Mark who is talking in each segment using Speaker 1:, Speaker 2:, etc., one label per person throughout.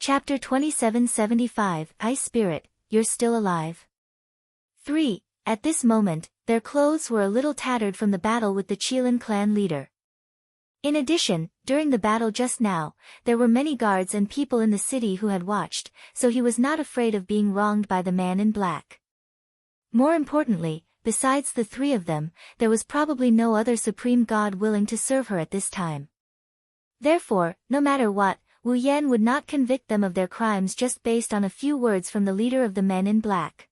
Speaker 1: Chapter 2775, Ice Spirit, You're Still Alive. 3. At this moment, their clothes were a little tattered from the battle with the Qilin clan leader. In addition, during the battle just now, there were many guards and people in the city who had watched, so he was not afraid of being wronged by the man in black. More importantly, besides the three of them, there was probably no other supreme god willing to serve her at this time. Therefore, no matter what, Wu Yan would not convict them of their crimes just based on a few words from the leader of the men in black.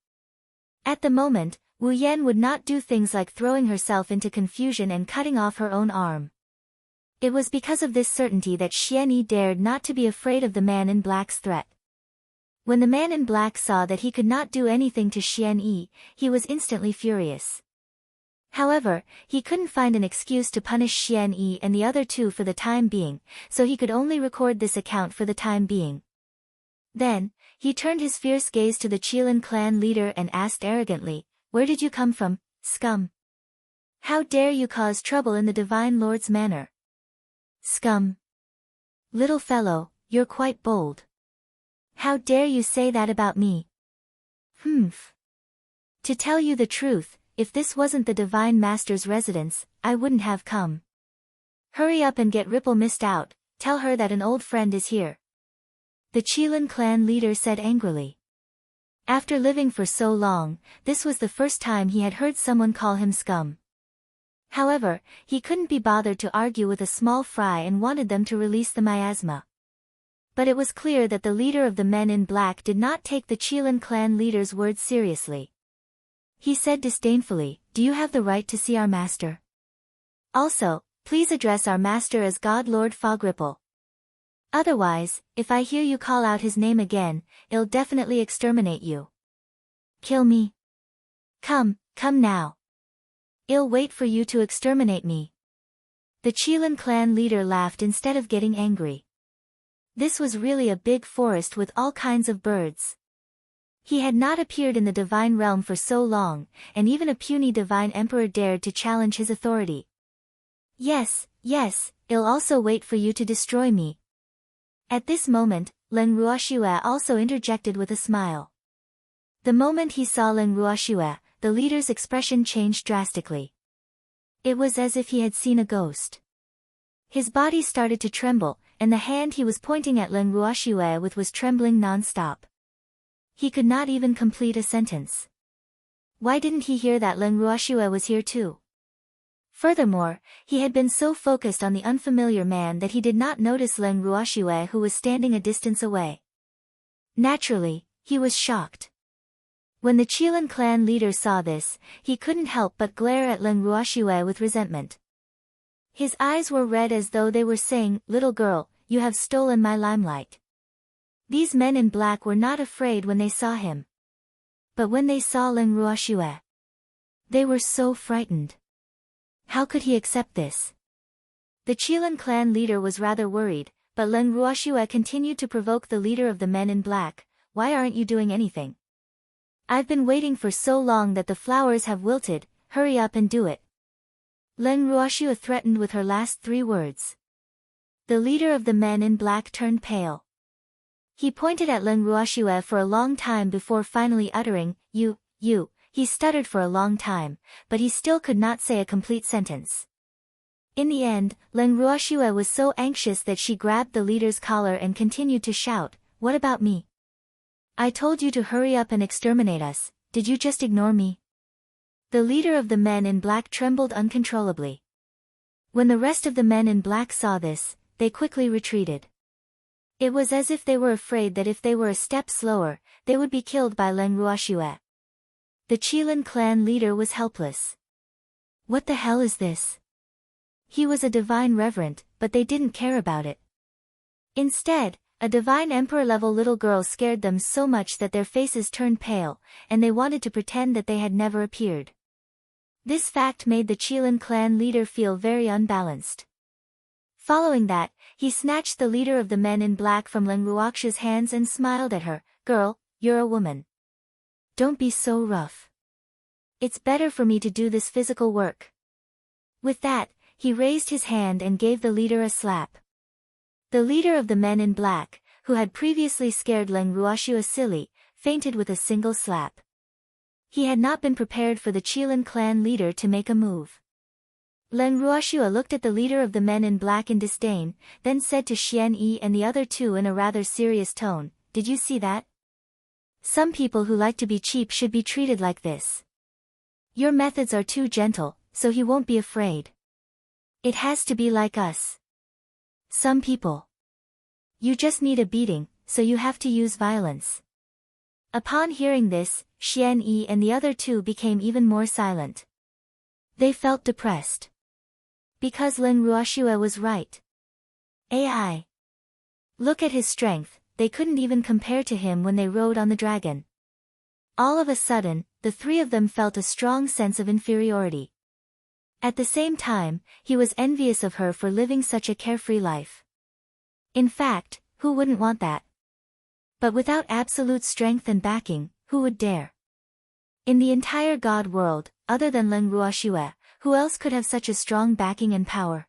Speaker 1: At the moment, Wu Yan would not do things like throwing herself into confusion and cutting off her own arm. It was because of this certainty that Xian Yi dared not to be afraid of the man in black's threat. When the man in black saw that he could not do anything to Xian Yi, he was instantly furious. However, he couldn't find an excuse to punish Xian Yi and the other two for the time being, so he could only record this account for the time being. Then, he turned his fierce gaze to the Qilin clan leader and asked arrogantly, "Where did you come from, scum? How dare you cause trouble in the Divine Lord's manor? Scum! Little fellow, you're quite bold. How dare you say that about me? Humph. To tell you the truth, if this wasn't the Divine Master's residence, I wouldn't have come. Hurry up and get Ripple Mist out, tell her that an old friend is here." The Qilin clan leader said angrily. After living for so long, this was the first time he had heard someone call him scum. However, he couldn't be bothered to argue with a small fry and wanted them to release the miasma. But it was clear that the leader of the men in black did not take the Qilin clan leader's words seriously. He said disdainfully, "Do you have the right to see our master? Also, please address our master as God Lord Fogripple. Otherwise, if I hear you call out his name again, I'll definitely exterminate you. Kill me. Come now. I'll wait for you to exterminate me." The Qilin clan leader laughed instead of getting angry. This was really a big forest with all kinds of birds. He had not appeared in the divine realm for so long, and even a puny divine emperor dared to challenge his authority. Yes, I'll also wait for you to destroy me." At this moment, Leng Ruoxue also interjected with a smile. The moment he saw Leng Ruoxue, the leader's expression changed drastically. It was as if he had seen a ghost. His body started to tremble, and the hand he was pointing at Leng Ruoxue with was trembling non-stop. He could not even complete a sentence. Why didn't he hear that Leng Ruoxue was here too? Furthermore, he had been so focused on the unfamiliar man that he did not notice Leng Ruoxue, who was standing a distance away. Naturally, he was shocked. When the Qilin clan leader saw this, he couldn't help but glare at Leng Ruoxue with resentment. His eyes were red as though they were saying, "Little girl, you have stolen my limelight." These men in black were not afraid when they saw him. But when they saw Leng Ruoxue, they were so frightened. How could he accept this? The Qilin clan leader was rather worried, but Leng Ruoxue continued to provoke the leader of the men in black. "Why aren't you doing anything? I've been waiting for so long that the flowers have wilted, hurry up and do it." Leng Ruoxue threatened with her last three words. The leader of the men in black turned pale. He pointed at Leng Ruoxue for a long time before finally uttering, You. He stuttered for a long time, but he still could not say a complete sentence. In the end, Leng Ruoxue was so anxious that she grabbed the leader's collar and continued to shout, "What about me? I told you to hurry up and exterminate us, did you just ignore me?" The leader of the men in black trembled uncontrollably. When the rest of the men in black saw this, they quickly retreated. It was as if they were afraid that if they were a step slower, they would be killed by Leng Ruoxue. The Qilin clan leader was helpless. What the hell is this? He was a divine reverend, but they didn't care about it. Instead, a divine emperor-level little girl scared them so much that their faces turned pale, and they wanted to pretend that they had never appeared. This fact made the Qilin clan leader feel very unbalanced. Following that, he snatched the leader of the men in black from Leng Ruoxue's hands and smiled at her. "Girl, you're a woman. Don't be so rough. It's better for me to do this physical work." With that, he raised his hand and gave the leader a slap. The leader of the men in black, who had previously scared Leng Ruoxue silly, fainted with a single slap. He had not been prepared for the Qilin clan leader to make a move. Leng Ruoxue looked at the leader of the men in black in disdain, then said to Xian Yi and the other two in a rather serious tone, "Did you see that? Some people who like to be cheap should be treated like this. Your methods are too gentle, so he won't be afraid. It has to be like us. Some people. You just need a beating, so you have to use violence." Upon hearing this, Xian Yi and the other two became even more silent. They felt depressed. Because Leng Ruoxue was right. AI. Look at his strength, they couldn't even compare to him when they rode on the dragon. All of a sudden, the three of them felt a strong sense of inferiority. At the same time, he was envious of her for living such a carefree life. In fact, who wouldn't want that? But without absolute strength and backing, who would dare? In the entire god world, other than Leng Ruoxue, who else could have such a strong backing and power?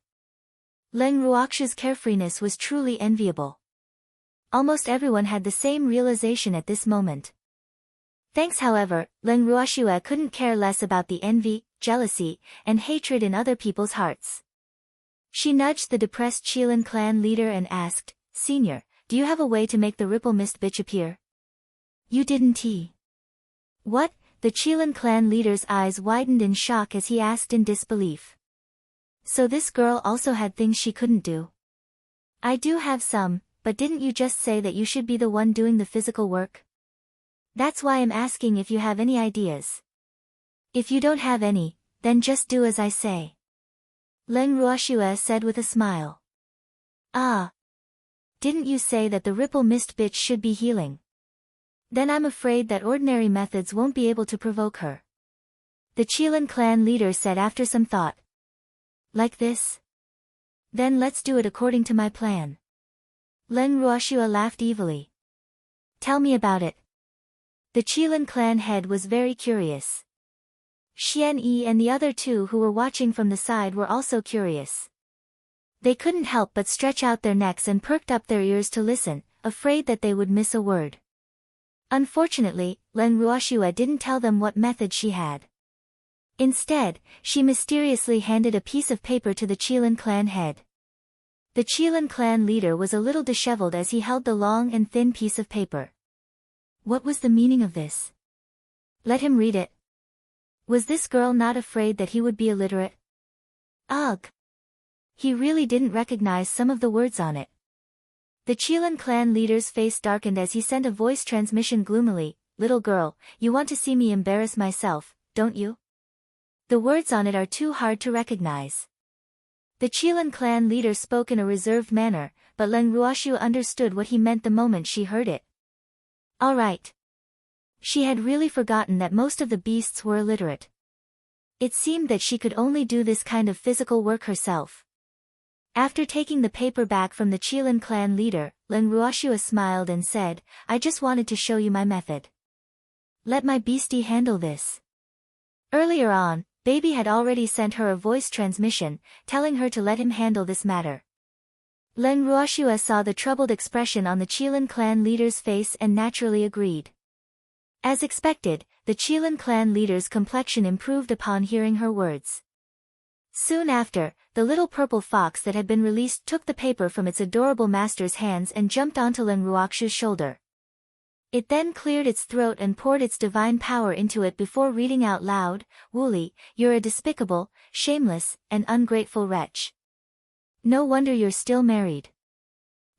Speaker 1: Leng Ruoxue's carefreeness was truly enviable. Almost everyone had the same realization at this moment. Thanks, however, Leng Ruoxue couldn't care less about the envy, jealousy, and hatred in other people's hearts. She nudged the depressed Qilin clan leader and asked, "Senior, do you have a way to make the ripple mist bitch appear?" "You didn't he?" "What?" The Qilin clan leader's eyes widened in shock as he asked in disbelief. So this girl also had things she couldn't do. "I do have some, but didn't you just say that you should be the one doing the physical work? That's why I'm asking if you have any ideas." "If you don't have any, then just do as I say," Leng Ruoxue said with a smile. "Ah. Didn't you say that the ripple mist bitch should be healing? Then I'm afraid that ordinary methods won't be able to provoke her," the Qilin clan leader said after some thought. "Like this? Then let's do it according to my plan." Leng Ruoxue laughed evilly. "Tell me about it." The Qilin clan head was very curious. Xian Yi and the other two who were watching from the side were also curious. They couldn't help but stretch out their necks and perked up their ears to listen, afraid that they would miss a word. Unfortunately, Leng Ruoxue didn't tell them what method she had. Instead, she mysteriously handed a piece of paper to the Qilin clan head. The Qilin clan leader was a little disheveled as he held the long and thin piece of paper. What was the meaning of this? Let him read it. Was this girl not afraid that he would be illiterate? Ugh! He really didn't recognize some of the words on it. The Qilin clan leader's face darkened as he sent a voice transmission gloomily, "Little girl, you want to see me embarrass myself, don't you? The words on it are too hard to recognize." The Qilin clan leader spoke in a reserved manner, but Leng Ruoxue understood what he meant the moment she heard it. All right. She had really forgotten that most of the beasts were illiterate. It seemed that she could only do this kind of physical work herself. After taking the paper back from the Qilin clan leader, Leng Ruoxue smiled and said, "I just wanted to show you my method. Let my beastie handle this." Earlier on, Baby had already sent her a voice transmission, telling her to let him handle this matter. Leng Ruoxue saw the troubled expression on the Qilin clan leader's face and naturally agreed. As expected, the Qilin clan leader's complexion improved upon hearing her words. Soon after, the little purple fox that had been released took the paper from its adorable master's hands and jumped onto Leng Ruoxue's shoulder. It then cleared its throat and poured its divine power into it before reading out loud, "Wooly, you're a despicable, shameless, and ungrateful wretch. No wonder you're still married.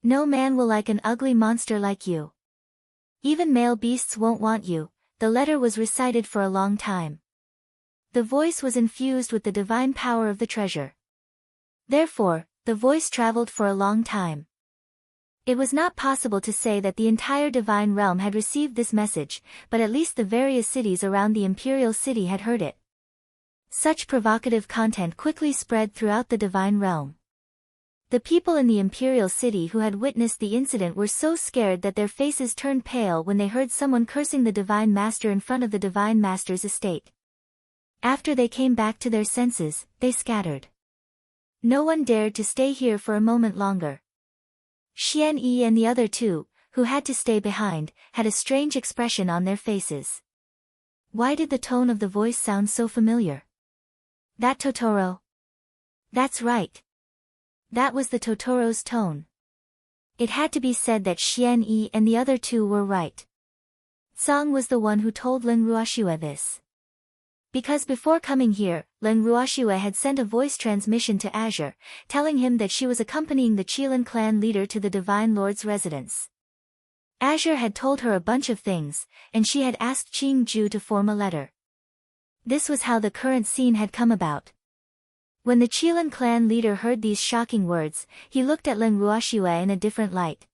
Speaker 1: No man will like an ugly monster like you. Even male beasts won't want you." The letter was recited for a long time. The voice was infused with the divine power of the treasure. Therefore, the voice traveled for a long time. It was not possible to say that the entire divine realm had received this message, but at least the various cities around the imperial city had heard it. Such provocative content quickly spread throughout the divine realm. The people in the imperial city who had witnessed the incident were so scared that their faces turned pale when they heard someone cursing the divine master in front of the divine master's estate. After they came back to their senses, they scattered. No one dared to stay here for a moment longer. Xian Yi and the other two, who had to stay behind, had a strange expression on their faces. Why did the tone of the voice sound so familiar? That Totoro. That's right. That was the Totoro's tone. It had to be said that Xian Yi and the other two were right. Song was the one who told Ling Ruoxue this. Because before coming here, Ling Ruoxue had sent a voice transmission to Azure, telling him that she was accompanying the Qilin clan leader to the Divine Lord's residence. Azure had told her a bunch of things, and she had asked Qing Ju to form a letter. This was how the current scene had come about. When the Qilin clan leader heard these shocking words, he looked at Ling Ruoxue in a different light.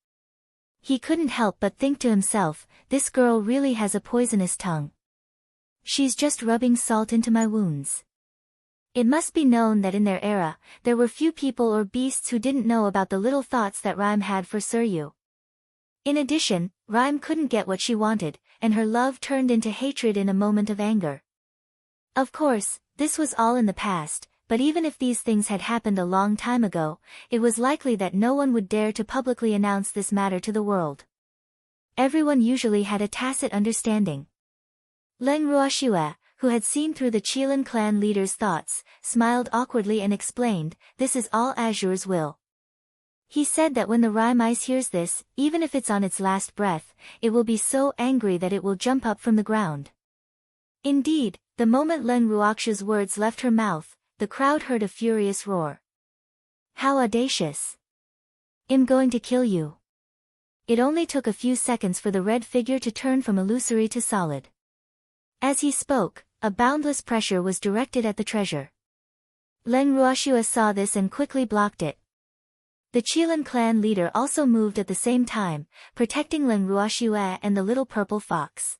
Speaker 1: He couldn't help but think to himself, this girl really has a poisonous tongue. She's just rubbing salt into my wounds. It must be known that in their era, there were few people or beasts who didn't know about the little thoughts that Rhyme had for Suryu. In addition, Rhyme couldn't get what she wanted, and her love turned into hatred in a moment of anger. Of course, this was all in the past, but even if these things had happened a long time ago, it was likely that no one would dare to publicly announce this matter to the world. Everyone usually had a tacit understanding. Ling Ruoxue, who had seen through the Qilin clan leader's thoughts, smiled awkwardly and explained, this is all Azure's will. He said that when the Rhyme Ice hears this, even if it's on its last breath, it will be so angry that it will jump up from the ground. Indeed, the moment Ling Ruoxue's words left her mouth, the crowd heard a furious roar. How audacious! I'm going to kill you. It only took a few seconds for the red figure to turn from illusory to solid. As he spoke, a boundless pressure was directed at the treasure. Ling Ruoxue saw this and quickly blocked it. The Qilin clan leader also moved at the same time, protecting Ling Ruoxue and the little purple fox.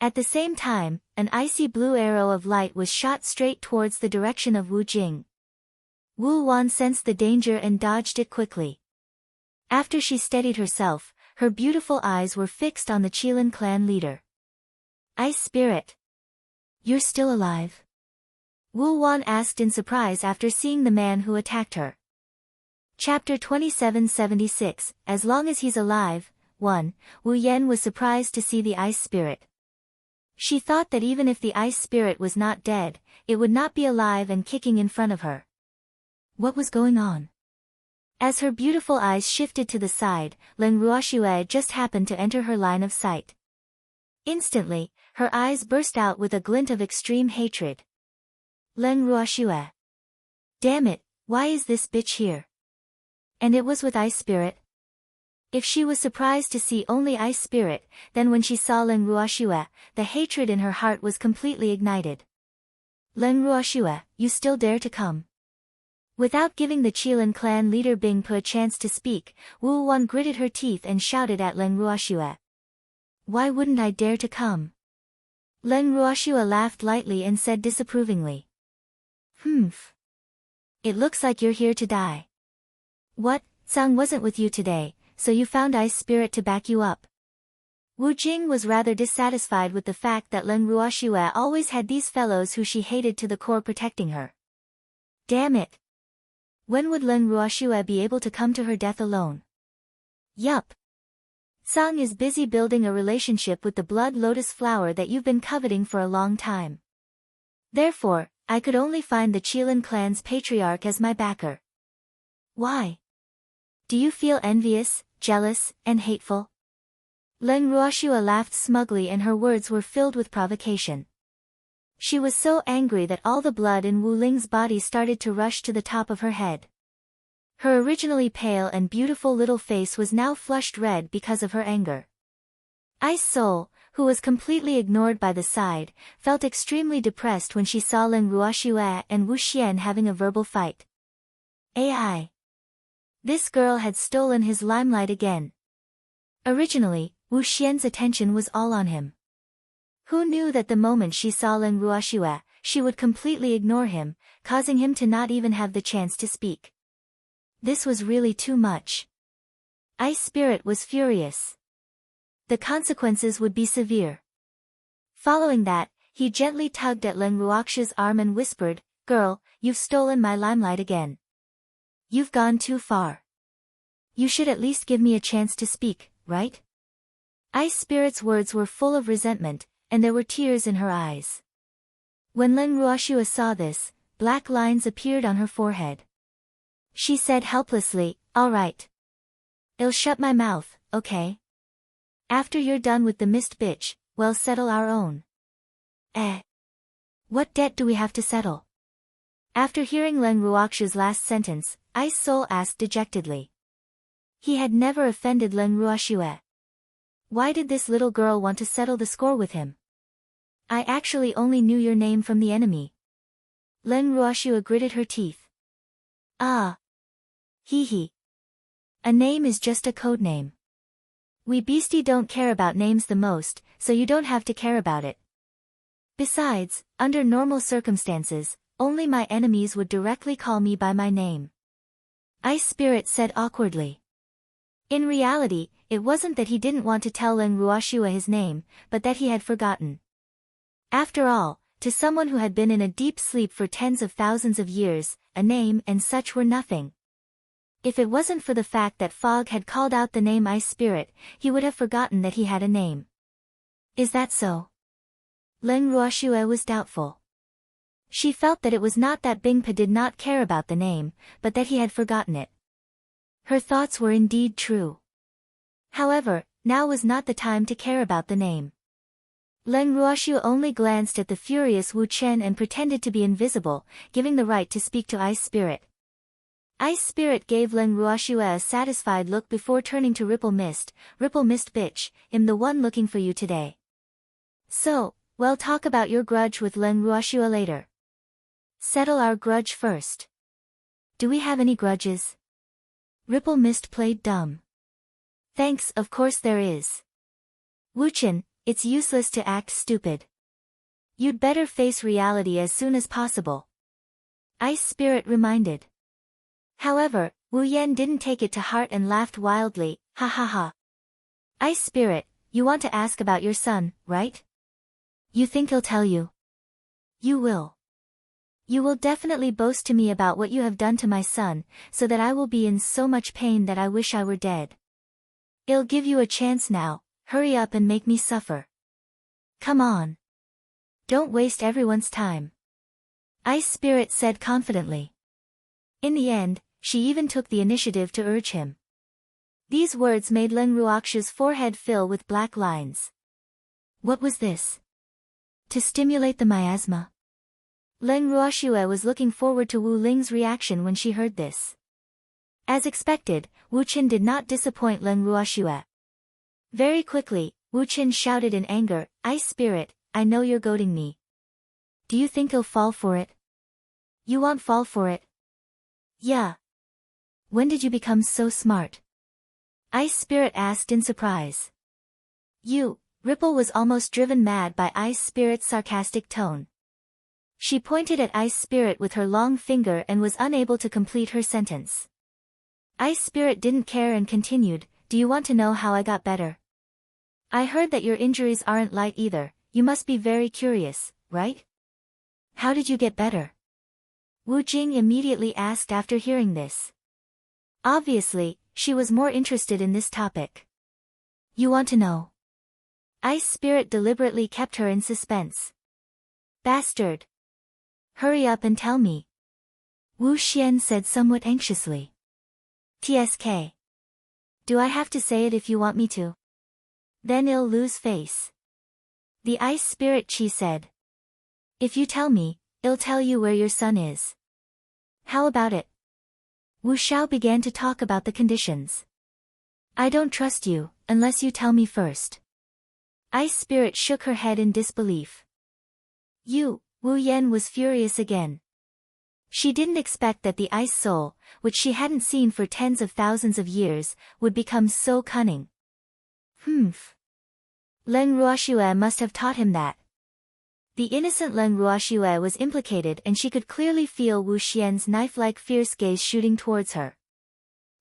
Speaker 1: At the same time, an icy blue arrow of light was shot straight towards the direction of Wu Jing. Wu Wan sensed the danger and dodged it quickly. After she steadied herself, her beautiful eyes were fixed on the Qilin clan leader. Ice Spirit. You're still alive? Wu Wan asked in surprise after seeing the man who attacked her. Chapter 2776, As Long as He's Alive, 1, Wu Yan was surprised to see the Ice Spirit. She thought that even if the Ice Spirit was not dead, it would not be alive and kicking in front of her. What was going on? As her beautiful eyes shifted to the side, Ling Ruoxue just happened to enter her line of sight. Instantly, her eyes burst out with a glint of extreme hatred. Ling Ruoxue. Damn it, why is this bitch here? And it was with Ice Spirit? If she was surprised to see only Ice Spirit, then when she saw Ling Ruoxue, the hatred in her heart was completely ignited. Ling Ruoxue, you still dare to come? Without giving the Qilin clan leader Bing Pu a chance to speak, Wu Wan gritted her teeth and shouted at Ling Ruoxue. Why wouldn't I dare to come? Ling Ruoxue laughed lightly and said disapprovingly. Humph. It looks like you're here to die. What, Sang wasn't with you today, so you found Ice Spirit to back you up. Wu Jing was rather dissatisfied with the fact that Ling Ruoxue always had these fellows who she hated to the core protecting her. Damn it. When would Ling Ruoxue be able to come to her death alone? Yup. Sang is busy building a relationship with the blood lotus flower that you've been coveting for a long time. Therefore, I could only find the Qilin clan's patriarch as my backer. Why? Do you feel envious, jealous, and hateful? Ling Ruoxue laughed smugly and her words were filled with provocation. She was so angry that all the blood in Wu Ling's body started to rush to the top of her head. Her originally pale and beautiful little face was now flushed red because of her anger. Ice Soul, who was completely ignored by the side, felt extremely depressed when she saw Ling Ruoxue and Wu Xian having a verbal fight. AI. This girl had stolen his limelight again. Originally, Wu Xian's attention was all on him. Who knew that the moment she saw Ling Ruoxue, she would completely ignore him, causing him to not even have the chance to speak. This was really too much. Ice Spirit was furious. The consequences would be severe. Following that, he gently tugged at Ling Ruoxue's arm and whispered, "Girl, you've stolen my limelight again. You've gone too far. You should at least give me a chance to speak, right? Ice Spirit's words were full of resentment, and there were tears in her eyes. When Leng Ruoxue saw this, black lines appeared on her forehead. She said helplessly, "All right. I'll shut my mouth, okay? After you're done with the mist bitch, we'll settle our own." What debt do we have to settle? After hearing Leng Ruoxue's last sentence, Ice Soul asked dejectedly. He had never offended Leng Ruoxue. Why did this little girl want to settle the score with him? I actually only knew your name from the enemy. Leng Ruoxue gritted her teeth. Ah. Hee hee. A name is just a code name. We beastie don't care about names the most, so you don't have to care about it. Besides, under normal circumstances, only my enemies would directly call me by my name. Ice Spirit said awkwardly. In reality, it wasn't that he didn't want to tell Leng Ruoxue his name, but that he had forgotten. After all, to someone who had been in a deep sleep for tens of thousands of years, a name and such were nothing. If it wasn't for the fact that Fog had called out the name Ice Spirit, he would have forgotten that he had a name. Is that so? Leng Ruoxue was doubtful. She felt that it was not that Bingpa did not care about the name, but that he had forgotten it. Her thoughts were indeed true. However, now was not the time to care about the name. Leng Ruoxue only glanced at the furious Wu Chen and pretended to be invisible, giving the right to speak to Ice Spirit. Ice Spirit gave Leng Ruoxue a satisfied look before turning to Ripple Mist bitch, I'm the one looking for you today. So, we'll talk about your grudge with Leng Ruoxue later. Settle our grudge first. Do we have any grudges? Ripple Mist played dumb. Thanks, of course there is. Wu-chan, it's useless to act stupid. You'd better face reality as soon as possible. Ice Spirit reminded. However, Wu Yan didn't take it to heart and laughed wildly, ha ha ha. Ice Spirit, you want to ask about your son, right? You think he'll tell you? You will. You will definitely boast to me about what you have done to my son, so that I will be in so much pain that I wish I were dead. I'll give you a chance now, hurry up and make me suffer. Come on. Don't waste everyone's time. Ice Spirit said confidently. In the end, she even took the initiative to urge him. These words made Leng Ruoxue's forehead fill with black lines. What was this? To stimulate the miasma? Leng Ruoxue was looking forward to Wu Ling's reaction when she heard this. As expected, Wu Qin did not disappoint Leng Ruoxue. Very quickly, Wu Qin shouted in anger, Ice Spirit, I know you're goading me. Do you think he'll fall for it? You won't fall for it? Yeah. When did you become so smart? Ice Spirit asked in surprise. Ripple was almost driven mad by Ice Spirit's sarcastic tone. She pointed at Ice Spirit with her long finger and was unable to complete her sentence. Ice Spirit didn't care and continued, do you want to know how I got better? I heard that your injuries aren't light either, you must be very curious, right? How did you get better? Wu Jing immediately asked after hearing this. Obviously, she was more interested in this topic. You want to know? Ice Spirit deliberately kept her in suspense. Bastard! Hurry up and tell me. Wu Xian said somewhat anxiously. TSK. Do I have to say it if you want me to? Then I'll lose face. The Ice Spirit Chi said. If you tell me, I'll tell you where your son is. How about it? Wu Xiao began to talk about the conditions. I don't trust you, unless you tell me first. Ice Spirit shook her head in disbelief. Wu Yan was furious again. She didn't expect that the Ice Soul, which she hadn't seen for tens of thousands of years, would become so cunning. Leng Ruoxue must have taught him that. The innocent Leng Ruoxue was implicated and she could clearly feel Wu Xian's knife-like fierce gaze shooting towards her.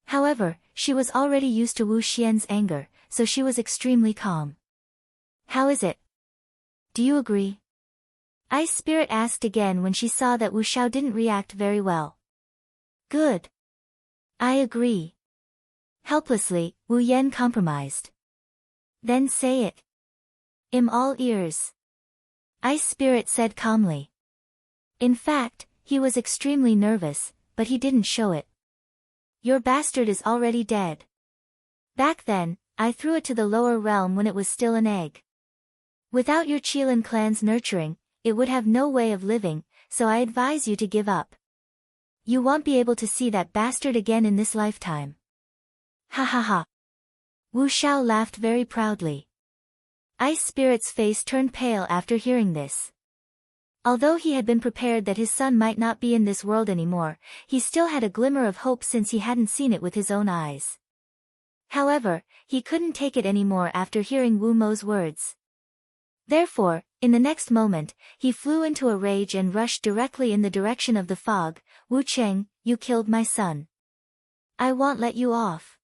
Speaker 1: However, she was already used to Wu Xian's anger, so she was extremely calm. How is it? Do you agree? Ice Spirit asked again when she saw that Wu Xiao didn't react very well. Good. I agree. Helplessly, Wu Yan compromised. Then say it. I'm all ears. Ice Spirit said calmly. In fact, he was extremely nervous, but he didn't show it. Your bastard is already dead. Back then, I threw it to the lower realm when it was still an egg. Without your Qilin clan's nurturing, it would have no way of living, so I advise you to give up. You won't be able to see that bastard again in this lifetime. Ha ha ha. Wu Xiao laughed very proudly. Ice Spirit's face turned pale after hearing this. Although he had been prepared that his son might not be in this world anymore, he still had a glimmer of hope since he hadn't seen it with his own eyes. However, he couldn't take it anymore after hearing Wu Mo's words. Therefore, in the next moment, he flew into a rage and rushed directly in the direction of the fog. Wu Cheng, you killed my son. I won't let you off.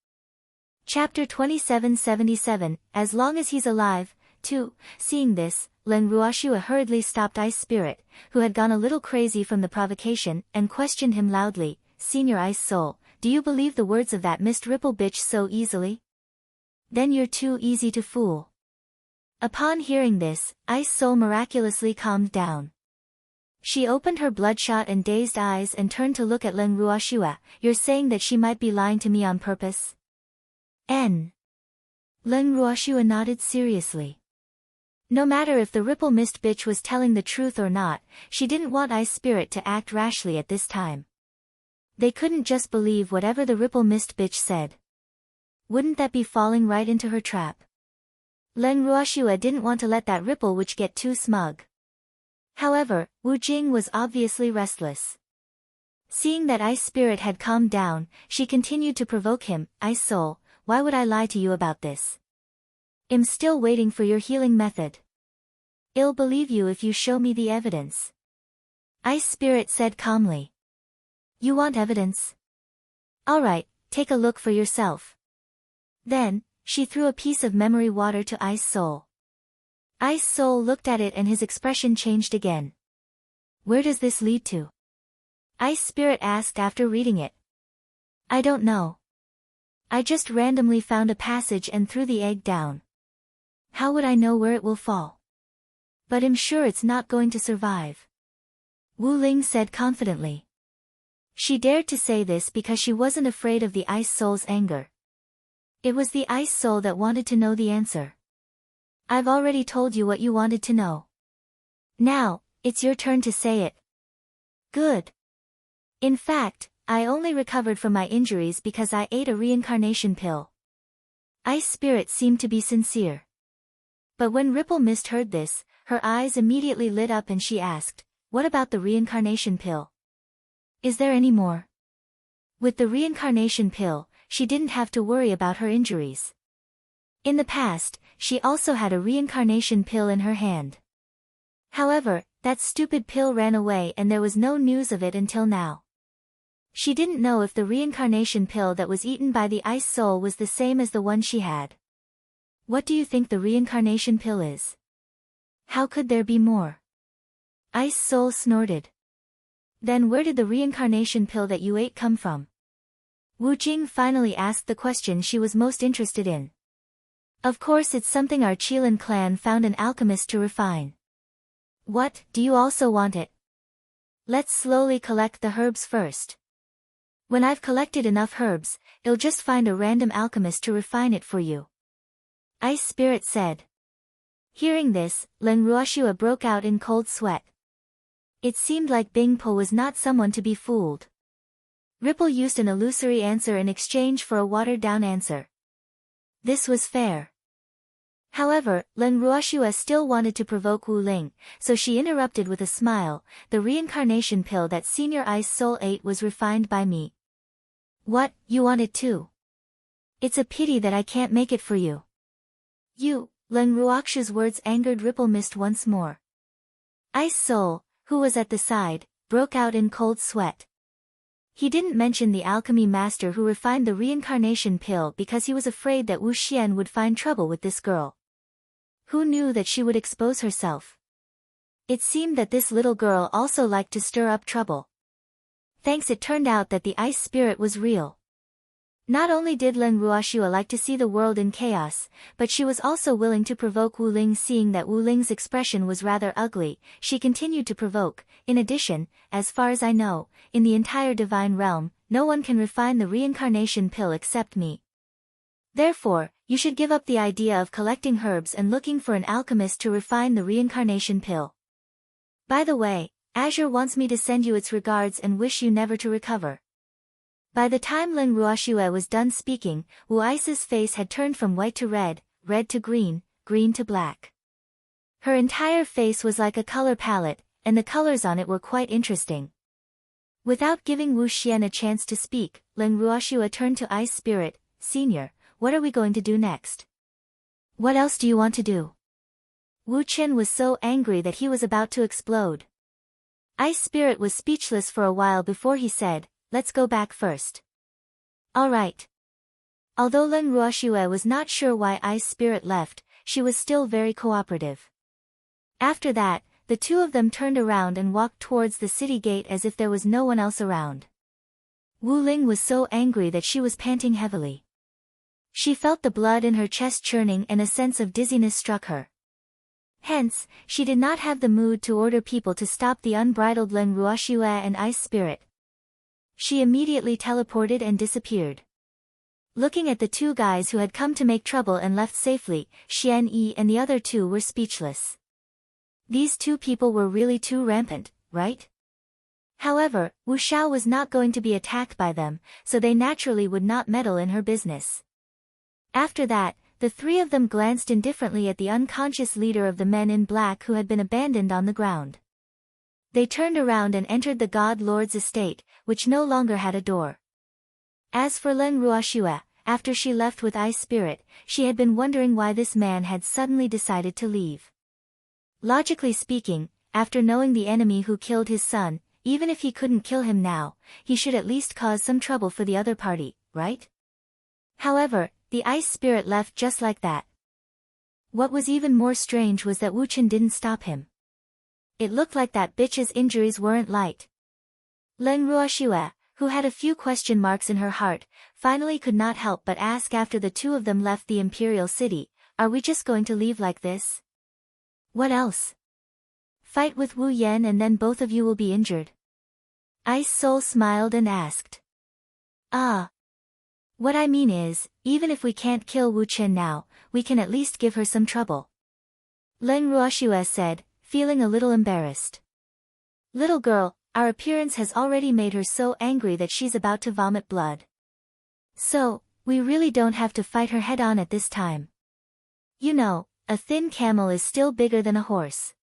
Speaker 1: Chapter 2777, As long as he's alive, too. Seeing this, Len Ruoxua hurriedly stopped Ice Spirit, who had gone a little crazy from the provocation, and questioned him loudly, Senior Ice Soul, do you believe the words of that mist ripple bitch so easily? Then you're too easy to fool. Upon hearing this, Ice Soul miraculously calmed down. She opened her bloodshot and dazed eyes and turned to look at Len Ruoxua. You're saying that she might be lying to me on purpose? Len Ruoxua nodded seriously. No matter if the Ripple Mist bitch was telling the truth or not, she didn't want Ice Spirit to act rashly at this time. They couldn't just believe whatever the Ripple Mist bitch said. Wouldn't that be falling right into her trap? Len Ruoxua didn't want to let that Ripple witch get too smug. However, Wu Jing was obviously restless. Seeing that Ice Spirit had calmed down, she continued to provoke him, Ice Soul, why would I lie to you about this? I'm still waiting for your healing method. I'll believe you if you show me the evidence. Ice Spirit said calmly. You want evidence? Alright, take a look for yourself. Then, she threw a piece of memory water to Ice Soul. Ice Soul looked at it and his expression changed again. Where does this lead to? Ice Spirit asked after reading it. I don't know. I just randomly found a passage and threw the egg down. How would I know where it will fall? But I'm sure it's not going to survive. Wu Ling said confidently. She dared to say this because she wasn't afraid of the Ice Soul's anger. It was the Ice Soul that wanted to know the answer. I've already told you what you wanted to know. Now, it's your turn to say it. Good. In fact, I only recovered from my injuries because I ate a reincarnation pill. Ice Spirit seemed to be sincere. But when Ripple Mist heard this, her eyes immediately lit up and she asked, what about the reincarnation pill? Is there any more? With the reincarnation pill, she didn't have to worry about her injuries. In the past, she also had a reincarnation pill in her hand. However, that stupid pill ran away and there was no news of it until now. She didn't know if the reincarnation pill that was eaten by the Ice Soul was the same as the one she had. What do you think the reincarnation pill is? How could there be more? Ice Soul snorted. Then where did the reincarnation pill that you ate come from? Wu Jing finally asked the question she was most interested in. Of course it's something our Qilin clan found an alchemist to refine. What, do you also want it? Let's slowly collect the herbs first. When I've collected enough herbs, I'll just find a random alchemist to refine it for you. Ice Spirit said. Hearing this, Len Ruoxua broke out in cold sweat. It seemed like Bing Po was not someone to be fooled. Ripple used an illusory answer in exchange for a watered-down answer. This was fair. However, Len Ruoxua still wanted to provoke Wu Ling, so she interrupted with a smile, the reincarnation pill that Senior Ice Soul ate was refined by me. What, you want it too? It's a pity that I can't make it for you. You, Len Ruoxua's words angered Ripple Mist once more. Ice Soul, who was at the side, broke out in cold sweat. He didn't mention the alchemy master who refined the reincarnation pill because he was afraid that Wu Xian would find trouble with this girl. Who knew that she would expose herself? It seemed that this little girl also liked to stir up trouble. Thanks, it turned out that the Ice Spirit was real. Not only did Leng Ruoxue like to see the world in chaos, but she was also willing to provoke Wu Ling. Seeing that Wu Ling's expression was rather ugly, she continued to provoke. In addition, as far as I know, in the entire divine realm, no one can refine the reincarnation pill except me. Therefore, you should give up the idea of collecting herbs and looking for an alchemist to refine the reincarnation pill. By the way, Azure wants me to send you its regards and wish you never to recover. By the time Leng Ruoxue was done speaking, Wu Ai's face had turned from white to red, red to green, green to black. Her entire face was like a color palette, and the colors on it were quite interesting. Without giving Wu Xian a chance to speak, Leng Ruoxue turned to Ice Spirit. Senior, what are we going to do next? What else do you want to do? Wu Qian was so angry that he was about to explode. Ice Spirit was speechless for a while before he said, let's go back first. All right. Although Leng Ruoxue was not sure why Ice Spirit left, she was still very cooperative. After that, the two of them turned around and walked towards the city gate as if there was no one else around. Wu Ling was so angry that she was panting heavily. She felt the blood in her chest churning and a sense of dizziness struck her. Hence, she did not have the mood to order people to stop the unbridled Leng Ruoxue and Ice Spirit. She immediately teleported and disappeared. Looking at the two guys who had come to make trouble and left safely, Xian Yi and the other two were speechless. These two people were really too rampant, right? However, Wu Xiao was not going to be attacked by them, so they naturally would not meddle in her business. After that, the three of them glanced indifferently at the unconscious leader of the men in black who had been abandoned on the ground. They turned around and entered the God Lord's estate, which no longer had a door. As for Leng Ruoxue, after she left with Ice Spirit, she had been wondering why this man had suddenly decided to leave. Logically speaking, after knowing the enemy who killed his son, even if he couldn't kill him now, he should at least cause some trouble for the other party, right? However, the Ice Spirit left just like that. What was even more strange was that Wu Chen didn't stop him. It looked like that bitch's injuries weren't light. Leng Ruoxue, who had a few question marks in her heart, finally could not help but ask after the two of them left the Imperial City, are we just going to leave like this? What else? Fight with Wu Yan and then both of you will be injured. Ice Soul smiled and asked. Ah. What I mean is, even if we can't kill Wu Chen now, we can at least give her some trouble. Leng Ruoxue said, feeling a little embarrassed. Little girl, our appearance has already made her so angry that she's about to vomit blood. So, we really don't have to fight her head-on at this time. You know, a thin camel is still bigger than a horse.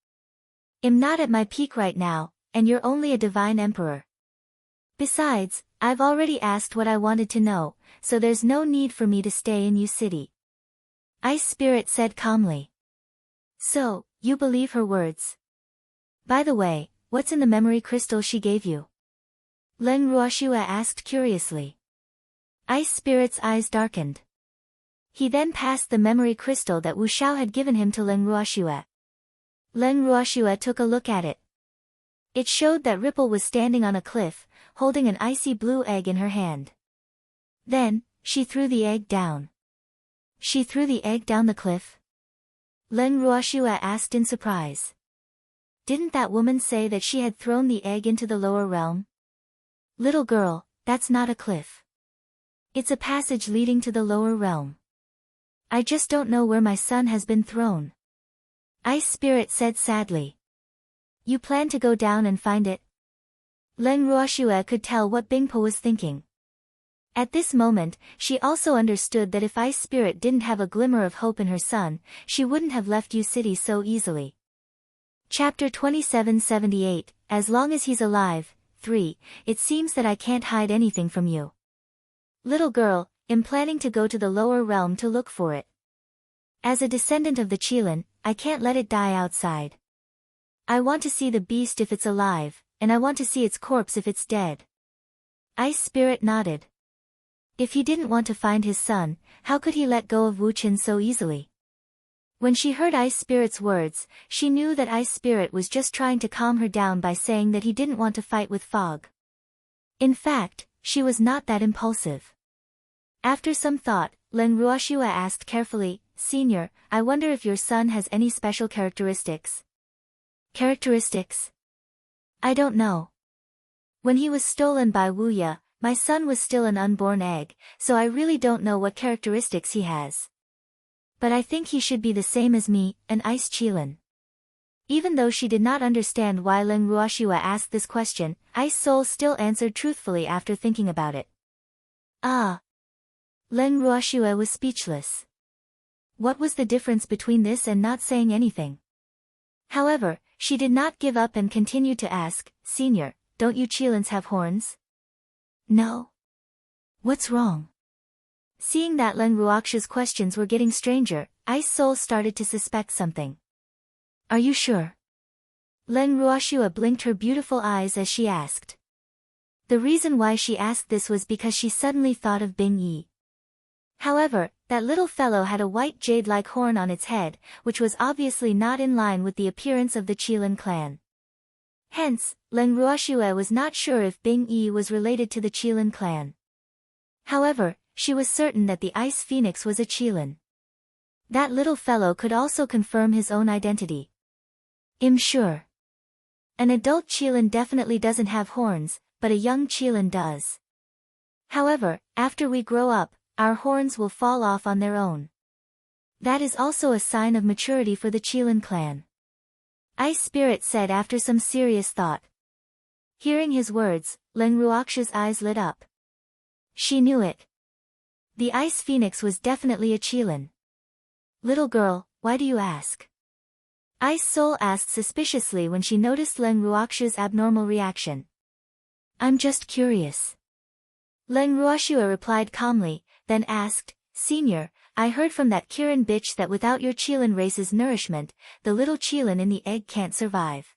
Speaker 1: I'm not at my peak right now, and you're only a divine emperor. Besides, I've already asked what I wanted to know, so there's no need for me to stay in Yu City. Ice Spirit said calmly. So, you believe her words? By the way, what's in the memory crystal she gave you? Leng Ruoxue asked curiously. Ice Spirit's eyes darkened. He then passed the memory crystal that Wu Xiao had given him to Leng Ruoxue. Leng Ruoxue took a look at it. It showed that Ripple was standing on a cliff, holding an icy blue egg in her hand. Then, she threw the egg down. She threw the egg down the cliff? Leng Ruoxue asked in surprise. Didn't that woman say that she had thrown the egg into the lower realm? Little girl, that's not a cliff. It's a passage leading to the lower realm. I just don't know where my son has been thrown. Ice Spirit said sadly. You plan to go down and find it? Leng Ruoxue could tell what Bingpo was thinking. At this moment, she also understood that if Ice Spirit didn't have a glimmer of hope in her son, she wouldn't have left Yu City so easily. Chapter 2778, As long as he's alive, 3, It seems that I can't hide anything from you. Little girl, I'm planning to go to the lower realm to look for it. As a descendant of the Qilin, I can't let it die outside. I want to see the beast if it's alive, and I want to see its corpse if it's dead. Ice Spirit nodded. If he didn't want to find his son, how could he let go of Wu Chen so easily? When she heard Ice Spirit's words, she knew that Ice Spirit was just trying to calm her down by saying that he didn't want to fight with Fog. In fact, she was not that impulsive. After some thought, Len Ruoshua asked carefully, Senior, I wonder if your son has any special characteristics. Characteristics? I don't know. When he was stolen by Wuya, my son was still an unborn egg, so I really don't know what characteristics he has. But I think he should be the same as me, an ice Qilin. Even though she did not understand why Len Ruoshua asked this question, Ice Soul still answered truthfully after thinking about it. Ah! Len Ruoshua was speechless. What was the difference between this and not saying anything? However, she did not give up and continued to ask, Senior, don't you Qilins have horns? No. What's wrong? Seeing that Len Ruoxia's questions were getting stranger, Ice Soul started to suspect something. Are you sure? Len Ruoshua blinked her beautiful eyes as she asked. The reason why she asked this was because she suddenly thought of Bing Yi. However, that little fellow had a white jade-like horn on its head, which was obviously not in line with the appearance of the Qilin clan. Hence, Len Ruoshua was not sure if Bing Yi was related to the Qilin clan. However, she was certain that the Ice Phoenix was a Qilin. That little fellow could also confirm his own identity. I'm sure. An adult Qilin definitely doesn't have horns, but a young Qilin does. However, after we grow up, our horns will fall off on their own. That is also a sign of maturity for the Qilin clan. Ice Spirit said after some serious thought. Hearing his words, Len Ruoxia's eyes lit up. She knew it. The Ice Phoenix was definitely a Qilin. Little girl, why do you ask? Ice Soul asked suspiciously when she noticed Len Ruoxia's abnormal reaction. I'm just curious. Len Ruoxia replied calmly, then asked, Senior, I heard from that Kirin bitch that without your Qilin race's nourishment, the little Qilin in the egg can't survive.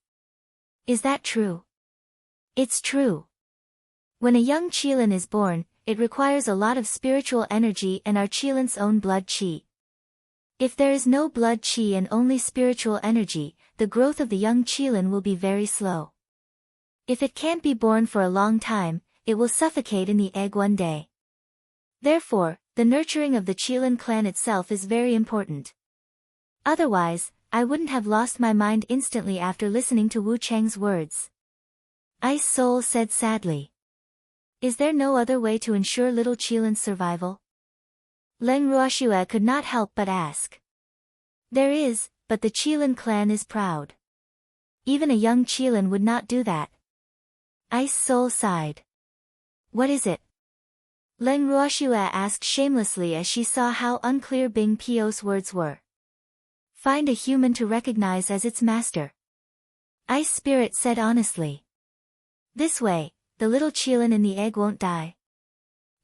Speaker 1: Is that true? It's true. When a young Qilin is born, it requires a lot of spiritual energy and our Qilin's own blood qi. If there is no blood qi and only spiritual energy, the growth of the young Qilin will be very slow. If it can't be born for a long time, it will suffocate in the egg one day. Therefore, the nurturing of the Qilin clan itself is very important. Otherwise, I wouldn't have lost my mind instantly after listening to Wu Cheng's words. Ice Soul said sadly. Is there no other way to ensure little Qilin's survival? Len Ruoshua could not help but ask. There is, but the Qilin clan is proud. Even a young Qilin would not do that. Ice Soul sighed. What is it? Len Ruoshua asked shamelessly as she saw how unclear Bing Pio's words were. Find a human to recognize as its master. Ice Spirit said honestly. This way, the little Qilin in the egg won't die.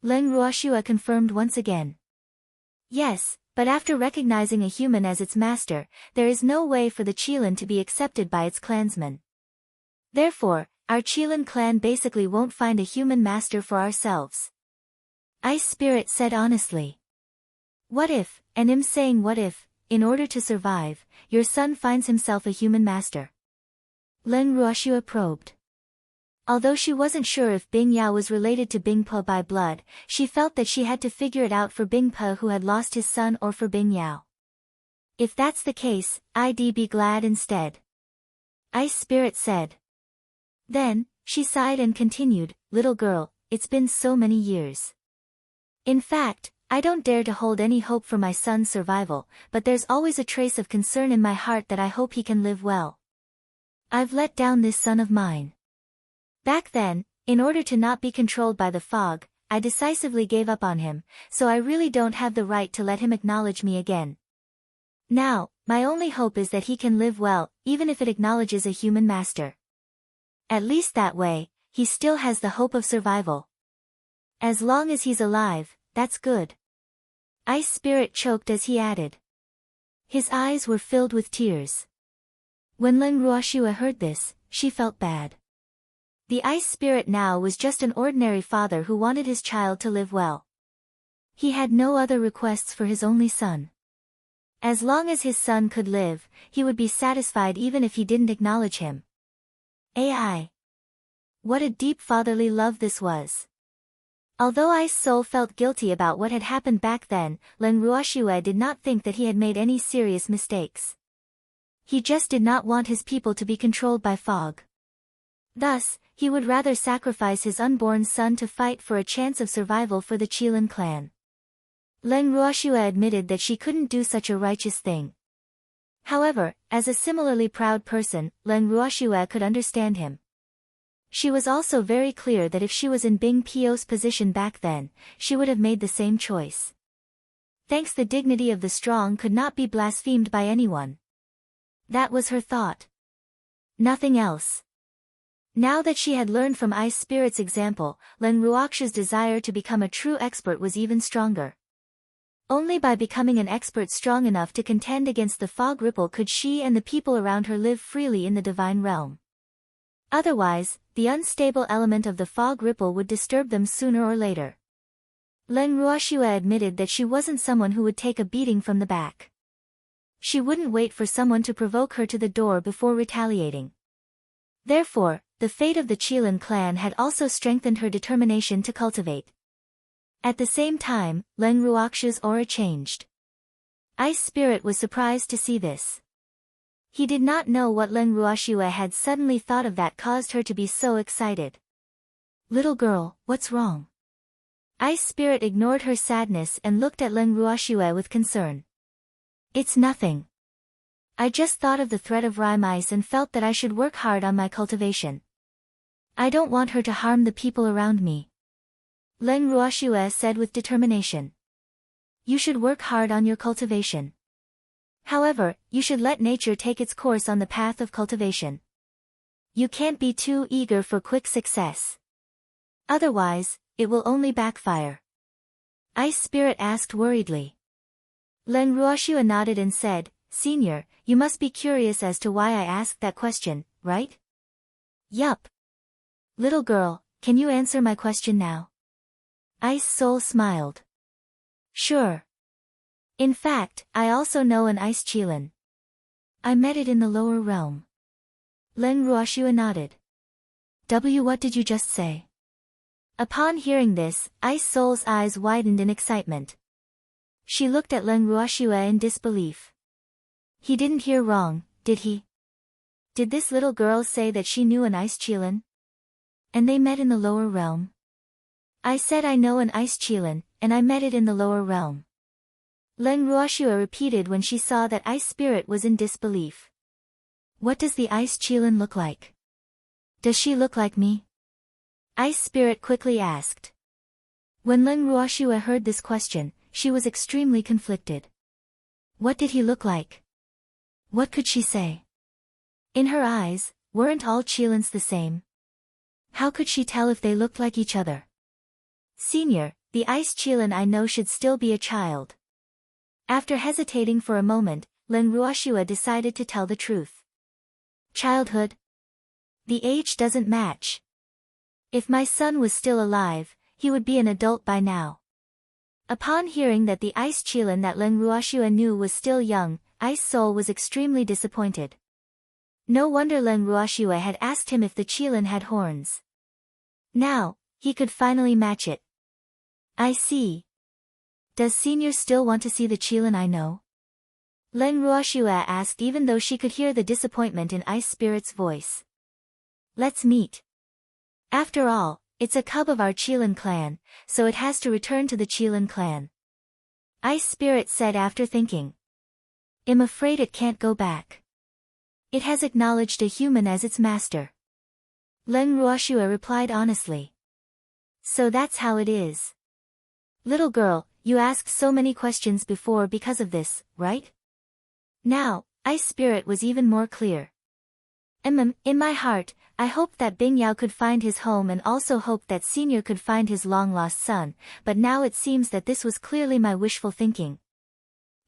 Speaker 1: Len Ruoshua confirmed once again. Yes, but after recognizing a human as its master, there is no way for the Qilin to be accepted by its clansmen. Therefore, our Qilin clan basically won't find a human master for ourselves. Ice Spirit said honestly. What if, and I'm saying what if, in order to survive, your son finds himself a human master? Len Ruoshua probed. Although she wasn't sure if Bing Yao was related to Bing Po by blood, she felt that she had to figure it out for Bing Po who had lost his son or for Bing Yao. If that's the case, I'd be glad instead. Ice Spirit said. Then, she sighed and continued, Little girl, it's been so many years. In fact, I don't dare to hold any hope for my son's survival, but there's always a trace of concern in my heart that I hope he can live well. I've let down this son of mine. Back then, in order to not be controlled by the fog, I decisively gave up on him, so I really don't have the right to let him acknowledge me again. Now, my only hope is that he can live well, even if it acknowledges a human master. At least that way, he still has the hope of survival. As long as he's alive, that's good. Ice Spirit choked as he added. His eyes were filled with tears. When Len Ruoshua heard this, she felt bad. The Ice Spirit now was just an ordinary father who wanted his child to live well. He had no other requests for his only son. As long as his son could live, he would be satisfied even if he didn't acknowledge him. AI. What a deep fatherly love this was. Although Ice Soul felt guilty about what had happened back then, Leng Ruoxue did not think that he had made any serious mistakes. He just did not want his people to be controlled by fog. Thus, he would rather sacrifice his unborn son to fight for a chance of survival for the Qilin clan. Leng Ruoxue admitted that she couldn't do such a righteous thing. However, as a similarly proud person, Leng Ruoxue could understand him. She was also very clear that if she was in Bing Pio's position back then, she would have made the same choice. Thanks, the dignity of the strong could not be blasphemed by anyone. That was her thought. Nothing else. Now that she had learned from Ice Spirit's example, Leng Ruoxue's desire to become a true expert was even stronger. Only by becoming an expert strong enough to contend against the fog ripple could she and the people around her live freely in the divine realm. Otherwise, the unstable element of the fog ripple would disturb them sooner or later. Leng Ruoxue admitted that she wasn't someone who would take a beating from the back. She wouldn't wait for someone to provoke her to the door before retaliating. Therefore, the fate of the Qilin clan had also strengthened her determination to cultivate. At the same time, Leng Ruoxue's aura changed. Ice Spirit was surprised to see this. He did not know what Leng Ruoxue had suddenly thought of that caused her to be so excited. "Little girl, what's wrong?" Ice Spirit ignored her sadness and looked at Leng Ruoxue with concern. "It's nothing. I just thought of the threat of rime ice and felt that I should work hard on my cultivation. I don't want her to harm the people around me," Leng Ruoxue said with determination. "You should work hard on your cultivation. However, you should let nature take its course on the path of cultivation. You can't be too eager for quick success. Otherwise, it will only backfire." Ice Spirit asked worriedly. Leng Ruoxue nodded and said, "Senior, you must be curious as to why I asked that question, right?" "Yup. Little girl, can you answer my question now?" Ice Soul smiled. "Sure. In fact, I also know an Ice Qilin. I met it in the lower realm." Leng Ruoxue nodded. What did you just say?" Upon hearing this, Ice Soul's eyes widened in excitement. She looked at Leng Ruoxue in disbelief. He didn't hear wrong, did he? Did this little girl say that she knew an Ice Qilin? And they met in the lower realm? "I said I know an Ice Qilin, and I met it in the lower realm," Leng Ruoxue repeated when she saw that Ice Spirit was in disbelief. "What does the Ice Qilin look like? Does she look like me?" Ice Spirit quickly asked. When Leng Ruoxue heard this question, she was extremely conflicted. What did he look like? What could she say? In her eyes, weren't all Qilins the same? How could she tell if they looked like each other? "Senior, the Ice Qilin I know should still be a child." After hesitating for a moment, Leng Ruoxue decided to tell the truth. "Childhood? The age doesn't match. If my son was still alive, he would be an adult by now." Upon hearing that the Ice Qilin that Leng Ruoxue knew was still young, Ice Soul was extremely disappointed. No wonder Leng Ruoxue had asked him if the Qilin had horns. Now, he could finally match it. "I see. Does Senior still want to see the Qilin I know?" Leng Ruoxue asked, even though she could hear the disappointment in Ice Spirit's voice. "Let's meet. After all, it's a cub of our Qilin clan, so it has to return to the Qilin clan," Ice Spirit said after thinking. "I'm afraid it can't go back. It has acknowledged a human as its master," Leng Ruoxue replied honestly. "So that's how it is. Little girl, you asked so many questions before because of this, right?" Now, Ice Spirit was even more clear. In my heart, I hoped that Bing Yao could find his home and also hoped that Senior could find his long-lost son, but now it seems that this was clearly my wishful thinking."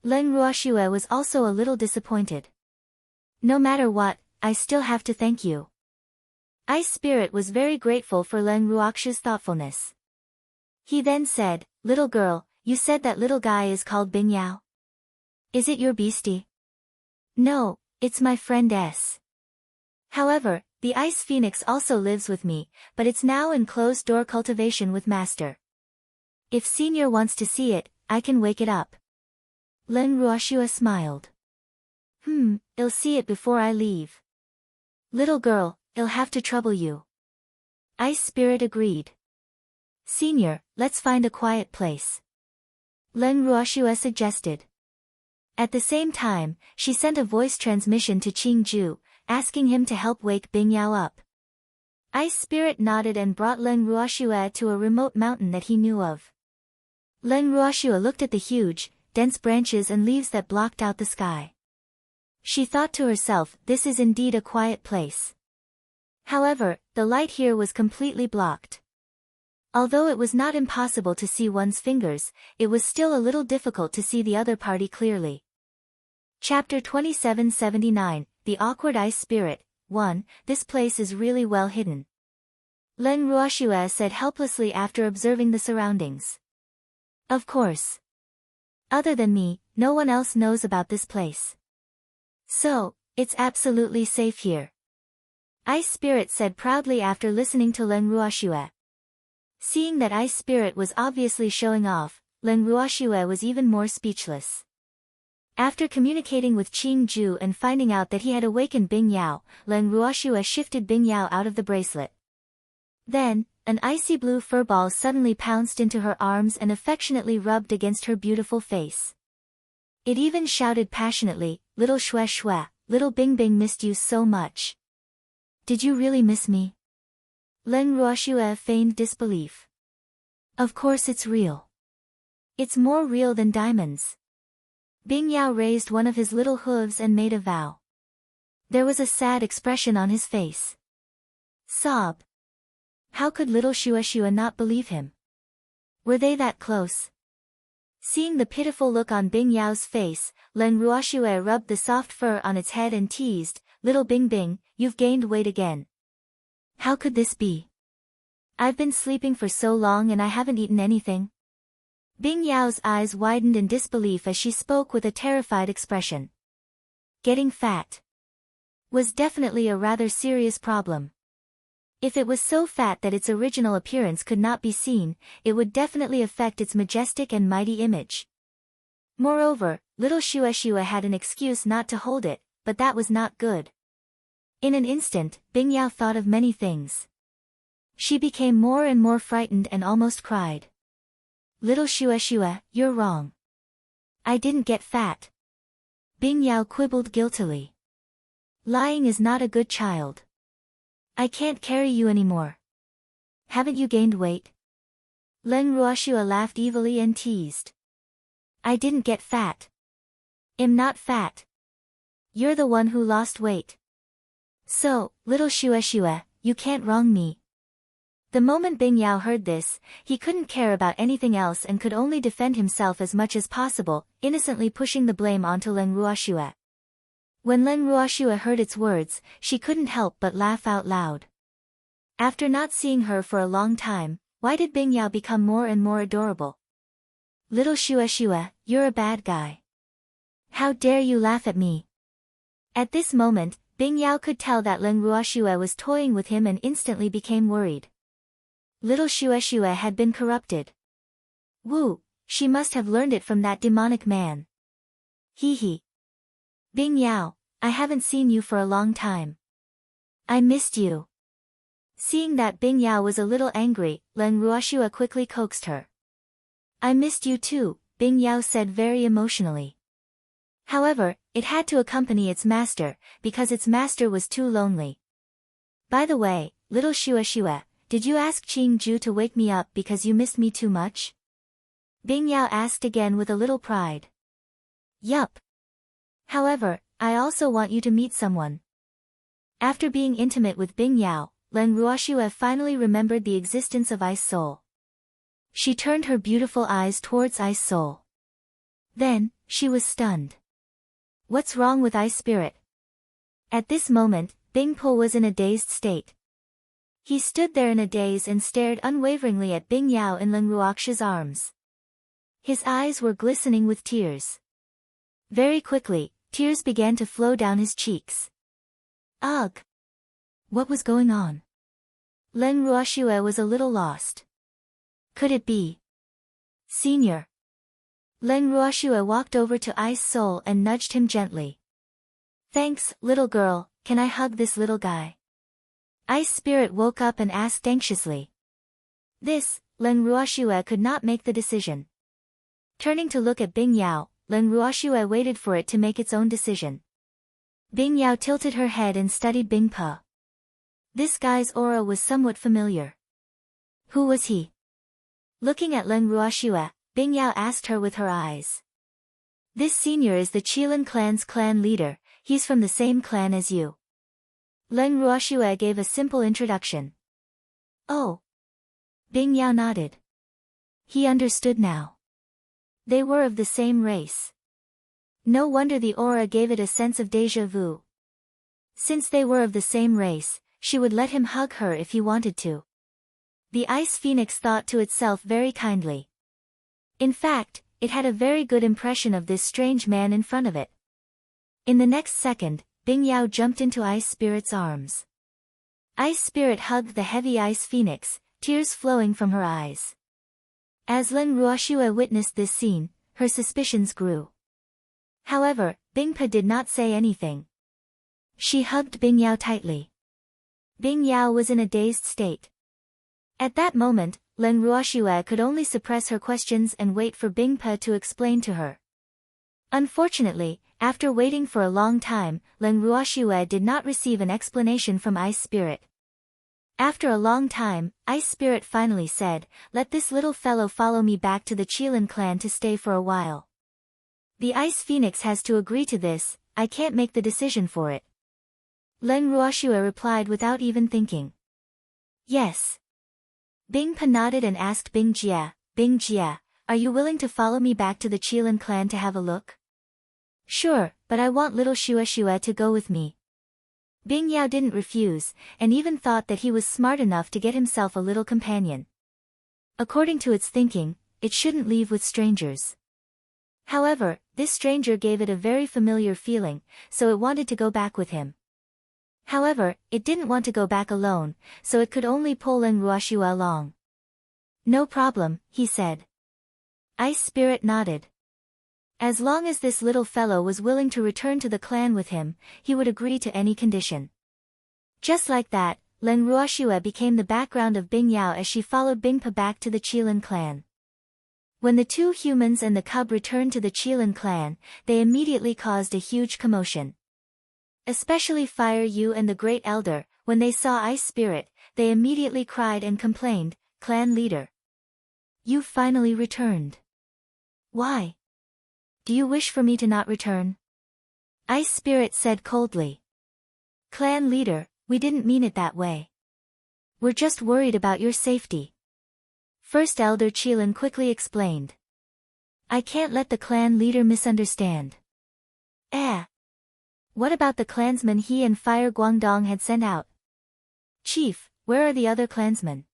Speaker 1: Leng Ruoxue was also a little disappointed. "No matter what, I still have to thank you." Ice Spirit was very grateful for Leng Ruoxue's thoughtfulness. He then said, "Little girl, you said that little guy is called Bing Yao? Is it your beastie?" "No, it's my friend S. However, the Ice Phoenix also lives with me, but it's now in closed-door cultivation with Master. If Senior wants to see it, I can wake it up. Len Ruoxua smiled. I'll see it before I leave. Little girl, I'll have to trouble you. Ice Spirit agreed. Senior, let's find a quiet place. Len Ruoxua suggested. At the same time, she sent a voice transmission to Qingju, asking him to help wake Bing Yao up. Ice Spirit nodded and brought Len Ruoxua to a remote mountain that he knew of. Len Ruoxua looked at the huge, dense branches and leaves that blocked out the sky. She thought to herself, this is indeed a quiet place. However, the light here was completely blocked. Although it was not impossible to see one's fingers, it was still a little difficult to see the other party clearly. Chapter 2779, The Awkward Ice Spirit, 1. This place is really well hidden. Len Ruoxua said helplessly after observing the surroundings. Of course. Other than me, no one else knows about this place. So, it's absolutely safe here. Ice Spirit said proudly after listening to Len Ruoxua. Seeing that Ice Spirit was obviously showing off, Len Ruoxua was even more speechless. After communicating with Qingju and finding out that he had awakened Bing Yao, Len Ruoxua shifted Bing Yao out of the bracelet. Then, an icy blue furball suddenly pounced into her arms and affectionately rubbed against her beautiful face. It even shouted passionately, "Little Shue Shue, little Bing Bing missed you so much. Did you really miss me?" Len Ruoxua feigned disbelief. Of course it's real. It's more real than diamonds. Bing Yao raised one of his little hooves and made a vow. There was a sad expression on his face. Sob. How could little Shue Shue not believe him? Were they that close? Seeing the pitiful look on Bing Yao's face, Len Ruoxua rubbed the soft fur on its head and teased, "Little Bing Bing, you've gained weight again. How could this be? I've been sleeping for so long and I haven't eaten anything." Bing Yao's eyes widened in disbelief as she spoke with a terrified expression. Getting fat was definitely a rather serious problem. If it was so fat that its original appearance could not be seen, it would definitely affect its majestic and mighty image. Moreover, little Shue Shue had an excuse not to hold it, but that was not good. In an instant, Bing Yao thought of many things. She became more and more frightened and almost cried. Little Shue Shue, you're wrong. I didn't get fat. Bing Yao quibbled guiltily. Lying is not a good child. I can't carry you anymore. Haven't you gained weight? Len Ruoxua laughed evilly and teased. I didn't get fat. I'm not fat. You're the one who lost weight. So, little Shue Shue, you can't wrong me. The moment Bing Yao heard this, he couldn't care about anything else and could only defend himself as much as possible, innocently pushing the blame onto Len Ruoxua. When Len Ruoxua heard its words, she couldn't help but laugh out loud. After not seeing her for a long time, why did Bing Yao become more and more adorable? Little Shue Shue, you're a bad guy. How dare you laugh at me? At this moment, Bing Yao could tell that Len Ruoxua was toying with him and instantly became worried. Little Shue Shue had been corrupted. Woo, she must have learned it from that demonic man. Hee hee. Bing Yao, I haven't seen you for a long time. I missed you. Seeing that Bing Yao was a little angry, Len Ruoxua quickly coaxed her. I missed you too, Bing Yao said very emotionally. However, it had to accompany its master, because its master was too lonely. By the way, little Shue Shue, did you ask Qingju to wake me up because you missed me too much? Bing Yao asked again with a little pride. Yup. However, I also want you to meet someone. After being intimate with Bing Yao, Len Ruoxua finally remembered the existence of Ice Soul. She turned her beautiful eyes towards Ice Soul. Then, she was stunned. What's wrong with Ice Spirit? At this moment, Bing Po was in a dazed state. He stood there in a daze and stared unwaveringly at Bing Yao in Len Ruoxua's arms. His eyes were glistening with tears. Very quickly, tears began to flow down his cheeks. Ugh! What was going on? Len Ruoxua was a little lost. Could it be? Senior. Leng Ruoxue walked over to Ice Soul and nudged him gently. Thanks, little girl, can I hug this little guy? Ice Spirit woke up and asked anxiously. Leng Ruoxue could not make the decision. Turning to look at Bing Yao, Leng Ruoxue waited for it to make its own decision. Bing Yao tilted her head and studied Bing Pe. This guy's aura was somewhat familiar. Who was he? Looking at Leng Ruoxue, Bing Yao asked her with her eyes. This senior is the Qilin clan's clan leader, he's from the same clan as you. Leng Ruoxue gave a simple introduction. Oh. Bing Yao nodded. He understood now. They were of the same race. No wonder the aura gave it a sense of déjà vu. Since they were of the same race, she would let him hug her if he wanted to. The Ice Phoenix thought to itself very kindly. In fact, it had a very good impression of this strange man in front of it. In the next second, Bing Yao jumped into Ice Spirit's arms. Ice Spirit hugged the heavy Ice Phoenix, tears flowing from her eyes. As Leng Ruoxue witnessed this scene, her suspicions grew. However, Bing Pe did not say anything. She hugged Bing Yao tightly. Bing Yao was in a dazed state. At that moment, Leng Ruoxue could only suppress her questions and wait for Bing Pe to explain to her. Unfortunately, after waiting for a long time, Leng Ruoxue did not receive an explanation from Ice Spirit. After a long time, Ice Spirit finally said, "Let this little fellow follow me back to the Qilin clan to stay for a while. The Ice Phoenix has to agree to this, I can't make the decision for it." Leng Ruoxue replied without even thinking. Yes. Bing Pe nodded and asked Bing Jie, are you willing to follow me back to the Qilin clan to have a look? Sure, but I want little Xue to go with me. Bing Yao didn't refuse, and even thought that he was smart enough to get himself a little companion. According to its thinking, it shouldn't leave with strangers. However, this stranger gave it a very familiar feeling, so it wanted to go back with him. However, it didn't want to go back alone, so it could only pull Leng Ruoxue along. No problem, he said. Ice Spirit nodded. As long as this little fellow was willing to return to the clan with him, he would agree to any condition. Just like that, Leng Ruoxue became the background of Bing Yao as she followed Bing Pe back to the Qilin clan. When the two humans and the cub returned to the Qilin clan, they immediately caused a huge commotion. Especially Fire Yu and the Great Elder, when they saw Ice Spirit, they immediately cried and complained, "Clan leader. You finally returned. Why? Do you wish for me to not return?" Ice Spirit said coldly. "Clan leader, we didn't mean it that way. We're just worried about your safety." First Elder Qilin quickly explained. "I can't let the clan leader misunderstand." What about the clansmen he and Fire Guangdong had sent out? "Chief, where are the other clansmen?"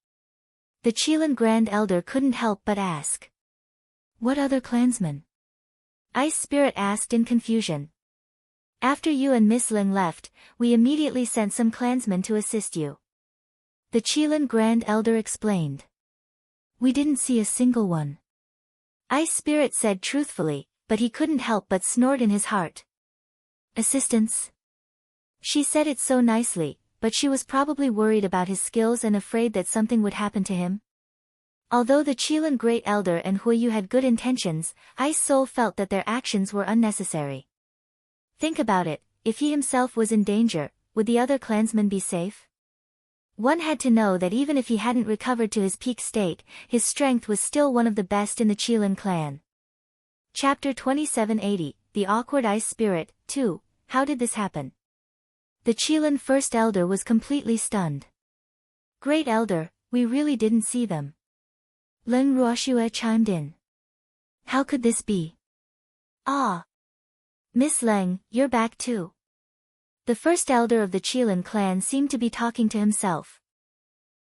Speaker 1: The Qilin Grand Elder couldn't help but ask. "What other clansmen?" Ice Spirit asked in confusion. "After you and Miss Ling left, we immediately sent some clansmen to assist you." The Qilin Grand Elder explained. "We didn't see a single one." Ice Spirit said truthfully, but he couldn't help but snort in his heart. "Assistance?" She said it so nicely, but she was probably worried about his skills and afraid that something would happen to him. Although the Qilin Great Elder and Huiyu had good intentions, Ice Soul felt that their actions were unnecessary. Think about it, if he himself was in danger, would the other clansmen be safe? One had to know that even if he hadn't recovered to his peak state, his strength was still one of the best in the Qilin clan. Chapter 2780, The Awkward Ice Spirit, 2, How did this happen? The Qilin First Elder was completely stunned. "Great Elder, we really didn't see them." Leng Ruoxue chimed in. "How could this be?" "Ah! Miss Leng, you're back too." The First Elder of the Qilin clan seemed to be talking to himself.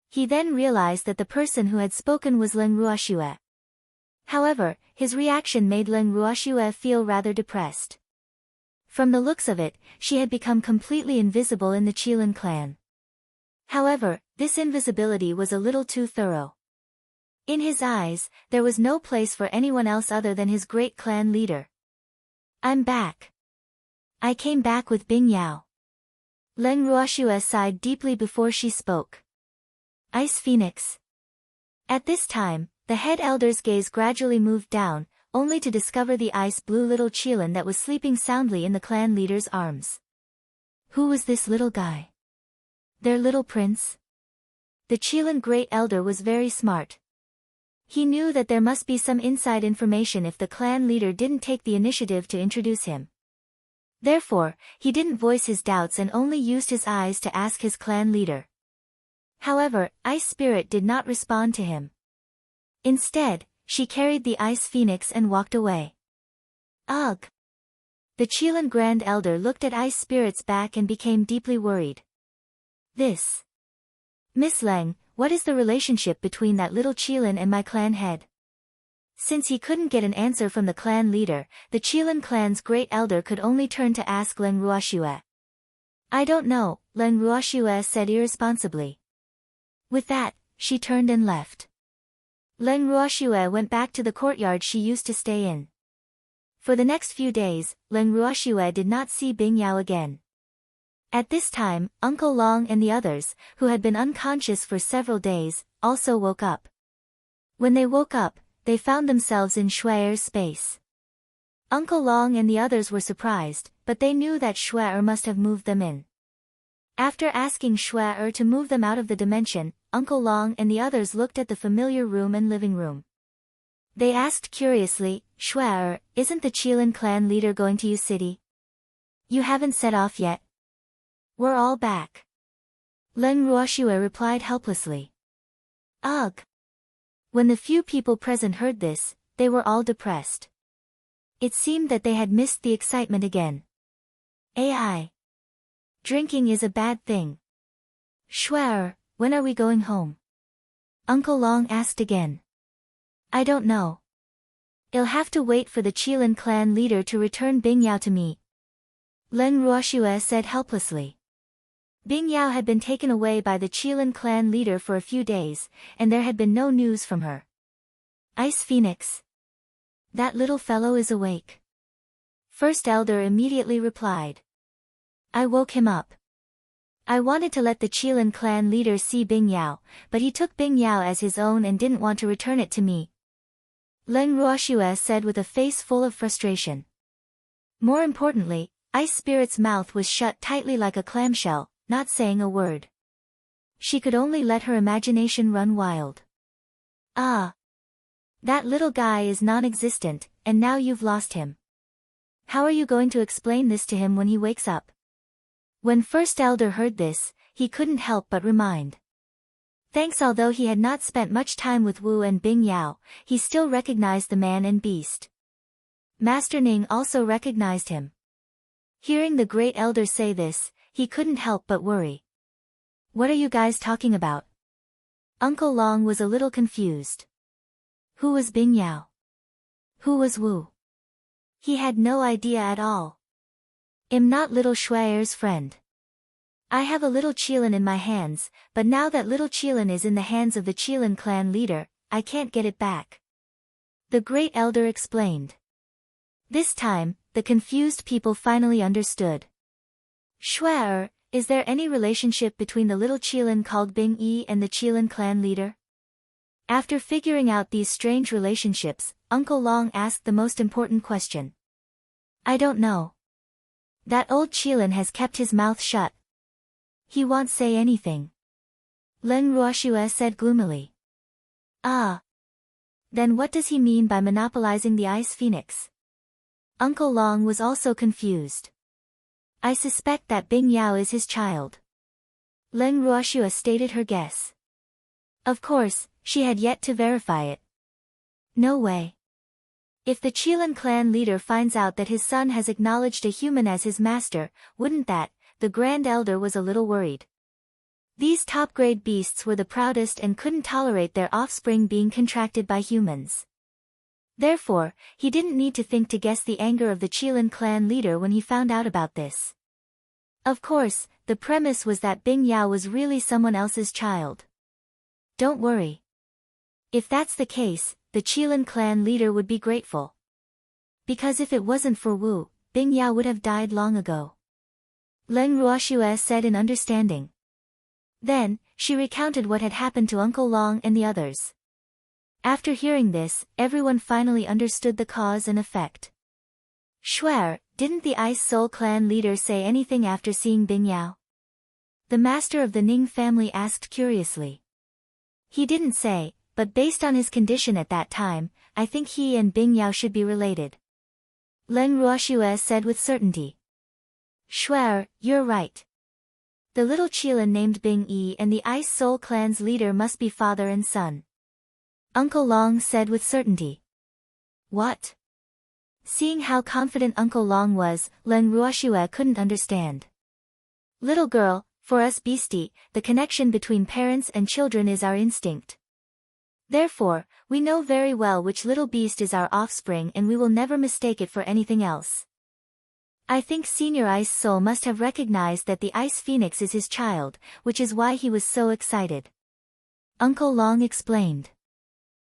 Speaker 1: He then realized that the person who had spoken was Leng Ruoxue. However, his reaction made Leng Ruoxue feel rather depressed. From the looks of it, she had become completely invisible in the Qilin clan. However, this invisibility was a little too thorough. In his eyes, there was no place for anyone else other than his great clan leader. I'm back. I came back with Bing Yao. Leng Ruoxue sighed deeply before she spoke. Ice Phoenix. At this time, the head elder's gaze gradually moved down, only to discover the ice-blue little Qilin that was sleeping soundly in the clan leader's arms. Who was this little guy? Their little prince? The Qilin Great Elder was very smart. He knew that there must be some inside information if the clan leader didn't take the initiative to introduce him. Therefore, he didn't voice his doubts and only used his eyes to ask his clan leader. However, Ice Spirit did not respond to him. Instead, she carried the Ice Phoenix and walked away. Ugh! The Qilin Grand Elder looked at Ice Spirit's back and became deeply worried. This. Miss Leng, what is the relationship between that little Qilin and my clan head? Since he couldn't get an answer from the clan leader, the Qilin clan's great elder could only turn to ask Leng Ruoxue. I don't know, Leng Ruoxue said irresponsibly. With that, she turned and left. Leng Ruoxue went back to the courtyard she used to stay in. For the next few days, Leng Ruoxue did not see Bing Yao again. At this time, Uncle Long and the others, who had been unconscious for several days, also woke up. When they woke up, they found themselves in Shue'er's space. Uncle Long and the others were surprised, but they knew that Shue'er must have moved them in. After asking Shue'er to move them out of the dimension, Uncle Long and the others looked at the familiar room and living room. They asked curiously, Shue'er, isn't the Qilin clan leader going to your city? You haven't set off yet? We're all back. Leng Ruoxue replied helplessly. Ugh! When the few people present heard this, they were all depressed. It seemed that they had missed the excitement again. AI. Drinking is a bad thing. Shue'er, when are we going home? Uncle Long asked again. I don't know. I'll have to wait for the Qilin clan leader to return Bing Yao to me. Leng Ruoxue said helplessly. Bing Yao had been taken away by the Qilin clan leader for a few days, and there had been no news from her. Ice Phoenix. That little fellow is awake. First Elder immediately replied. I woke him up. I wanted to let the Qilin clan leader see Bing Yao, but he took Bing Yao as his own and didn't want to return it to me. Leng Ruoxue said with a face full of frustration. More importantly, Ice Spirit's mouth was shut tightly like a clamshell, not saying a word. She could only let her imagination run wild. Ah! That little guy is non-existent, and now you've lost him. How are you going to explain this to him when he wakes up? When First Elder heard this, he couldn't help but remind. Thanks, although he had not spent much time with Wu and Bing Yao, he still recognized the man and beast. Master Ning also recognized him. Hearing the Great Elder say this, he couldn't help but worry. What are you guys talking about? Uncle Long was a little confused. Who was Bing Yao? Who was Wu? He had no idea at all. I'm not little Shue'er's friend. I have a little Qilin in my hands, but now that little Qilin is in the hands of the Qilin clan leader, I can't get it back. The Great Elder explained. This time, the confused people finally understood. Shue'er, is there any relationship between the little Qilin called Bing Yi and the Qilin clan leader? After figuring out these strange relationships, Uncle Long asked the most important question. I don't know. That old Qilin has kept his mouth shut. He won't say anything. Leng Ruoxue said gloomily. Ah. Then what does he mean by monopolizing the Ice Phoenix? Uncle Long was also confused. I suspect that Bing Yao is his child. Leng Ruoxue stated her guess. Of course, she had yet to verify it. No way. If the Qilin clan leader finds out that his son has acknowledged a human as his master, wouldn't that? The Grand Elder was a little worried. These top-grade beasts were the proudest and couldn't tolerate their offspring being contracted by humans. Therefore, he didn't need to think to guess the anger of the Qilin clan leader when he found out about this. Of course, the premise was that Bing Yao was really someone else's child. Don't worry. If that's the case, the Qilin clan leader would be grateful. Because if it wasn't for Wu, Bing Yao would have died long ago. Leng Ruoxue said in understanding. Then, she recounted what had happened to Uncle Long and the others. After hearing this, everyone finally understood the cause and effect. Shuer, didn't the Ice Soul clan leader say anything after seeing Bing Yao? The master of the Ning family asked curiously. He didn't say, but based on his condition at that time, I think he and Bing Yao should be related. Leng Ruoxue said with certainty. Shuer, you're right. The little Qilin named Bing Yi and the Ice Soul clan's leader must be father and son. Uncle Long said with certainty. What? Seeing how confident Uncle Long was, Leng Ruoxue couldn't understand. Little girl, for us beastie, the connection between parents and children is our instinct. Therefore, we know very well which little beast is our offspring and we will never mistake it for anything else. I think Senior Ice Soul must have recognized that the Ice Phoenix is his child, which is why he was so excited. Uncle Long explained.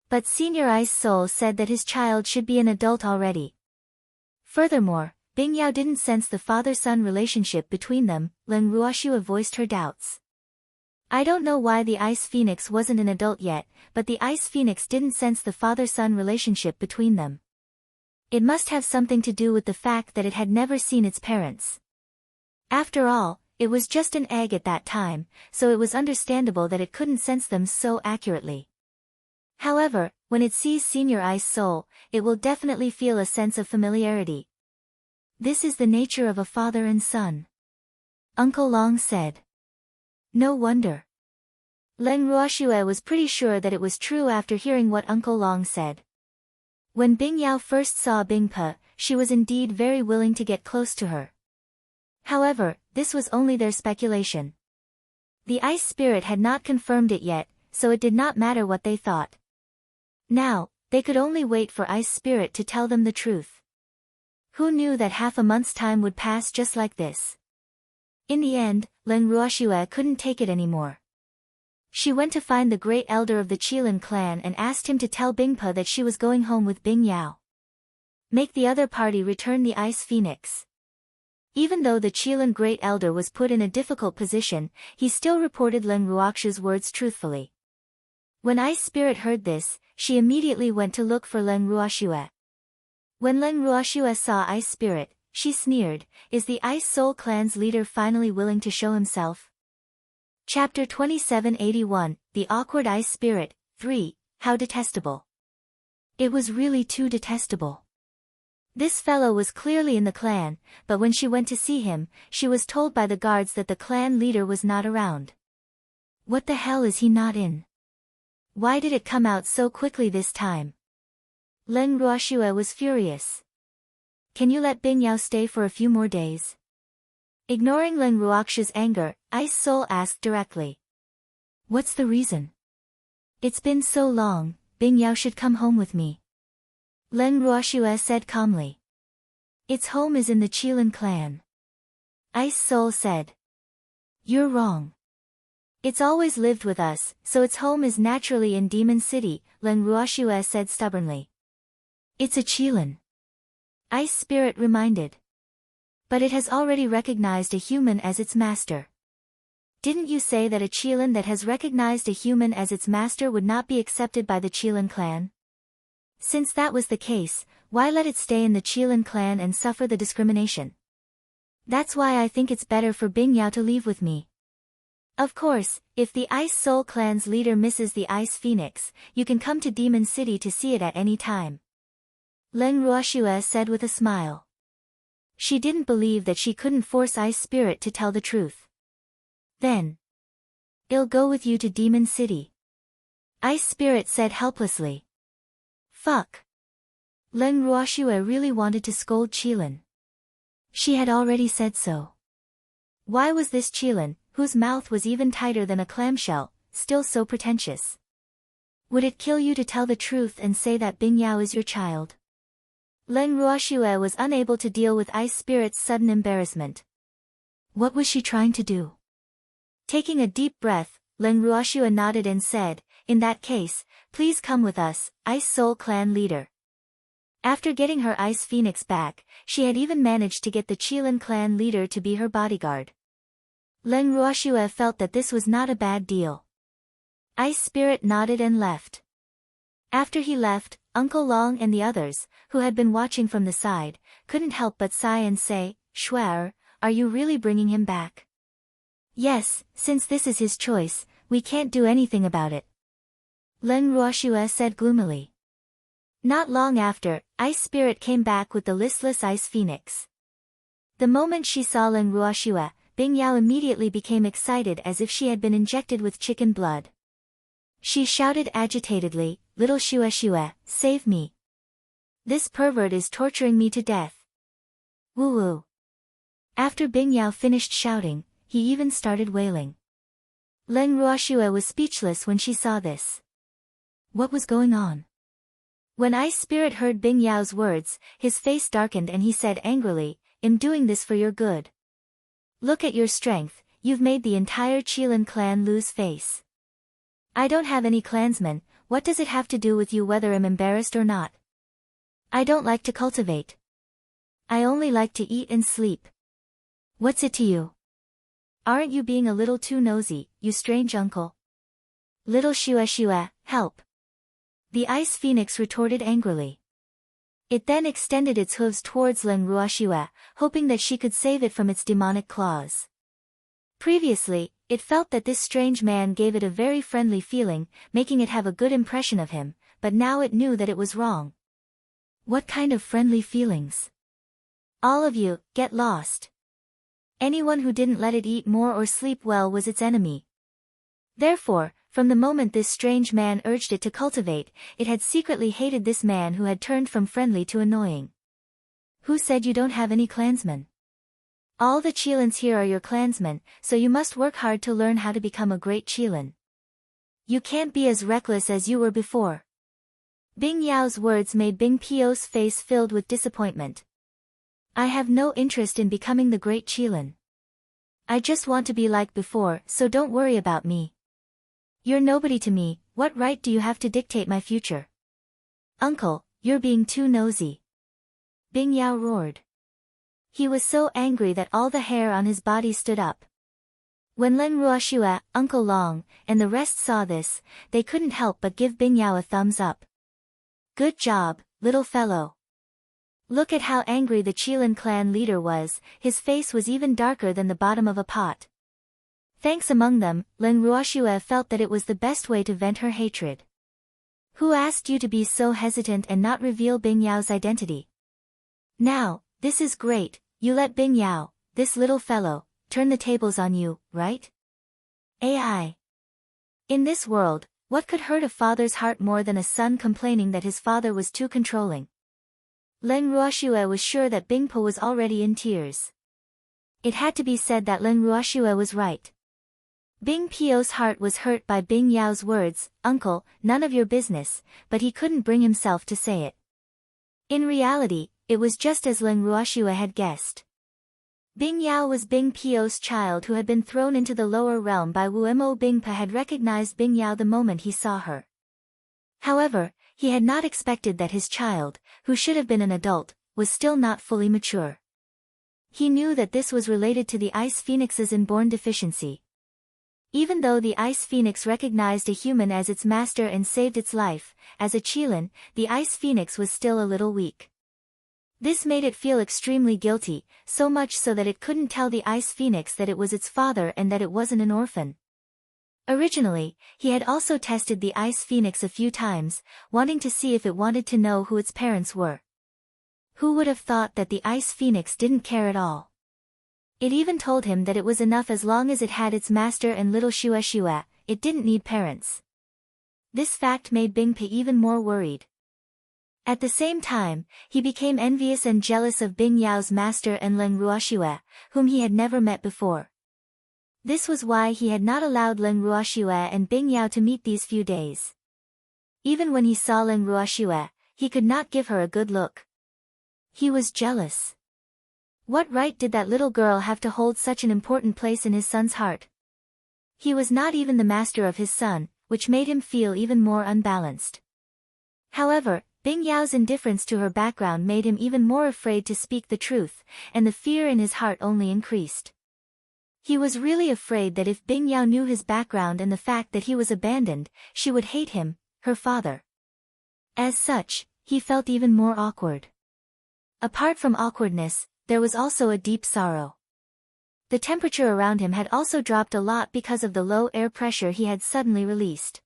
Speaker 1: But Senior Ice Soul said that his child should be an adult already. Furthermore, Bing Yao didn't sense the father-son relationship between them. Leng Ruoxue voiced her doubts. I don't know why the Ice Phoenix wasn't an adult yet, but the Ice Phoenix didn't sense the father-son relationship between them. It must have something to do with the fact that it had never seen its parents. After all, it was just an egg at that time, so it was understandable that it couldn't sense them so accurately. However, when it sees Senior Ice Soul, it will definitely feel a sense of familiarity. This is the nature of a father and son. Uncle Long said. No wonder. Leng Ruoxue was pretty sure that it was true after hearing what Uncle Long said. When Bing Yao first saw Bing Pe, she was indeed very willing to get close to her. However, this was only their speculation. The Ice Spirit had not confirmed it yet, so it did not matter what they thought. Now, they could only wait for Ice Spirit to tell them the truth. Who knew that half a month's time would pass just like this? In the end, Leng Ruoxue couldn't take it anymore. She went to find the great elder of the Qilin clan and asked him to tell Bing Pe that she was going home with Bing Yao. Make the other party return the Ice Phoenix. Even though the Qilin great elder was put in a difficult position, he still reported Leng Ruoxue's words truthfully. When Ice Spirit heard this, she immediately went to look for Leng Ruoxue. When Leng Ruoxue saw Ice Spirit, she sneered, is the Ice Soul clan's leader finally willing to show himself? Chapter 2781, The Awkward Ice Spirit, 3, How Detestable. It was really too detestable. This fellow was clearly in the clan, but when she went to see him, she was told by the guards that the clan leader was not around. What the hell is he not in? Why did it come out so quickly this time? Leng Ruoxue was furious. Can you let Bing Yao stay for a few more days? Ignoring Leng Ruoxue's anger, Ice Soul asked directly. What's the reason? It's been so long, Bing Yao should come home with me. Leng Ruoxue said calmly. Its home is in the Qilin clan. Ice Soul said. You're wrong. It's always lived with us, so its home is naturally in Demon City, Leng Ruoxue said stubbornly. It's a Qilin. Ice Spirit reminded. But it has already recognized a human as its master. Didn't you say that a Qilin that has recognized a human as its master would not be accepted by the Qilin clan? Since that was the case, why let it stay in the Qilin clan and suffer the discrimination? That's why I think it's better for Bing Yao to leave with me. Of course, if the Ice Soul clan's leader misses the Ice Phoenix, you can come to Demon City to see it at any time. Leng Ruoxue said with a smile. She didn't believe that she couldn't force Ice Spirit to tell the truth. Then, I'll go with you to Demon City. Ice Spirit said helplessly. Fuck. Leng Ruoxue really wanted to scold Qilin. She had already said so. Why was this Qilin, whose mouth was even tighter than a clamshell, still so pretentious? Would it kill you to tell the truth and say that Bing Yao is your child? Leng Ruoxue was unable to deal with Ice Spirit's sudden embarrassment. What was she trying to do? Taking a deep breath, Leng Ruoxue nodded and said, in that case, please come with us, Ice Soul Clan leader. After getting her Ice Phoenix back, she had even managed to get the Qilin Clan leader to be her bodyguard. Leng Ruoxue felt that this was not a bad deal. Ice Spirit nodded and left. After he left, Uncle Long and the others, who had been watching from the side, couldn't help but sigh and say, Shuer, are you really bringing him back? Yes, since this is his choice, we can't do anything about it. Leng Ruoxue said gloomily. Not long after, Ice Spirit came back with the listless Ice Phoenix. The moment she saw Leng Ruoxue, Bing Yao immediately became excited as if she had been injected with chicken blood. She shouted agitatedly, Little Shue, save me. This pervert is torturing me to death. Woo-woo. After Bing Yao finished shouting, he even started wailing. Leng Ruoxue was speechless when she saw this. What was going on? When Ice Spirit heard Bing Yao's words, his face darkened and he said angrily, I'm doing this for your good. Look at your strength, you've made the entire Qilin clan lose face. I don't have any clansmen, what does it have to do with you whether I'm embarrassed or not? I don't like to cultivate. I only like to eat and sleep. What's it to you? Aren't you being a little too nosy, you strange uncle? Little Shue, help. The Ice Phoenix retorted angrily. It then extended its hooves towards Leng Ruoxue, hoping that she could save it from its demonic claws. Previously, it felt that this strange man gave it a very friendly feeling, making it have a good impression of him, but now it knew that it was wrong. What kind of friendly feelings? All of you, get lost. Anyone who didn't let it eat more or sleep well was its enemy. Therefore, from the moment this strange man urged it to cultivate, it had secretly hated this man who had turned from friendly to annoying. Who said you don't have any clansmen? All the Qilins here are your clansmen, so you must work hard to learn how to become a great Qilin. You can't be as reckless as you were before. Bing Yao's words made Bing Pio's face filled with disappointment. I have no interest in becoming the great Qilin. I just want to be like before, so don't worry about me. You're nobody to me, what right do you have to dictate my future? Uncle, you're being too nosy. Bing Yao roared. He was so angry that all the hair on his body stood up. When Leng Ruoxue, Uncle Long, and the rest saw this, they couldn't help but give Bing Yao a thumbs up. Good job, little fellow. Look at how angry the Qilin clan leader was, his face was even darker than the bottom of a pot. Thanks among them, Leng Ruoxue felt that it was the best way to vent her hatred. Who asked you to be so hesitant and not reveal Bing Yao's identity? Now, this is great, you let Bing Yao, this little fellow, turn the tables on you, right? AI. In this world, what could hurt a father's heart more than a son complaining that his father was too controlling? Leng Ruoxue was sure that Bing Po was already in tears. It had to be said that Leng Ruoxue was right. Bing Pio's heart was hurt by Bing Yao's words, Uncle, none of your business, but he couldn't bring himself to say it. In reality, it was just as Leng Ruoxue had guessed. Bing Yao was Bing Pio's child who had been thrown into the lower realm by Wumo. Bing Pa had recognized Bing Yao the moment he saw her. However, he had not expected that his child, who should have been an adult, was still not fully mature. He knew that this was related to the Ice Phoenix's inborn deficiency. Even though the Ice Phoenix recognized a human as its master and saved its life, as a Qilin, the Ice Phoenix was still a little weak. This made it feel extremely guilty, so much so that it couldn't tell the Ice Phoenix that it was its father and that it wasn't an orphan. Originally, he had also tested the Ice Phoenix a few times, wanting to see if it wanted to know who its parents were. Who would have thought that the Ice Phoenix didn't care at all? It even told him that it was enough as long as it had its master and little Shue, it didn't need parents. This fact made Bing Pa even more worried. At the same time, he became envious and jealous of Bing Yao's master and Leng Ruoxue, whom he had never met before. This was why he had not allowed Leng Ruoxue and Bing Yao to meet these few days. Even when he saw Leng Ruoxue, he could not give her a good look. He was jealous. What right did that little girl have to hold such an important place in his son's heart? He was not even the master of his son, which made him feel even more unbalanced. However, Bing Yao's indifference to her background made him even more afraid to speak the truth, and the fear in his heart only increased. He was really afraid that if Bing Yao knew his background and the fact that he was abandoned, she would hate him, her father. As such, he felt even more awkward. Apart from awkwardness, there was also a deep sorrow. The temperature around him had also dropped a lot because of the low air pressure he had suddenly released.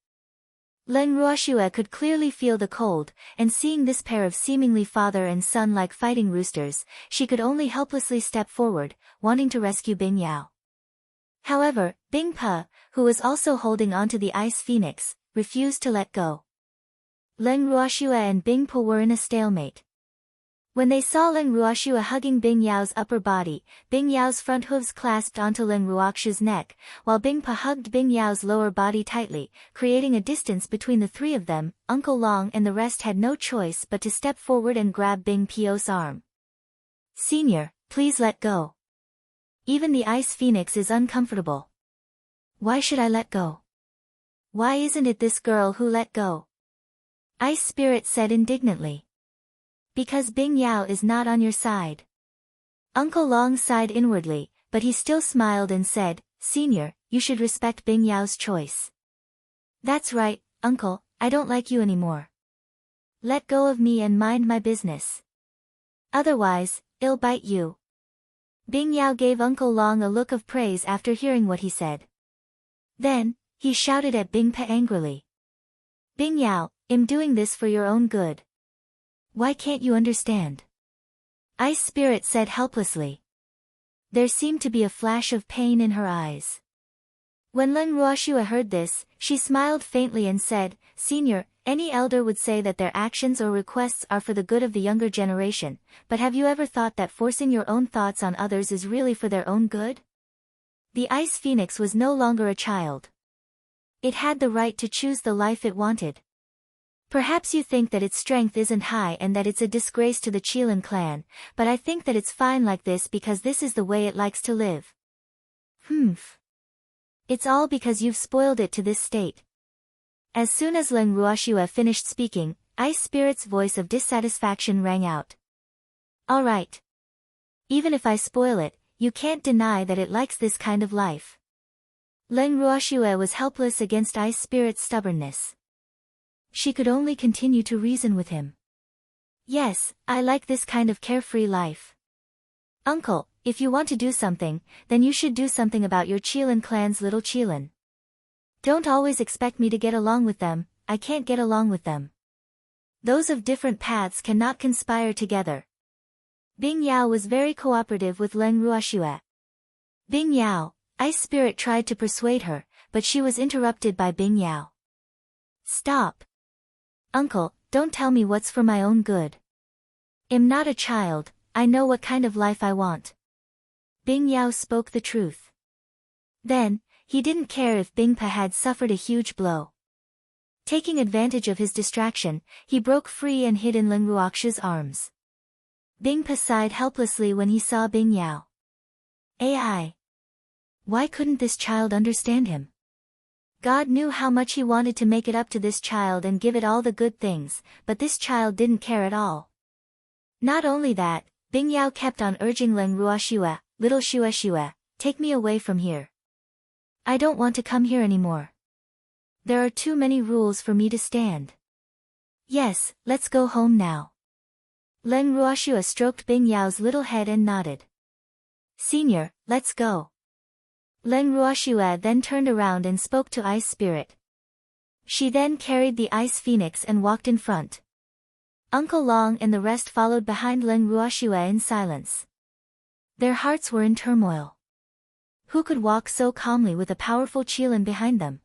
Speaker 1: Leng Ruoxue could clearly feel the cold, and seeing this pair of seemingly father and son like fighting roosters, she could only helplessly step forward, wanting to rescue Bing Yao. However, Bing Pe, who was also holding onto the ice phoenix, refused to let go. Leng Ruoxue and Bing Pe were in a stalemate. When they saw Leng Ruoxue hugging Bing Yao's upper body, Bing Yao's front hooves clasped onto Leng Ruoxue's neck, while Bing Pe hugged Bing Yao's lower body tightly, creating a distance between the three of them. Uncle Long and the rest had no choice but to step forward and grab Bing Pe's arm. "Senior, please let go. Even the ice phoenix is uncomfortable. Why should I let go? Why isn't it this girl who let go?" Ice Spirit said indignantly. "Because Bing Yao is not on your side." Uncle Long sighed inwardly, but he still smiled and said, "Senior, you should respect Bing Yao's choice." "That's right, Uncle, I don't like you anymore. Let go of me and mind my business. Otherwise, I'll bite you." Bing Yao gave Uncle Long a look of praise after hearing what he said. Then, he shouted at Bing Pe angrily. "Bing Yao, I'm doing this for your own good. Why can't you understand?" Ice Spirit said helplessly. There seemed to be a flash of pain in her eyes. When Leng Ruoxue heard this, she smiled faintly and said, "Senior, any elder would say that their actions or requests are for the good of the younger generation, but have you ever thought that forcing your own thoughts on others is really for their own good?" The Ice Phoenix was no longer a child. It had the right to choose the life it wanted. Perhaps you think that its strength isn't high and that it's a disgrace to the Qilin clan, but I think that it's fine like this because this is the way it likes to live. Humph. It's all because you've spoiled it to this state. As soon as Leng Ruoxue finished speaking, Ice Spirit's voice of dissatisfaction rang out. "All right. Even if I spoil it, you can't deny that it likes this kind of life." Leng Ruoxue was helpless against Ice Spirit's stubbornness. She could only continue to reason with him. "Yes, I like this kind of carefree life. Uncle, if you want to do something, then you should do something about your Qilin clan's little Qilin. Don't always expect me to get along with them, I can't get along with them. Those of different paths cannot conspire together." Bing Yao was very cooperative with Leng Ruoxue. "Bing Yao," Ice Spirit tried to persuade her, but she was interrupted by Bing Yao. "Stop. Uncle, don't tell me what's for my own good. I'm not a child, I know what kind of life I want." Bing Yao spoke the truth. Then, he didn't care if Bing Pe had suffered a huge blow. Taking advantage of his distraction, he broke free and hid in Leng Ruoxue's arms. Bing Pe sighed helplessly when he saw Bing Yao. "Ai. Why couldn't this child understand him? God knew how much he wanted to make it up to this child and give it all the good things, but this child didn't care at all." Not only that, Bing Yao kept on urging Leng Ruoxue, "Little Xuexue, take me away from here. I don't want to come here anymore. There are too many rules for me to stand. Yes, let's go home now." Leng Ruoxue stroked Bing Yao's little head and nodded. "Senior, let's go." Leng Ruoxue then turned around and spoke to Ice Spirit. She then carried the Ice Phoenix and walked in front. Uncle Long and the rest followed behind Leng Ruoxue in silence. Their hearts were in turmoil. Who could walk so calmly with a powerful Qilin behind them?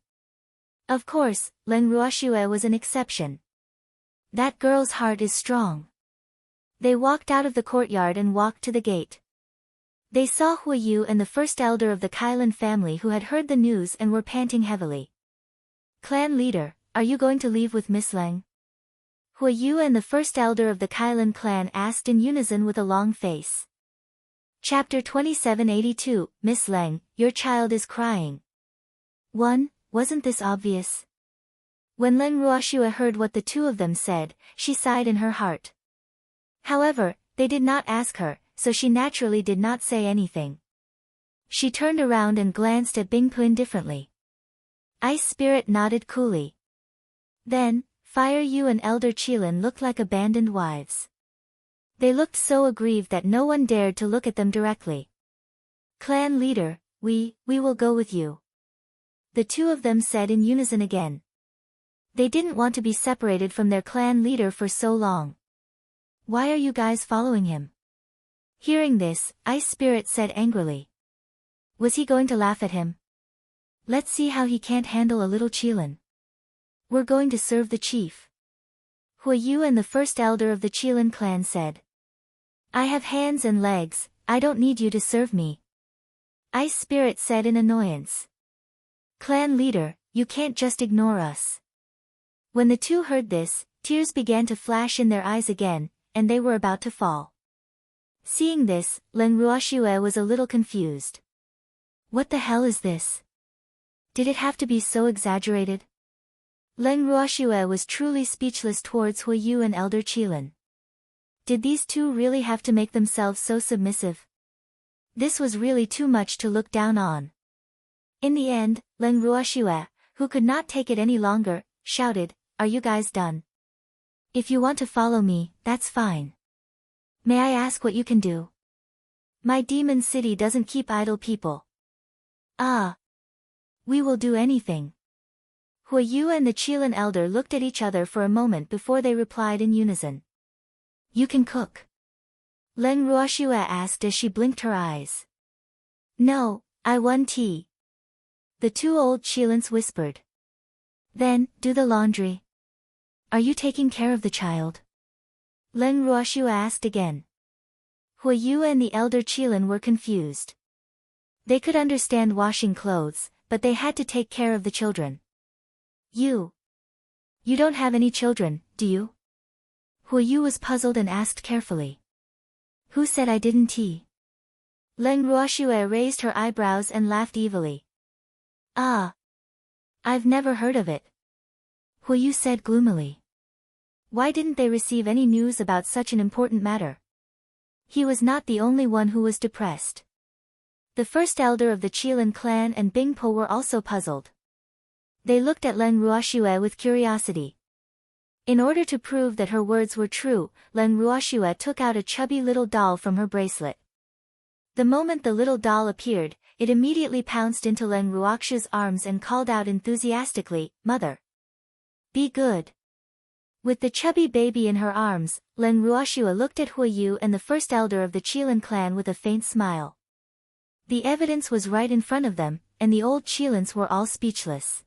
Speaker 1: Of course, Leng Ruoxue was an exception. That girl's heart is strong. They walked out of the courtyard and walked to the gate. They saw Hui Yu and the first elder of the Kailan family who had heard the news and were panting heavily. "Clan leader, are you going to leave with Miss Leng?" Hui Yu and the first elder of the Kailan clan asked in unison with a long face. Chapter 2782, Miss Leng, your child is crying. 1. Wasn't this obvious? When Leng Ruoxue heard what the two of them said, she sighed in her heart. However, they did not ask her, so she naturally did not say anything. She turned around and glanced at Bingpo indifferently. Ice Spirit nodded coolly. Then, Fire Yu and Elder Qilin looked like abandoned wives. They looked so aggrieved that no one dared to look at them directly. Clan leader, we will go with you. The two of them said in unison again. They didn't want to be separated from their clan leader for so long. Why are you guys following him? Hearing this, Ice Spirit said angrily. Was he going to laugh at him? Let's see how he can't handle a little Qilin. We're going to serve the chief. Huayu and the first elder of the Qilin clan said. I have hands and legs, I don't need you to serve me. Ice Spirit said in annoyance. Clan leader, you can't just ignore us. When the two heard this, tears began to flash in their eyes again, and they were about to fall. Seeing this, Leng Ruoxue was a little confused. What the hell is this? Did it have to be so exaggerated? Leng Ruoxue was truly speechless towards Huayu and Elder Qilin. Did these two really have to make themselves so submissive? This was really too much to look down on. In the end, Leng Ruoxue, who could not take it any longer, shouted, Are you guys done? If you want to follow me, that's fine. May I ask what you can do? My demon city doesn't keep idle people. Ah. We will do anything. Huayu and the Qilin elder looked at each other for a moment before they replied in unison. You can cook? Leng Ruoxue asked as she blinked her eyes. No, I want tea. The two old Qilins whispered. Then, do the laundry. Are you taking care of the child? Leng Ruoxue asked again. Huayu and the elder Qilin were confused. They could understand washing clothes, but they had to take care of the children. You don't have any children, do you? Huayu was puzzled and asked carefully. Who said I didn't tea? Leng Ruoxue raised her eyebrows and laughed evilly. Ah. I've never heard of it. Huayu said gloomily. Why didn't they receive any news about such an important matter? He was not the only one who was depressed. The first elder of the Qilin clan and Bingpo were also puzzled. They looked at Leng Ruoxue with curiosity. In order to prove that her words were true, Leng Ruoxue took out a chubby little doll from her bracelet. The moment the little doll appeared, it immediately pounced into Leng Ruoxue's arms and called out enthusiastically, Mother! Be good! With the chubby baby in her arms, Leng Ruoxue looked at Huayu and the first elder of the Qilin clan with a faint smile. The evidence was right in front of them, and the old Qilins were all speechless.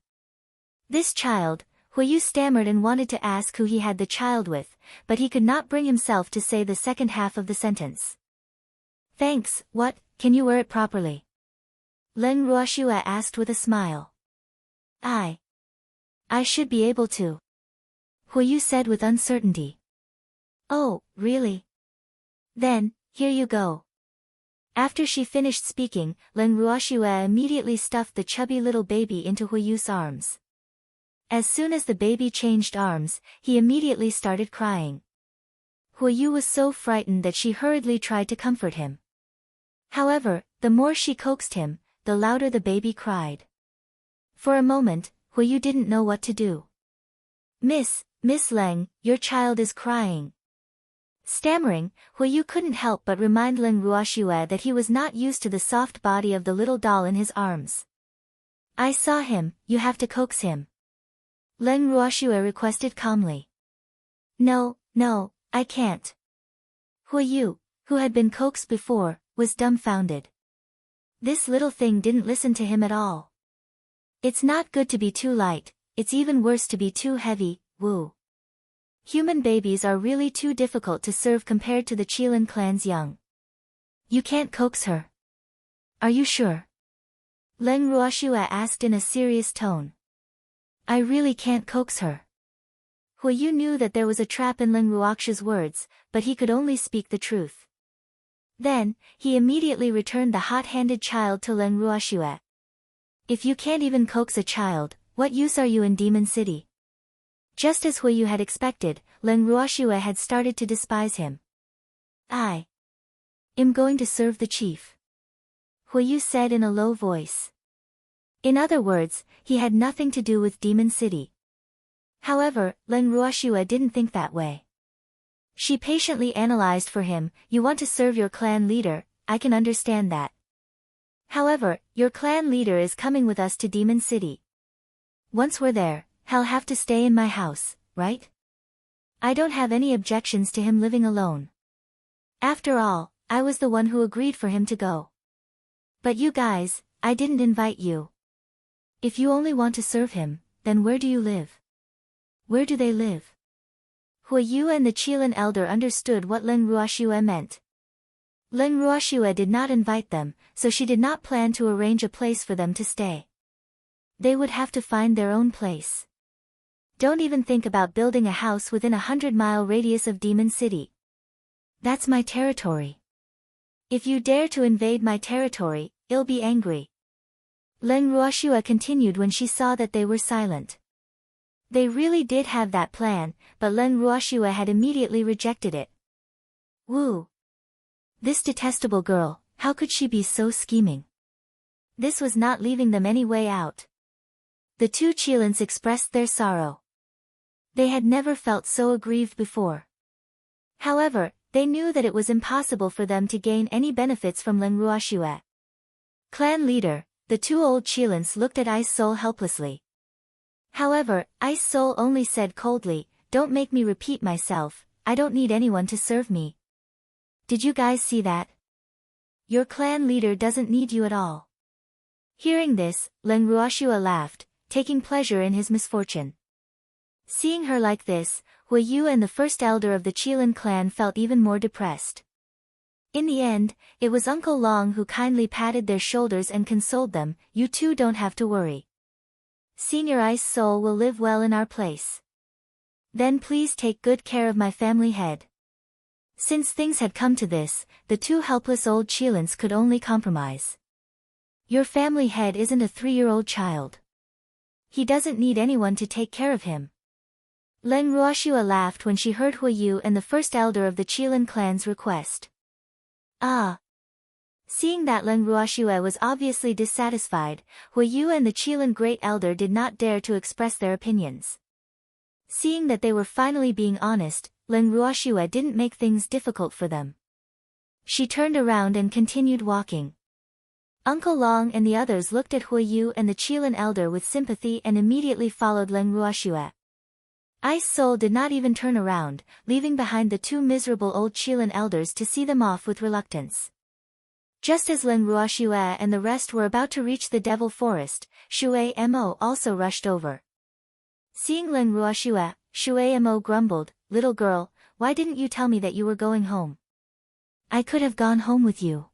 Speaker 1: This child, Huayu stammered and wanted to ask who he had the child with, but he could not bring himself to say the second half of the sentence. Thanks, what, can you wear it properly? Leng Ruoxue asked with a smile. I should be able to. Huayu said with uncertainty. Oh, really? Then, here you go. After she finished speaking, Leng Ruoxue immediately stuffed the chubby little baby into Huayu's arms. As soon as the baby changed arms, he immediately started crying. Huayu was so frightened that she hurriedly tried to comfort him. However, the more she coaxed him, the louder the baby cried. For a moment, Huayu didn't know what to do. Miss Leng, your child is crying. Stammering, Huayu couldn't help but remind Leng Ruoxue that he was not used to the soft body of the little doll in his arms. I saw him, you have to coax him. Leng Ruoxue requested calmly. No, I can't. Huayu, who had been coaxed before, was dumbfounded. This little thing didn't listen to him at all. It's not good to be too light, it's even worse to be too heavy, woo. Human babies are really too difficult to serve compared to the Qilin clan's young. You can't coax her. Are you sure? Leng Ruoxue asked in a serious tone. I really can't coax her. Huayu knew that there was a trap in Leng Ruoxue's words, but he could only speak the truth. Then, he immediately returned the hot-handed child to Leng Ruoxue. If you can't even coax a child, what use are you in Demon City? Just as Huiyu had expected, Leng Ruoxue had started to despise him. I am going to serve the chief, Huiyu said in a low voice. In other words, he had nothing to do with Demon City. However, Leng Ruoxue didn't think that way. She patiently analyzed for him. You want to serve your clan leader, I can understand that. However, your clan leader is coming with us to Demon City. Once we're there, he'll have to stay in my house, right? I don't have any objections to him living alone. After all, I was the one who agreed for him to go. But you guys, I didn't invite you. If you only want to serve him, then where do you live? Where do they live? Huiyu and the Qilin elder understood what Leng Ruoxue meant. Leng Ruoxue did not invite them, so she did not plan to arrange a place for them to stay. They would have to find their own place. Don't even think about building a house within a 100-mile radius of Demon City. That's my territory. If you dare to invade my territory, I'll be angry. Leng Ruoxue continued when she saw that they were silent. They really did have that plan, but Leng Ruoxue had immediately rejected it. Woo! This detestable girl, how could she be so scheming? This was not leaving them any way out. The two Qilins expressed their sorrow. They had never felt so aggrieved before. However, they knew that it was impossible for them to gain any benefits from Leng Ruoxue. Clan leader, the two old Qilins looked at Ice Soul helplessly. However, Ice Soul only said coldly, "Don't make me repeat myself, I don't need anyone to serve me. Did you guys see that? Your clan leader doesn't need you at all." Hearing this, Leng Ruoxue laughed, taking pleasure in his misfortune. Seeing her like this, Huiyu and the first elder of the Qilin clan felt even more depressed. In the end, it was Uncle Long who kindly patted their shoulders and consoled them. "You two don't have to worry. Senior Ice Soul will live well in our place. Then please take good care of my family head." Since things had come to this, the two helpless old Qilins could only compromise. Your family head isn't a 3-year-old child. He doesn't need anyone to take care of him. Leng Ruoxue laughed when she heard Huiyu and the first elder of the Qilin clan's request. Ah! Seeing that Leng Ruoxue was obviously dissatisfied, Huiyu and the Qilin great elder did not dare to express their opinions. Seeing that they were finally being honest, Leng Ruoxue didn't make things difficult for them. She turned around and continued walking. Uncle Long and the others looked at Huiyu and the Qilin elder with sympathy and immediately followed Leng Ruoxue. Ice Soul did not even turn around, leaving behind the two miserable old Qilin elders to see them off with reluctance. Just as Leng Ruoxue and the rest were about to reach the Devil Forest, Shui Mo also rushed over. Seeing Leng Ruoxue, Shui Mo grumbled, "Little girl, why didn't you tell me that you were going home? I could have gone home with you."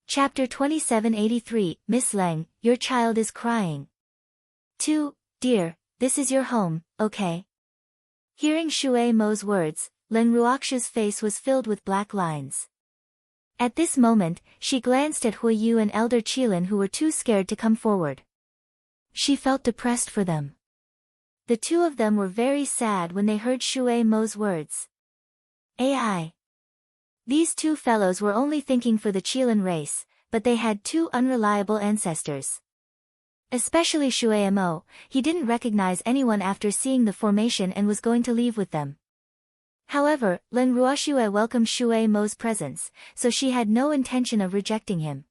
Speaker 1: Chapter 2783, Miss Leng, your child is crying. 2, dear, this is your home, okay? Hearing Shui Mo's words, Leng Ruoxue's face was filled with black lines. At this moment, she glanced at Huiyu and Elder Qilin who were too scared to come forward. She felt depressed for them. The two of them were very sad when they heard Shui Mo's words. AI. These two fellows were only thinking for the Qilin race, but they had two unreliable ancestors. Especially Shui Mo, he didn't recognize anyone after seeing the formation and was going to leave with them. However, Leng Ruoxue welcomed Shui Mo's presence, so she had no intention of rejecting him.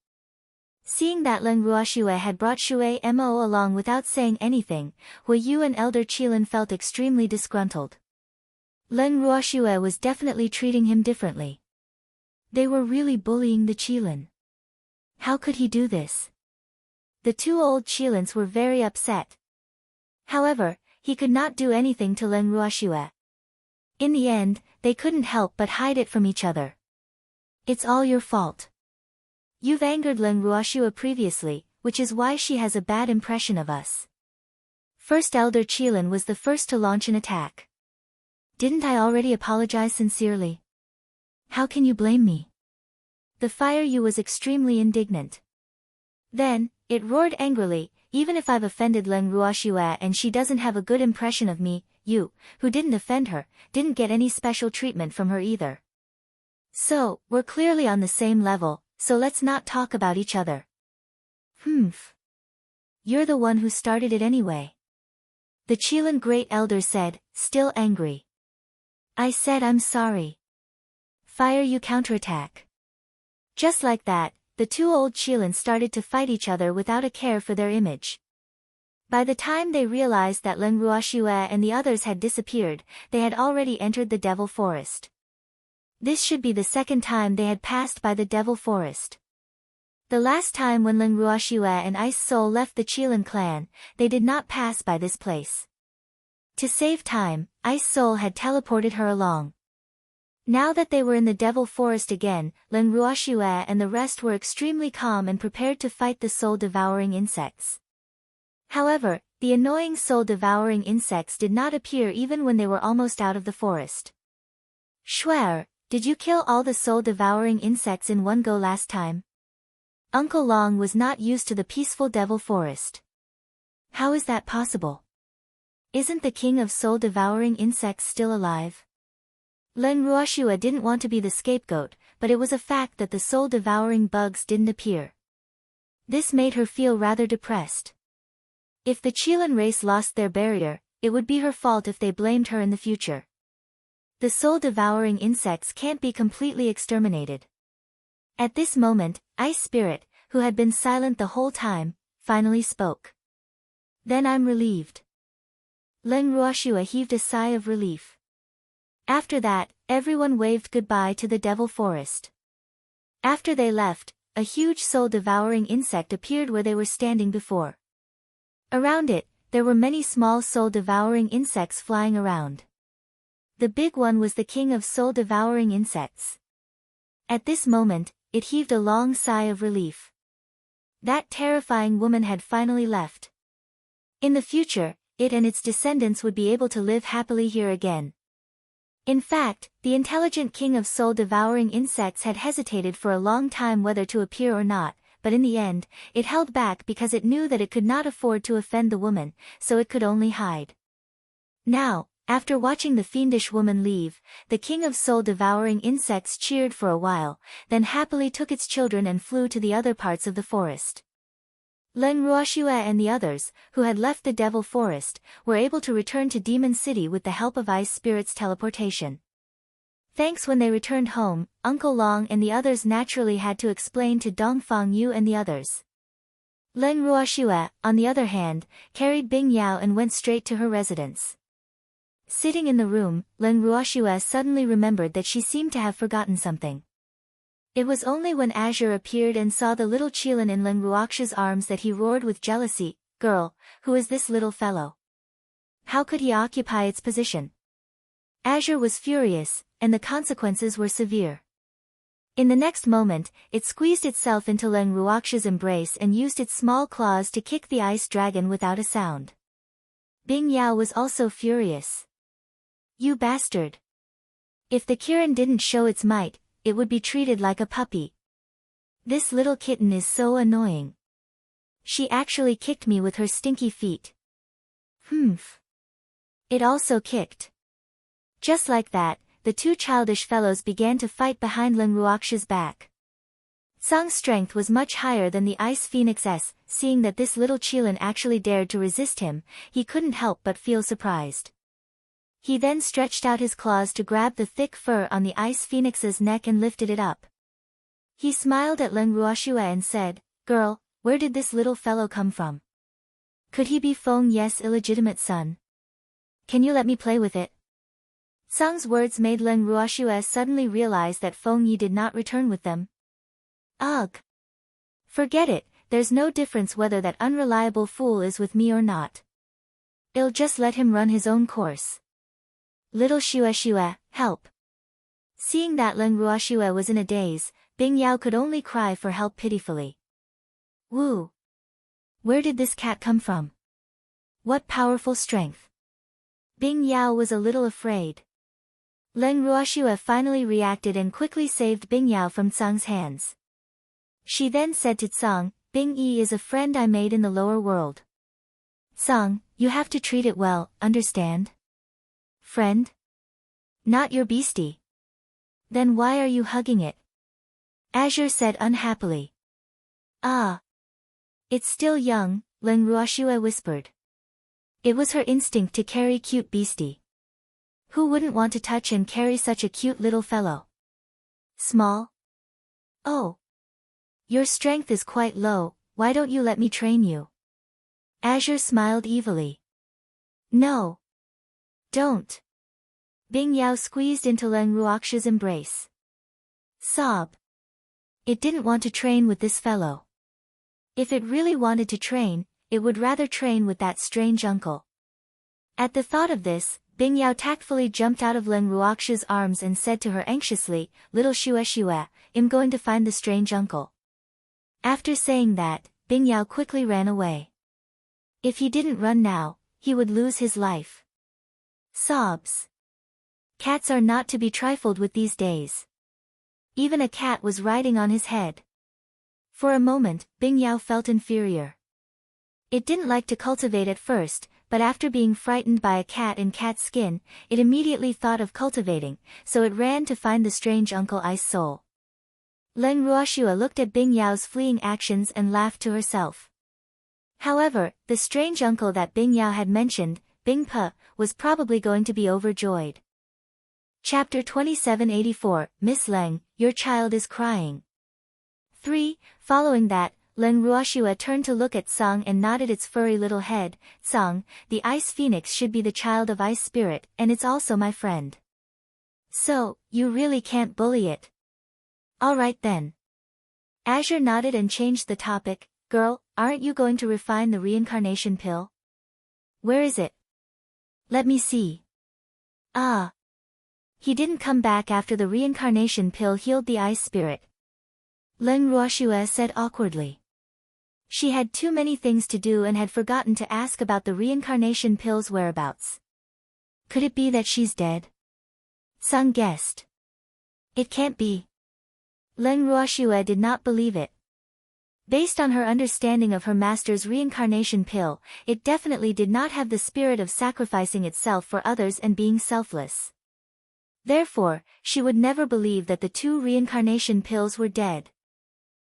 Speaker 1: Seeing that Leng Ruoxue had brought Shui Mo along without saying anything, Huiyu and Elder Qilin felt extremely disgruntled. Leng Ruoxue was definitely treating him differently. They were really bullying the Qilin. How could he do this? The two old Qilins were very upset. However, he could not do anything to Leng Ruoxue. In the end, they couldn't help but hide it from each other. "It's all your fault. You've angered Leng Ruoxue previously, which is why she has a bad impression of us." First Elder Qilin was the first to launch an attack. "Didn't I already apologize sincerely? How can you blame me?" The Fire Yu was extremely indignant. Then, it roared angrily, even if I've offended Leng Ruoxue and she doesn't have a good impression of me, you, who didn't offend her, didn't get any special treatment from her either. So, we're clearly on the same level, so let's not talk about each other. Humph. You're the one who started it anyway. The Qilin Great Elder said, still angry. I said I'm sorry. Fire you counterattack. Just like that, the two old Qilin started to fight each other without a care for their image. By the time they realized that Leng Ruoxue and the others had disappeared, they had already entered the Devil Forest. This should be the second time they had passed by the Devil Forest. The last time when Leng Ruoxue and Ice Soul left the Qilin clan, they did not pass by this place. To save time, Ice Soul had teleported her along. Now that they were in the Devil Forest again, Leng Ruoxue and the rest were extremely calm and prepared to fight the soul-devouring insects. However, the annoying soul-devouring insects did not appear even when they were almost out of the forest. Schwer, did you kill all the soul-devouring insects in one go last time? Uncle Long was not used to the peaceful Devil Forest. How is that possible? Isn't the king of soul-devouring insects still alive? Leng Ruoxue didn't want to be the scapegoat, but it was a fact that the soul-devouring bugs didn't appear. This made her feel rather depressed. If the Qilin race lost their barrier, it would be her fault if they blamed her in the future. The soul-devouring insects can't be completely exterminated. At this moment, Ice Spirit, who had been silent the whole time, finally spoke. Then I'm relieved. Leng Ruoxue heaved a sigh of relief. After that, everyone waved goodbye to the Devil Forest. After they left, a huge soul-devouring insect appeared where they were standing before. Around it, there were many small soul-devouring insects flying around. The big one was the king of soul-devouring insects. At this moment, it heaved a long sigh of relief. That terrifying woman had finally left. In the future, it and its descendants would be able to live happily here again. In fact, the intelligent king of soul-devouring insects had hesitated for a long time whether to appear or not, but in the end, it held back because it knew that it could not afford to offend the woman, so it could only hide. Now, after watching the fiendish woman leave, the king of soul-devouring insects cheered for a while, then happily took its children and flew to the other parts of the forest. Leng Ruoxue and the others, who had left the Devil Forest, were able to return to Demon City with the help of Ice Spirit's teleportation. Thanks. When they returned home, Uncle Long and the others naturally had to explain to Dongfang Yu and the others. Leng Ruoxue, on the other hand, carried Bing Yao and went straight to her residence. Sitting in the room, Leng Ruoxue suddenly remembered that she seemed to have forgotten something. It was only when Azure appeared and saw the little Qilin in Leng Ruoxue's arms that he roared with jealousy, "Girl, who is this little fellow? How could he occupy its position?" Azure was furious, and the consequences were severe. In the next moment, it squeezed itself into Leng Ruoxue's embrace and used its small claws to kick the ice dragon without a sound. Bing Yao was also furious. "You bastard! If the Kirin didn't show its might, it would be treated like a puppy. This little kitten is so annoying. She actually kicked me with her stinky feet." Humph. It also kicked. Just like that, the two childish fellows began to fight behind Leng Ruoxue's back. Tsang's strength was much higher than the Ice Phoenix's. Seeing that this little Qilin actually dared to resist him, he couldn't help but feel surprised. He then stretched out his claws to grab the thick fur on the Ice Phoenix's neck and lifted it up. He smiled at Leng Ruoxue and said, "Girl, where did this little fellow come from? Could he be Feng Ye's illegitimate son? Can you let me play with it?" Tsang's words made Leng Ruoxue suddenly realize that Feng Yi did not return with them. Ugh! Forget it, there's no difference whether that unreliable fool is with me or not. I'll just let him run his own course. Little Xue, help! Seeing that Leng Ruoxue was in a daze, Bing Yao could only cry for help pitifully. Woo! Where did this cat come from? What powerful strength! Bing Yao was a little afraid. Leng Ruoxue finally reacted and quickly saved Bing Yao from Tsang's hands. She then said to Tsang, Bing Yi is a friend I made in the lower world. Song, you have to treat it well, understand? Friend? Not your beastie. Then why are you hugging it? Azure said unhappily. Ah. It's still young, Leng Ruoxue whispered. It was her instinct to carry cute beastie. Who wouldn't want to touch and carry such a cute little fellow? Small? Oh. Your strength is quite low, why don't you let me train you? Azure smiled evilly. No. Don't. Bing Yao squeezed into Leng Ruoxue's embrace. Sob. It didn't want to train with this fellow. If it really wanted to train, it would rather train with that strange uncle. At the thought of this, Bing Yao tactfully jumped out of Leng Ruoxue's arms and said to her anxiously, Little Shue, I'm going to find the strange uncle. After saying that, Bing Yao quickly ran away. If he didn't run now, he would lose his life. Sobs. Cats are not to be trifled with these days. Even a cat was riding on his head. For a moment, Bing Yao felt inferior. It didn't like to cultivate at first, but after being frightened by a cat in cat skin, it immediately thought of cultivating, so it ran to find the strange Uncle Ice Soul. Leng Ruoxue looked at Bing Yao's fleeing actions and laughed to herself. However, the strange uncle that Bing Yao had mentioned, Bing Pe, was probably going to be overjoyed. Chapter 2784, Miss Leng, your child is crying. 3. Following that, Leng Ruoxue turned to look at Song and nodded its furry little head. Song, the ice phoenix should be the child of ice spirit, and it's also my friend. So, you really can't bully it. Alright then. Azure nodded and changed the topic. Girl, aren't you going to refine the reincarnation pill? Where is it? Let me see. Ah. He didn't come back after the reincarnation pill healed the ice spirit. Leng Ruoxue said awkwardly. She had too many things to do and had forgotten to ask about the reincarnation pill's whereabouts. Could it be that she's dead? Sung guessed. It can't be. Leng Ruoxue did not believe it. Based on her understanding of her master's reincarnation pill, it definitely did not have the spirit of sacrificing itself for others and being selfless. Therefore, she would never believe that the two reincarnation pills were dead.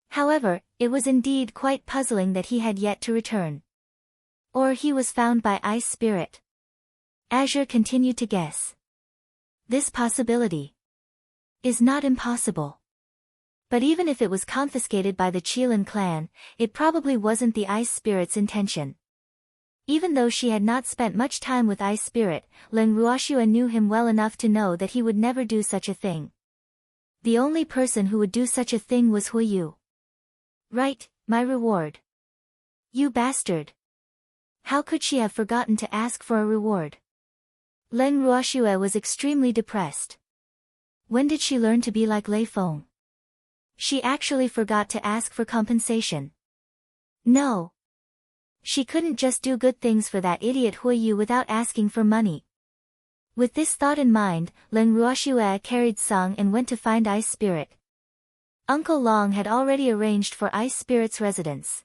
Speaker 1: However, it was indeed quite puzzling that he had yet to return. Or he was found by Ice Spirit. Azure continued to guess. This possibility is not impossible. But even if it was confiscated by the Qilin clan, it probably wasn't the Ice Spirit's intention. Even though she had not spent much time with Ice Spirit, Leng Ruoxue knew him well enough to know that he would never do such a thing. The only person who would do such a thing was Huiyu. Right, my reward. You bastard. How could she have forgotten to ask for a reward? Leng Ruoxue was extremely depressed. When did she learn to be like Lei Feng? She actually forgot to ask for compensation. No. She couldn't just do good things for that idiot Huiyu without asking for money. With this thought in mind, Leng Ruoxue carried Song and went to find Ice Spirit. Uncle Long had already arranged for Ice Spirit's residence.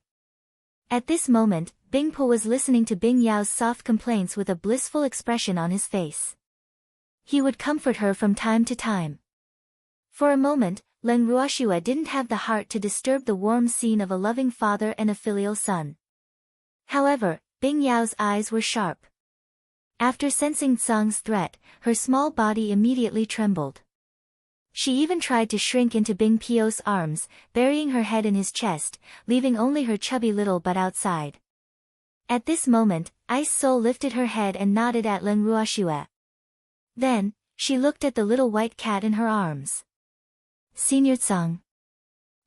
Speaker 1: At this moment, Bing Po was listening to Bing Yao's soft complaints with a blissful expression on his face. He would comfort her from time to time. For a moment, Leng Ruoxue didn't have the heart to disturb the warm scene of a loving father and a filial son. However, Bing Yao's eyes were sharp. After sensing Song's threat, her small body immediately trembled. She even tried to shrink into Bing Pio's arms, burying her head in his chest, leaving only her chubby little butt outside. At this moment, Ice Soul lifted her head and nodded at Leng Ruoxue. Then, she looked at the little white cat in her arms. Senior Song.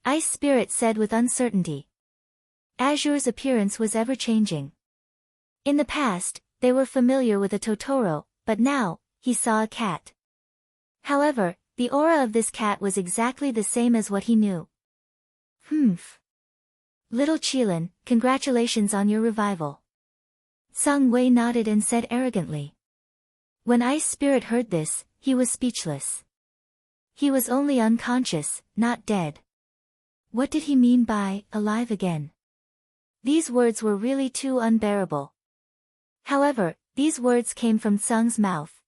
Speaker 1: Ice Spirit said with uncertainty. Azure's appearance was ever-changing. In the past, they were familiar with a Totoro, but now, he saw a cat. However, the aura of this cat was exactly the same as what he knew. Humph. Little Qilin, congratulations on your revival. Song Wei nodded and said arrogantly. When Ice Spirit heard this, he was speechless. He was only unconscious, not dead. What did he mean by, alive again? These words were really too unbearable. However, these words came from Tsung's mouth.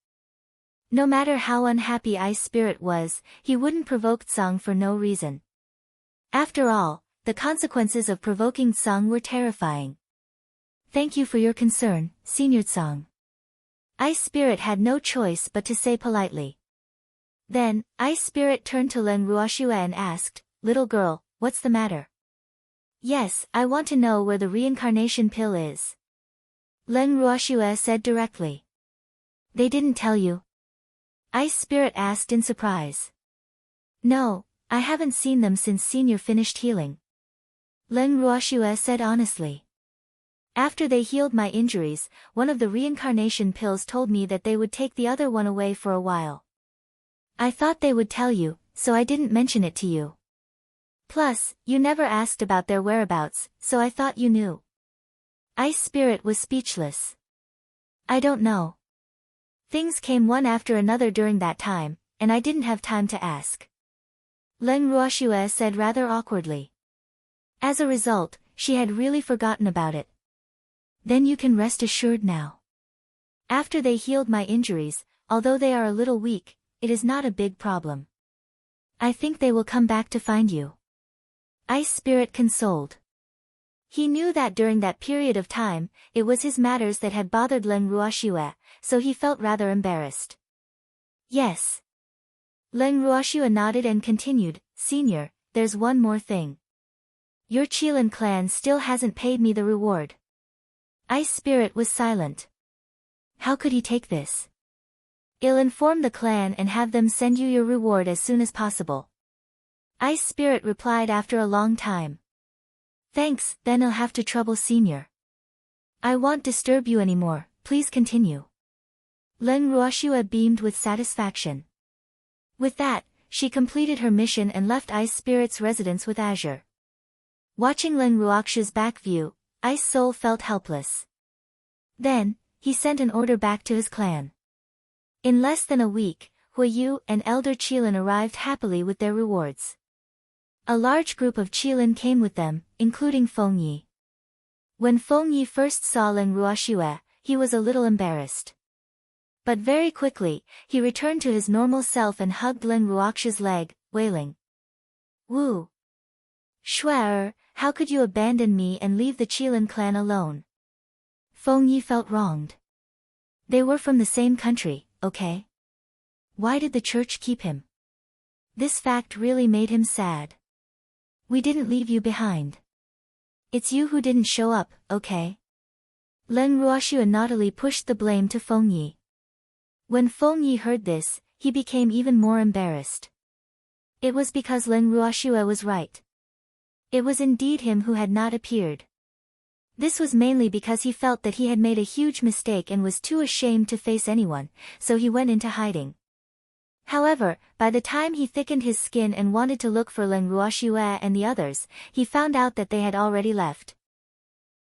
Speaker 1: No matter how unhappy Ice Spirit was, he wouldn't provoke Tsung for no reason. After all, the consequences of provoking Tsung were terrifying. Thank you for your concern, Senior Tsung. Ice Spirit had no choice but to say politely. Then, Ice Spirit turned to Leng Ruoxue and asked, "Little girl, what's the matter?" "Yes, I want to know where the reincarnation pill is," Leng Ruoxue said directly. "They didn't tell you?" Ice Spirit asked in surprise. "No, I haven't seen them since Senior finished healing," Leng Ruoxue said honestly. "After they healed my injuries, one of the reincarnation pills told me that they would take the other one away for a while. I thought they would tell you, so I didn't mention it to you. Plus, you never asked about their whereabouts, so I thought you knew." Ice Spirit was speechless. "I don't know. Things came one after another during that time, and I didn't have time to ask," Leng Ruoxue said rather awkwardly. As a result, she had really forgotten about it. "Then you can rest assured now. After they healed my injuries, although they are a little weak, it is not a big problem. I think they will come back to find you," Ice Spirit consoled. He knew that during that period of time, it was his matters that had bothered Leng Ruoxue, so he felt rather embarrassed. "Yes." Leng Ruoxue nodded and continued, "Senior, there's one more thing. Your Qilin clan still hasn't paid me the reward." Ice Spirit was silent. "How could he take this?" "I'll inform the clan and have them send you your reward as soon as possible," Ice Spirit replied after a long time. "Thanks, then I'll have to trouble Senior. I won't disturb you anymore, please continue." Leng Ruoxue beamed with satisfaction. With that, she completed her mission and left Ice Spirit's residence with Azure. Watching Leng Ruoxue's back view, Ice Soul felt helpless. Then, he sent an order back to his clan. In less than a week, Huiyu and Elder Qilin arrived happily with their rewards. A large group of Qilin came with them, including Feng Yi. When Feng Yi first saw Leng Ruoxue, he was a little embarrassed. But very quickly, he returned to his normal self and hugged Leng Ruoxue's leg, wailing. "Wu! Shuai, how could you abandon me and leave the Qilin clan alone?" Feng Yi felt wronged. They were from the same country, okay? Why did the church keep him? This fact really made him sad. "We didn't leave you behind. It's you who didn't show up, okay?" Leng Ruoxue naughtily pushed the blame to Feng Yi. When Feng Yi heard this, he became even more embarrassed. It was because Leng Ruoxue was right. It was indeed him who had not appeared. This was mainly because he felt that he had made a huge mistake and was too ashamed to face anyone, so he went into hiding. However, by the time he thickened his skin and wanted to look for Leng Ruoxue and the others, he found out that they had already left.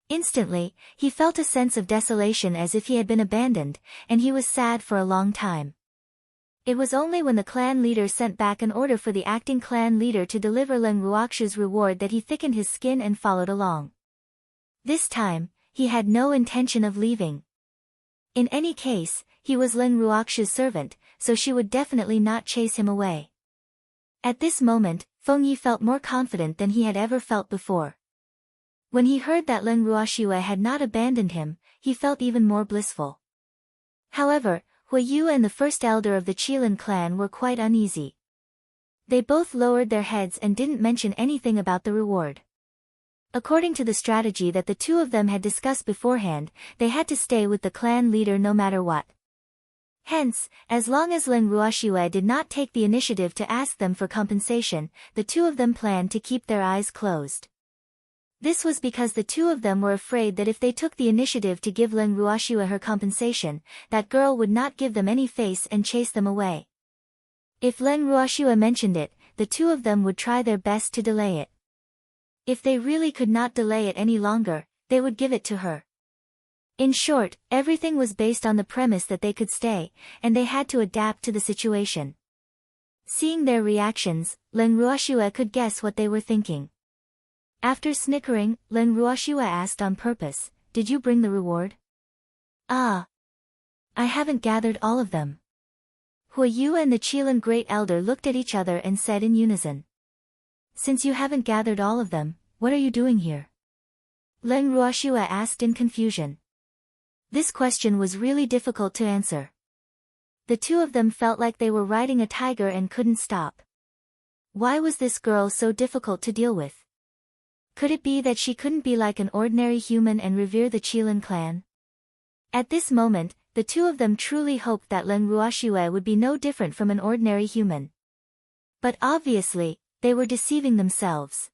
Speaker 1: Instantly, he felt a sense of desolation as if he had been abandoned, and he was sad for a long time. It was only when the clan leader sent back an order for the acting clan leader to deliver Leng Ruoxue's reward that he thickened his skin and followed along. This time, he had no intention of leaving. In any case, he was Leng Ruoxue's servant, so she would definitely not chase him away. At this moment, Feng Yi felt more confident than he had ever felt before. When he heard that Leng Ruoxue had not abandoned him, he felt even more blissful. However, Huiyu and the first elder of the Qilin clan were quite uneasy. They both lowered their heads and didn't mention anything about the reward. According to the strategy that the two of them had discussed beforehand, they had to stay with the clan leader no matter what. Hence, as long as Leng Ruoxue did not take the initiative to ask them for compensation, the two of them planned to keep their eyes closed. This was because the two of them were afraid that if they took the initiative to give Leng Ruoxue her compensation, that girl would not give them any face and chase them away. If Leng Ruoxue mentioned it, the two of them would try their best to delay it. If they really could not delay it any longer, they would give it to her. In short, everything was based on the premise that they could stay, and they had to adapt to the situation. Seeing their reactions, Leng Ruoxue could guess what they were thinking. After snickering, Len Ruoshua asked on purpose, "Did you bring the reward?" "Ah. I haven't gathered all of them." Huayu and the Qilin Great Elder looked at each other and said in unison. "Since you haven't gathered all of them, what are you doing here?" Len Ruoshua asked in confusion. This question was really difficult to answer. The two of them felt like they were riding a tiger and couldn't stop. Why was this girl so difficult to deal with? Could it be that she couldn't be like an ordinary human and revere the Qilin clan? At this moment, the two of them truly hoped that Len Ruoshua would be no different from an ordinary human. But obviously, they were deceiving themselves.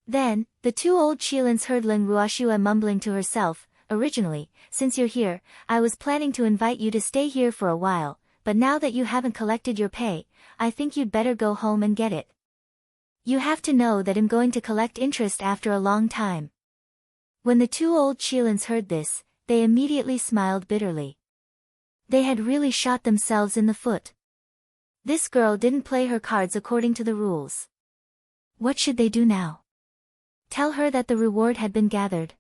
Speaker 1: Then, the two old Qilins heard Len Ruoshua mumbling to herself, "Originally, since you're here, I was planning to invite you to stay here for a while, but now that you haven't collected your pay, I think you'd better go home and get it. You have to know that I'm going to collect interest after a long time." When the two old Qilins heard this, they immediately smiled bitterly. They had really shot themselves in the foot. This girl didn't play her cards according to the rules. What should they do now? Tell her that the reward had been gathered?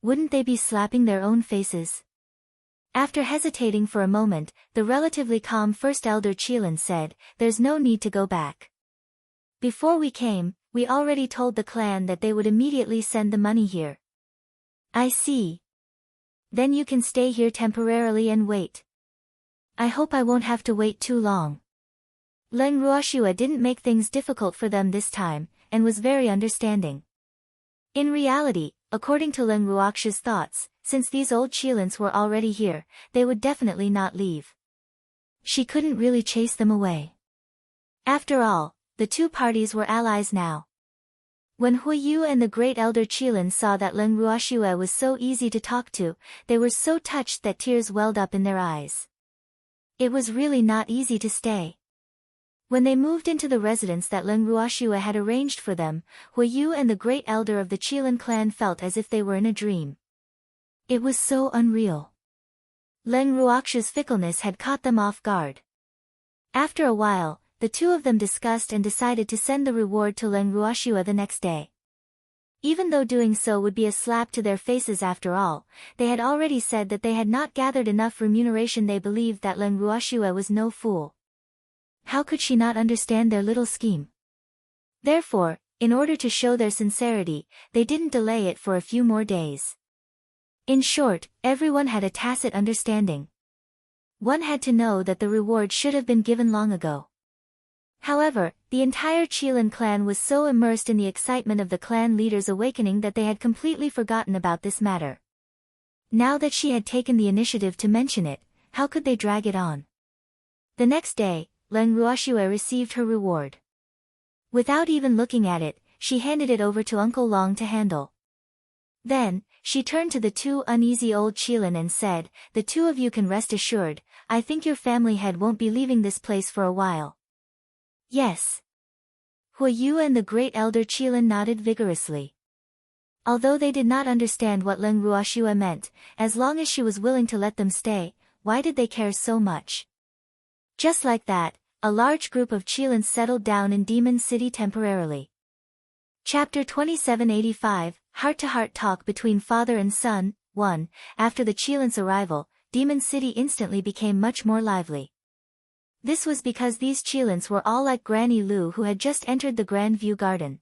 Speaker 1: Wouldn't they be slapping their own faces? After hesitating for a moment, the relatively calm First Elder Qilin said, "There's no need to go back. Before we came, we already told the clan that they would immediately send the money here." "I see. Then you can stay here temporarily and wait. I hope I won't have to wait too long." Len Ruoshua didn't make things difficult for them this time, and was very understanding. In reality, according to Len Ruoxua's thoughts, since these old Qilins were already here, they would definitely not leave. She couldn't really chase them away. After all, the two parties were allies now. When Huayu and the Great Elder Qilin saw that Len Ruoshua was so easy to talk to, they were so touched that tears welled up in their eyes. It was really not easy to stay. When they moved into the residence that Len Ruoshua had arranged for them, Huayu and the Great Elder of the Qilin clan felt as if they were in a dream. It was so unreal. Len Ruoxua's fickleness had caught them off guard. After a while, the two of them discussed and decided to send the reward to Len Ruoshua the next day. Even though doing so would be a slap to their faces after all, they had already said that they had not gathered enough remuneration. They believed that Len Ruoshua was no fool. How could she not understand their little scheme? Therefore, in order to show their sincerity, they didn't delay it for a few more days. In short, everyone had a tacit understanding. One had to know that the reward should have been given long ago. However, the entire Qilin clan was so immersed in the excitement of the clan leader's awakening that they had completely forgotten about this matter. Now that she had taken the initiative to mention it, how could they drag it on? The next day, Len Ruoshua received her reward. Without even looking at it, she handed it over to Uncle Long to handle. Then, she turned to the two uneasy old Qilin and said, "The two of you can rest assured, I think your family head won't be leaving this place for a while." "Yes." Huayu and the Great Elder Qilin nodded vigorously. Although they did not understand what Len Ruoshua meant, as long as she was willing to let them stay, why did they care so much? Just like that, a large group of Qilins settled down in Demon City temporarily. Chapter 2785, Heart-to-Heart Talk Between Father and Son, 1. After the Qilins' arrival, Demon City instantly became much more lively. This was because these Qilins were all like Granny Lu, who had just entered the Grand View Garden.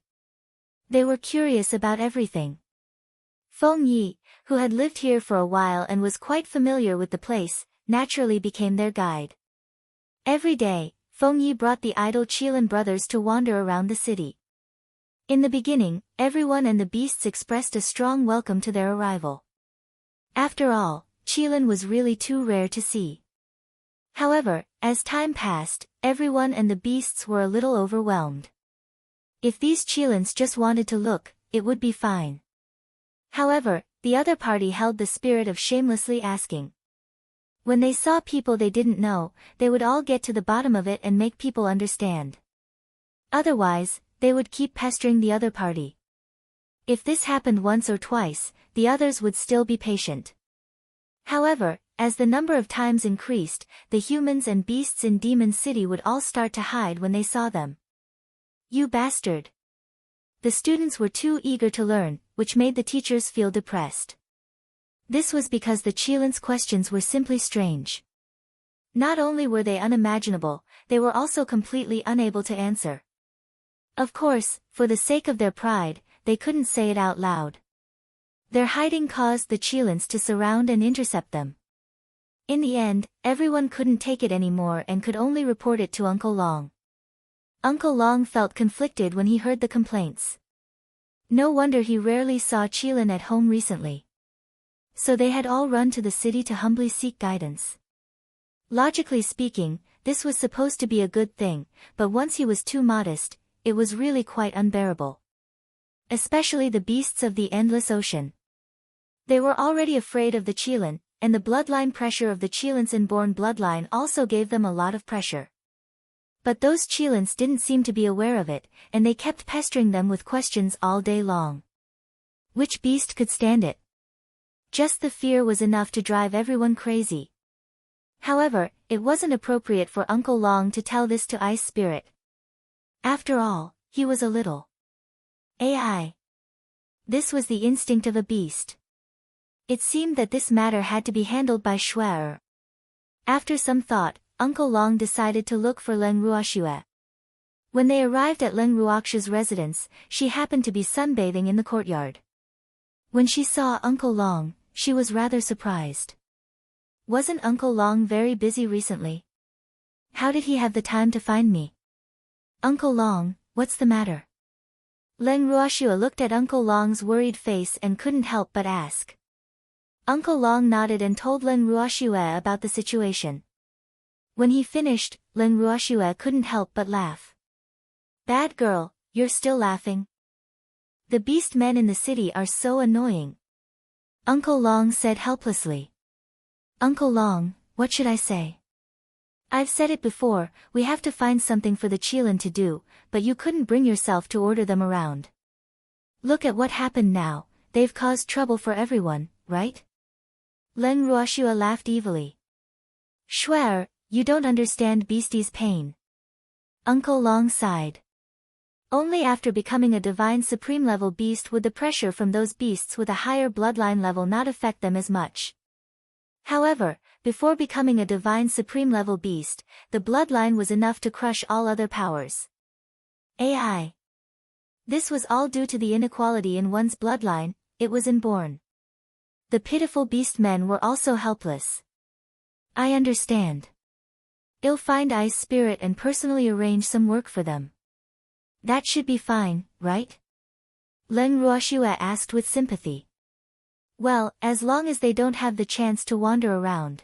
Speaker 1: They were curious about everything. Feng Yi, who had lived here for a while and was quite familiar with the place, naturally became their guide. Every day, Feng Yi brought the idle Qilin brothers to wander around the city. In the beginning, everyone and the beasts expressed a strong welcome to their arrival. After all, Qilin was really too rare to see. However, as time passed, everyone and the beasts were a little overwhelmed. If these Qilins just wanted to look, it would be fine. However, the other party held the spirit of shamelessly asking. When they saw people they didn't know, they would all get to the bottom of it and make people understand. Otherwise, they would keep pestering the other party. If this happened once or twice, the others would still be patient. However, as the number of times increased, the humans and beasts in Demon City would all start to hide when they saw them. "You bastard! the students were too eager to learn, which made the teachers feel depressed. This was because the Qilins' questions were simply strange. Not only were they unimaginable, they were also completely unable to answer. Of course, for the sake of their pride, they couldn't say it out loud. Their hiding caused the Qilins to surround and intercept them. In the end, everyone couldn't take it anymore and could only report it to Uncle Long. Uncle Long felt conflicted when he heard the complaints. No wonder he rarely saw Qilin at home recently. So they had all run to the city to humbly seek guidance. Logically speaking, this was supposed to be a good thing, but once he was too modest, it was really quite unbearable. Especially the beasts of the endless ocean. They were already afraid of the Qilin, and the bloodline pressure of the Qilin's inborn bloodline also gave them a lot of pressure. But those Qilins didn't seem to be aware of it, and they kept pestering them with questions all day long. Which beast could stand it? Just the fear was enough to drive everyone crazy. However, it wasn't appropriate for Uncle Long to tell this to Ice Spirit. After all, he was a little AI. This was the instinct of a beast. It seemed that this matter had to be handled by Shuai. After some thought, Uncle Long decided to look for Leng Ruoxue. When they arrived at Leng Ruoxue's residence, she happened to be sunbathing in the courtyard. When she saw Uncle Long, she was rather surprised. Wasn't Uncle Long very busy recently? How did he have the time to find me? Uncle Long, what's the matter? Leng Ruoxue looked at Uncle Long's worried face and couldn't help but ask. Uncle Long nodded and told Leng Ruoxue about the situation. When he finished, Leng Ruoxue couldn't help but laugh. Bad girl, you're still laughing? The beast men in the city are so annoying. Uncle Long said helplessly. Uncle Long, what should I say? I've said it before, we have to find something for the Qilin to do, but you couldn't bring yourself to order them around. Look at what happened now, they've caused trouble for everyone, right? Leng Ruoxue laughed evilly. Shuai, you don't understand Beastie's pain. Uncle Long sighed. Only after becoming a divine supreme level beast would the pressure from those beasts with a higher bloodline level not affect them as much. However, before becoming a divine supreme level beast, the bloodline was enough to crush all other powers. AI. This was all due to the inequality in one's bloodline, it was inborn. The pitiful beast men were also helpless. I understand. I'll find Ice Spirit and personally arrange some work for them. That should be fine, right? Leng Ruoxue asked with sympathy. Well, as long as they don't have the chance to wander around.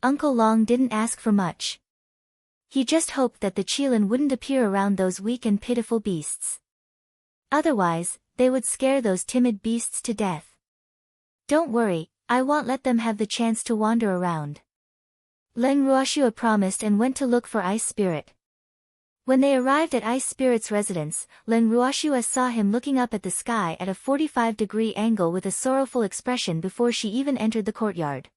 Speaker 1: Uncle Long didn't ask for much. He just hoped that the Qilin wouldn't appear around those weak and pitiful beasts. Otherwise, they would scare those timid beasts to death. Don't worry, I won't let them have the chance to wander around. Leng Ruoxue promised and went to look for Ice Spirit. When they arrived at Ice Spirit's residence, Leng Ruoxue saw him looking up at the sky at a 45-degree angle with a sorrowful expression before she even entered the courtyard.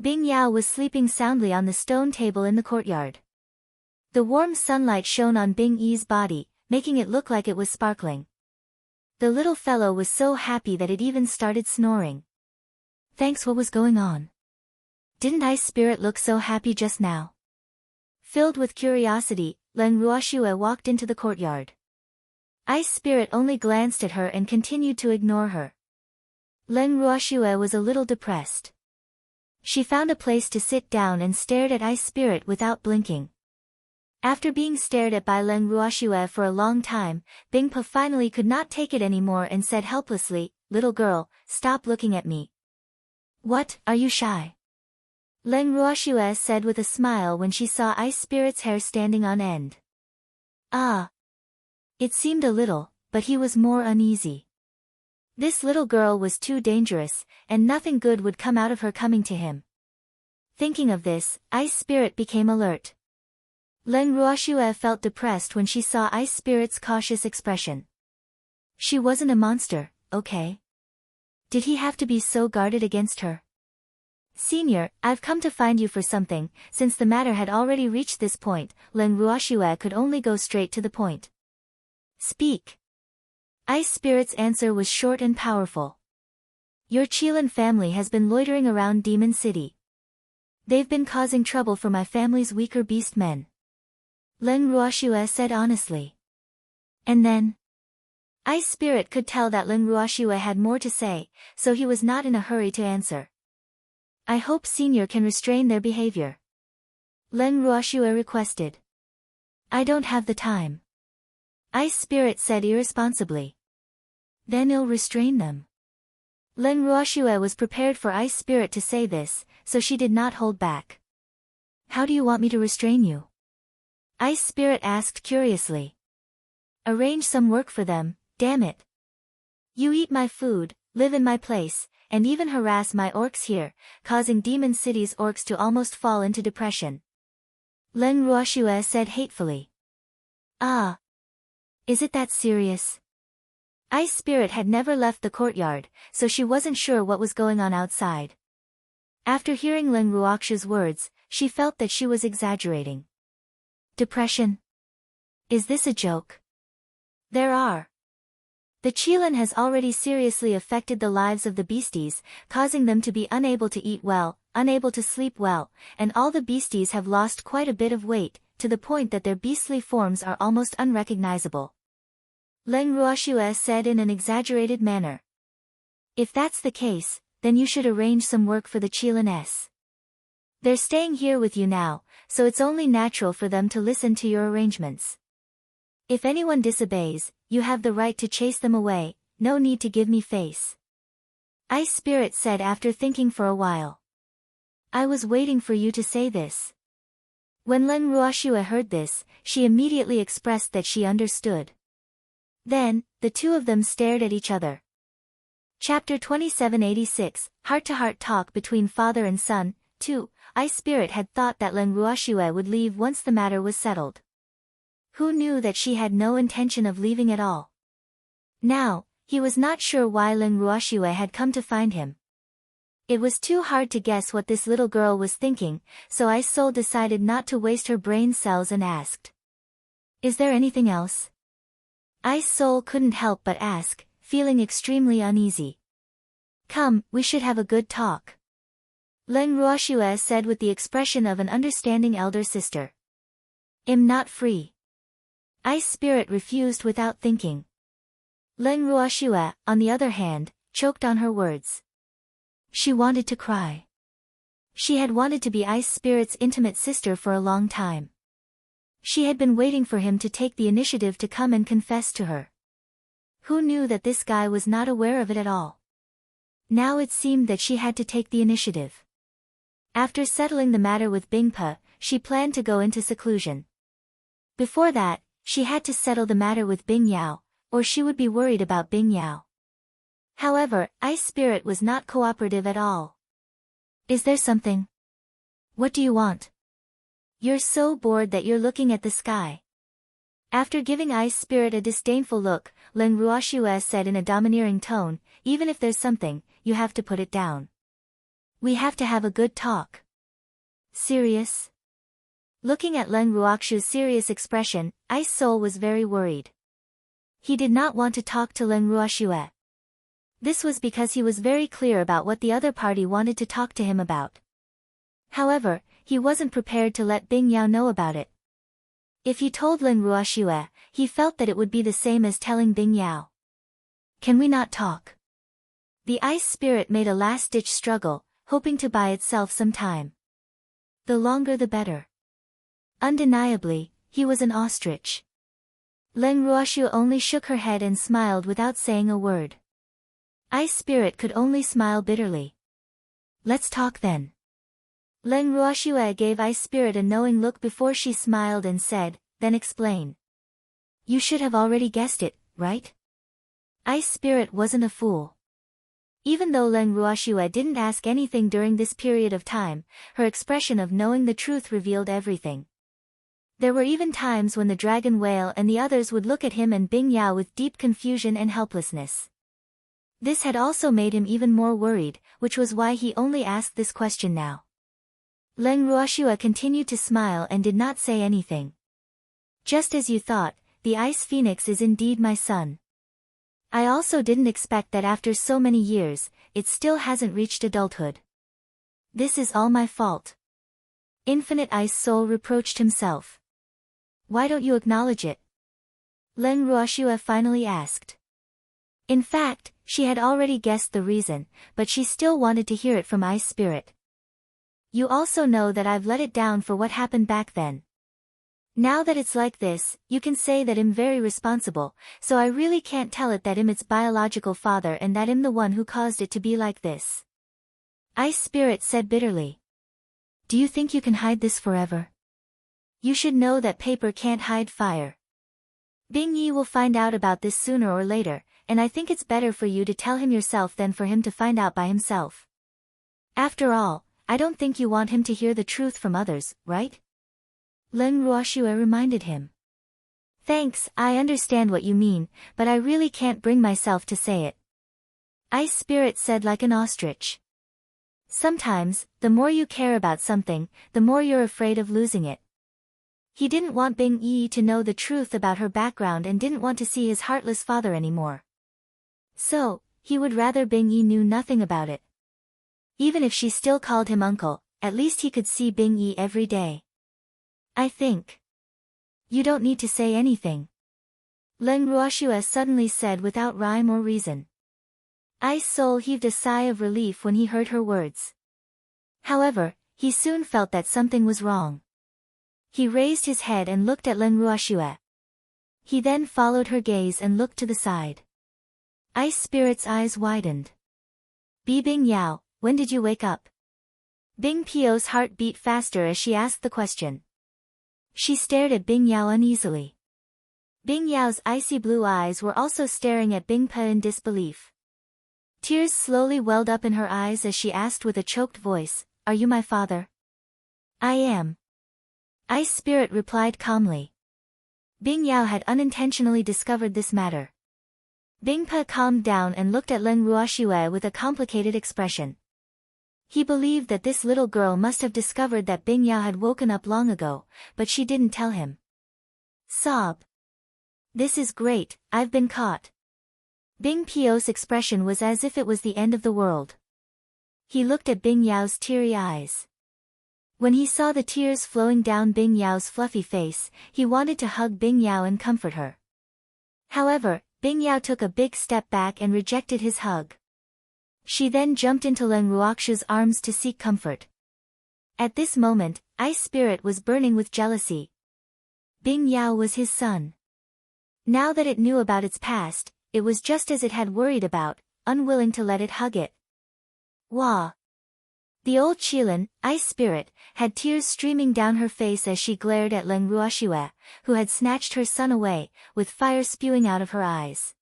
Speaker 1: Bing Yao was sleeping soundly on the stone table in the courtyard. The warm sunlight shone on Bing Yi's body, making it look like it was sparkling. The little fellow was so happy that it even started snoring. Thanks, what was going on? Didn't Ice Spirit look so happy just now? Filled with curiosity, Leng Ruoxue walked into the courtyard. Ice Spirit only glanced at her and continued to ignore her. Leng Ruoxue was a little depressed. She found a place to sit down and stared at Ice Spirit without blinking. After being stared at by Leng Ruoxue for a long time, Bing Pa finally could not take it anymore and said helplessly, "Little girl, stop looking at me." What, are you shy? Leng Ruoxue said with a smile when she saw Ice Spirit's hair standing on end. Ah. It seemed a little, but he was more uneasy. This little girl was too dangerous, and nothing good would come out of her coming to him. Thinking of this, Ice Spirit became alert. Leng Ruoxue felt depressed when she saw Ice Spirit's cautious expression. She wasn't a monster, okay? Did he have to be so guarded against her? Senior, I've come to find you for something. Since the matter had already reached this point, Leng Ruoxue could only go straight to the point. Speak. Ice Spirit's answer was short and powerful. Your Qilin family has been loitering around Demon City. They've been causing trouble for my family's weaker beast men. Leng Ruoxue said honestly. And then? Ice Spirit could tell that Leng Ruoxue had more to say, so he was not in a hurry to answer. I hope Senior can restrain their behavior. Leng Ruoxue requested. I don't have the time. Ice Spirit said irresponsibly. Then I'll restrain them. Leng Ruoxue was prepared for Ice Spirit to say this, so she did not hold back. How do you want me to restrain you? Ice Spirit asked curiously. Arrange some work for them, damn it. You eat my food, live in my place, and even harass my orcs here, causing Demon City's orcs to almost fall into depression. Leng Ruoxue said hatefully. Ah. Is it that serious? Ice Spirit had never left the courtyard, so she wasn't sure what was going on outside. After hearing Leng Ruoxue's words, she felt that she was exaggerating. Depression? Is this a joke? There are. The Qilin has already seriously affected the lives of the beasties, causing them to be unable to eat well, unable to sleep well, and all the beasties have lost quite a bit of weight, to the point that their beastly forms are almost unrecognizable. Leng Ruoxue said in an exaggerated manner. If that's the case, then you should arrange some work for the Qilin. They're staying here with you now, so it's only natural for them to listen to your arrangements. If anyone disobeys, you have the right to chase them away, no need to give me face. Ice Spirit said after thinking for a while. I was waiting for you to say this. When Leng Ruoxue heard this, she immediately expressed that she understood. Then, the two of them stared at each other. Chapter 2786, Heart-to-Heart Talk Between Father and Son. 2. Ice Spirit had thought that Leng Ruoxue would leave once the matter was settled. Who knew that she had no intention of leaving at all? Now, he was not sure why Leng Ruoxue had come to find him. It was too hard to guess what this little girl was thinking, so Ice Soul decided not to waste her brain cells and asked. Is there anything else? Ice Soul couldn't help but ask, feeling extremely uneasy. Come, we should have a good talk. Leng Ruoxue said with the expression of an understanding elder sister. I'm not free. Ice Spirit refused without thinking. Leng Ruoxue, on the other hand, choked on her words. She wanted to cry. She had wanted to be Ice Spirit's intimate sister for a long time. She had been waiting for him to take the initiative to come and confess to her. Who knew that this guy was not aware of it at all? Now it seemed that she had to take the initiative. After settling the matter with Bingpa, she planned to go into seclusion. Before that, she had to settle the matter with Bing Yao, or she would be worried about Bing Yao. However, Ice Spirit was not cooperative at all. Is there something? What do you want? You're so bored that you're looking at the sky. After giving Ice Spirit a disdainful look, Leng Ruoxue said in a domineering tone, even if there's something, you have to put it down. We have to have a good talk. Serious? Looking at Leng Ruoxue's serious expression, Ice Soul was very worried. He did not want to talk to Leng Ruoxue. This was because he was very clear about what the other party wanted to talk to him about. However, he wasn't prepared to let Bing Yao know about it. If he told Leng Ruoxue, he felt that it would be the same as telling Bing Yao. Can we not talk? The Ice Spirit made a last-ditch struggle, hoping to buy itself some time. The longer the better. Undeniably, he was an ostrich. Leng Ruoxue only shook her head and smiled without saying a word. Ice Spirit could only smile bitterly. Let's talk then. Leng Ruoxue gave Ice Spirit a knowing look before she smiled and said, then explain. You should have already guessed it, right? Ice Spirit wasn't a fool. Even though Leng Ruoxue didn't ask anything during this period of time, her expression of knowing the truth revealed everything. There were even times when the dragon whale and the others would look at him and Bing Yao with deep confusion and helplessness. This had also made him even more worried, which was why he only asked this question now. Leng Ruoxue continued to smile and did not say anything. Just as you thought, the Ice Phoenix is indeed my son. I also didn't expect that after so many years, it still hasn't reached adulthood. This is all my fault. Infinite Ice Soul reproached himself. Why don't you acknowledge it? Len Ruoxue finally asked. In fact, she had already guessed the reason, but she still wanted to hear it from Ice Spirit. You also know that I've let it down for what happened back then. Now that it's like this, you can say that I'm very responsible, so I really can't tell it that I'm its biological father and that I'm the one who caused it to be like this. Ice Spirit said bitterly. Do you think you can hide this forever? You should know that paper can't hide fire. Bing Yi will find out about this sooner or later, and I think it's better for you to tell him yourself than for him to find out by himself. After all, I don't think you want him to hear the truth from others, right? Len Ruoxue reminded him. Thanks, I understand what you mean, but I really can't bring myself to say it. Ice Spirit said like an ostrich. Sometimes, the more you care about something, the more you're afraid of losing it. He didn't want Bing Yi to know the truth about her background and didn't want to see his heartless father anymore. So, he would rather Bing Yi knew nothing about it. Even if she still called him uncle, at least he could see Bing Yi every day. I think. You don't need to say anything. Len Ruoxue suddenly said without rhyme or reason. Ice Soul heaved a sigh of relief when he heard her words. However, he soon felt that something was wrong. He raised his head and looked at Len Ruoxue. He then followed her gaze and looked to the side. Ice Spirit's eyes widened. Bing Yao, when did you wake up? Bing Pio's heart beat faster as she asked the question. She stared at Bing Yao uneasily. Bing Yao's icy blue eyes were also staring at Bing Pe in disbelief. Tears slowly welled up in her eyes as she asked with a choked voice, Are you my father? I am. Ice Spirit replied calmly. Bing Yao had unintentionally discovered this matter. Bing Pe calmed down and looked at Len Ruoxue with a complicated expression. He believed that this little girl must have discovered that Bing Yao had woken up long ago, but she didn't tell him. Sob. This is great, I've been caught. Bing Pio's expression was as if it was the end of the world. He looked at Bing Yao's teary eyes. When he saw the tears flowing down Bing Yao's fluffy face, he wanted to hug Bing Yao and comfort her. However, Bing Yao took a big step back and rejected his hug. She then jumped into Len Ruoxue's arms to seek comfort. At this moment, Ice Spirit was burning with jealousy. Bing Yao was his son. Now that it knew about its past, it was just as it had worried about, unwilling to let it hug it. Wah! The old Qilin, Ice Spirit, had tears streaming down her face as she glared at Len Ruoxue, who had snatched her son away, with fire spewing out of her eyes.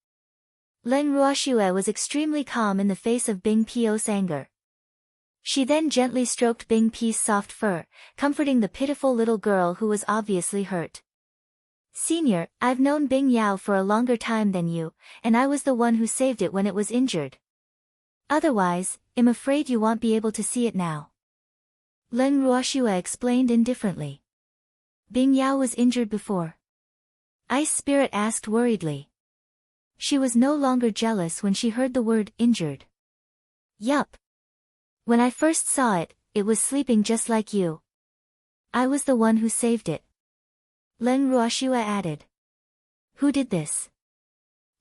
Speaker 1: Len Ruoxue was extremely calm in the face of Bing Pio's anger. She then gently stroked Bing Pi's soft fur, comforting the pitiful little girl who was obviously hurt. Senior, I've known Bing Yao for a longer time than you, and I was the one who saved it when it was injured. Otherwise, I'm afraid you won't be able to see it now. Len Ruoxue explained indifferently. Bing Yao was injured before. Ice Spirit asked worriedly. She was no longer jealous when she heard the word injured. Yup. When I first saw it, it was sleeping just like you. I was the one who saved it. Len Ruoxue added. Who did this?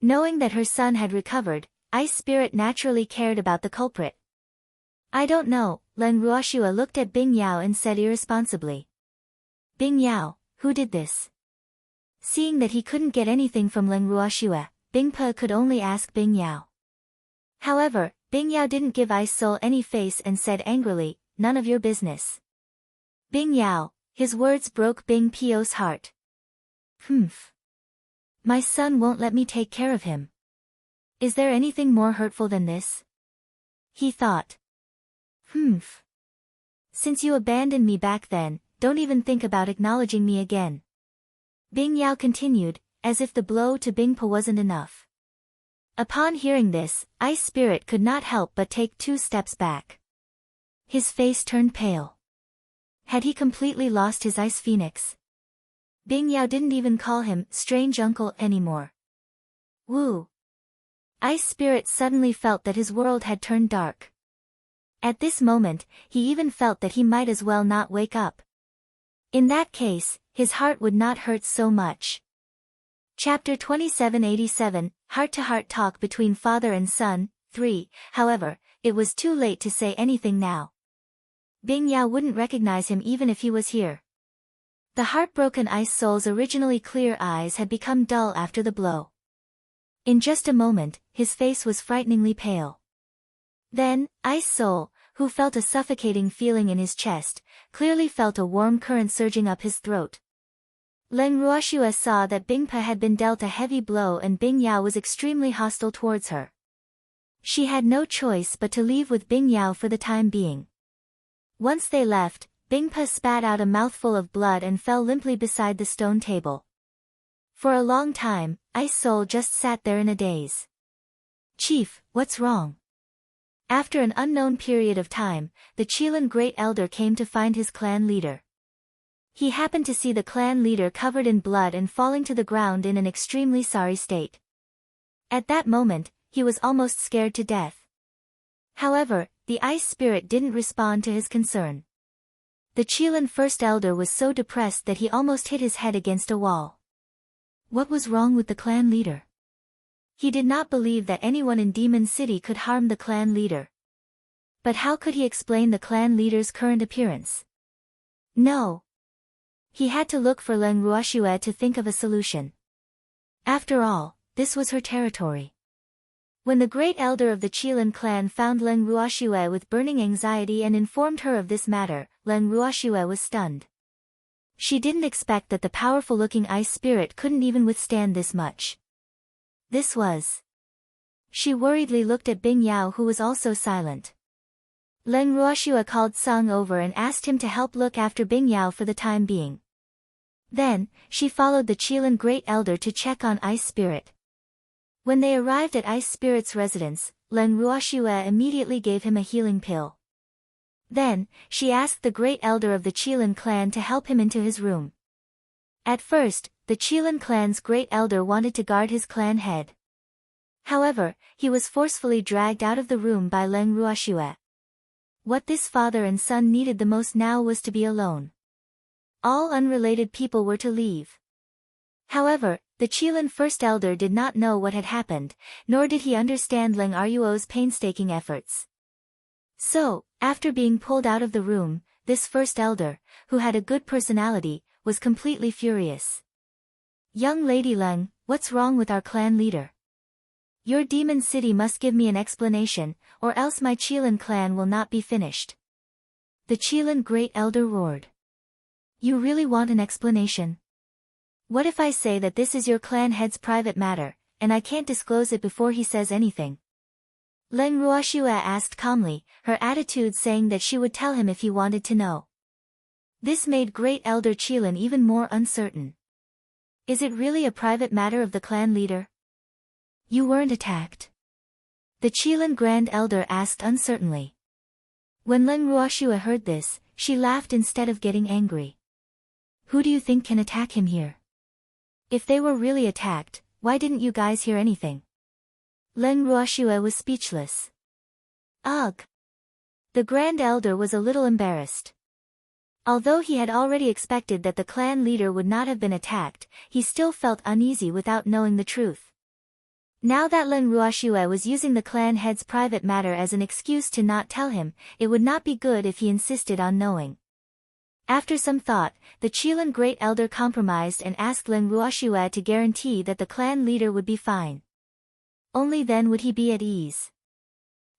Speaker 1: Knowing that her son had recovered, Ice Spirit naturally cared about the culprit. I don't know, Len Ruoxue looked at Bing Yao and said irresponsibly. Bing Yao, who did this? Seeing that he couldn't get anything from Len Ruoxue, Bing Pe could only ask Bing Yao. However, Bing Yao didn't give Ice Soul any face and said angrily, none of your business. Bing Yao, his words broke Bing Pio's heart. Humph. My son won't let me take care of him. Is there anything more hurtful than this? He thought. Humph. Since you abandoned me back then, don't even think about acknowledging me again. Bing Yao continued, as if the blow to Bing Po wasn't enough. Upon hearing this, Ice Spirit could not help but take 2 steps back. His face turned pale. Had he completely lost his Ice Phoenix? Bing Yao didn't even call him strange uncle anymore. Woo! Ice Spirit suddenly felt that his world had turned dark. At this moment, he even felt that he might as well not wake up. In that case, his heart would not hurt so much. Chapter 2787, Heart-to-Heart Talk Between Father and Son, 3. However, it was too late to say anything now. Bing Yao wouldn't recognize him even if he was here. The heartbroken Ice Soul's originally clear eyes had become dull after the blow. In just a moment, his face was frighteningly pale. Then, Ice Soul, who felt a suffocating feeling in his chest, clearly felt a warm current surging up his throat. Leng Ruoxue saw that Bing Pa had been dealt a heavy blow and Bing Yao was extremely hostile towards her. She had no choice but to leave with Bing Yao for the time being. Once they left, Bing Pa spat out a mouthful of blood and fell limply beside the stone table. For a long time, Ice Soul just sat there in a daze. "Chief, what's wrong?" After an unknown period of time, the Qilin Great Elder came to find his clan leader. He happened to see the clan leader covered in blood and falling to the ground in an extremely sorry state. At that moment, he was almost scared to death. However, the Ice Spirit didn't respond to his concern. The Qilin First Elder was so depressed that he almost hit his head against a wall. What was wrong with the clan leader? He did not believe that anyone in Demon City could harm the clan leader. But how could he explain the clan leader's current appearance? No. He had to look for Leng Ruoxue to think of a solution. After all, this was her territory. When the great elder of the Qilin clan found Leng Ruoxue with burning anxiety and informed her of this matter, Leng Ruoxue was stunned. She didn't expect that the powerful-looking ice spirit couldn't even withstand this much. This was. She worriedly looked at Bing Yao, who was also silent. Leng Ruoxue called Sung over and asked him to help look after Bing Yao for the time being. Then, she followed the Qilin Great Elder to check on Ice Spirit. When they arrived at Ice Spirit's residence, Leng Ruoxue immediately gave him a healing pill. Then, she asked the Great Elder of the Qilin clan to help him into his room. At first, the Qilin clan's Great Elder wanted to guard his clan head. However, he was forcefully dragged out of the room by Leng Ruoxue. What this father and son needed the most now was to be alone. All unrelated people were to leave. However, the Qilin First Elder did not know what had happened, nor did he understand Leng Ruoxue's painstaking efforts. So, after being pulled out of the room, this First Elder, who had a good personality, was completely furious. "Young Lady Leng, what's wrong with our clan leader? Your Demon City must give me an explanation, or else my Qilin clan will not be finished." The Qilin Great Elder roared. "You really want an explanation? What if I say that this is your clan head's private matter, and I can't disclose it before he says anything?" Leng Ruoxue asked calmly, her attitude saying that she would tell him if he wanted to know. This made Great Elder Qilin even more uncertain. "Is it really a private matter of the clan leader? You weren't attacked?" The Qilin Grand Elder asked uncertainly. When Leng Ruoxue heard this, she laughed instead of getting angry. "Who do you think can attack him here? If they were really attacked, why didn't you guys hear anything?" Leng Ruoxue was speechless. Ugh! The Grand Elder was a little embarrassed. Although he had already expected that the clan leader would not have been attacked, he still felt uneasy without knowing the truth. Now that Leng Ruoxue was using the clan head's private matter as an excuse to not tell him, it would not be good if he insisted on knowing. After some thought, the Qilin Great Elder compromised and asked Leng Ruoxue to guarantee that the clan leader would be fine. Only then would he be at ease.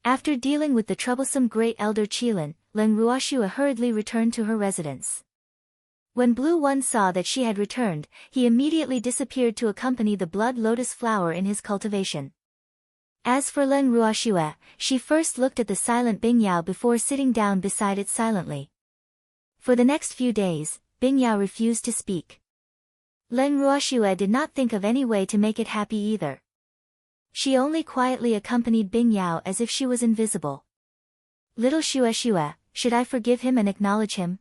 Speaker 1: After dealing with the troublesome Great Elder Qilin, Leng Ruoxue hurriedly returned to her residence. When Blue One saw that she had returned, he immediately disappeared to accompany the blood lotus flower in his cultivation. As for Leng Ruoxue, she first looked at the silent Bing Yao before sitting down beside it silently. For the next few days, Bing Yao refused to speak. Leng Ruoxue did not think of any way to make it happy either. She only quietly accompanied Bing Yao as if she was invisible. "Little Xue, should I forgive him and acknowledge him?"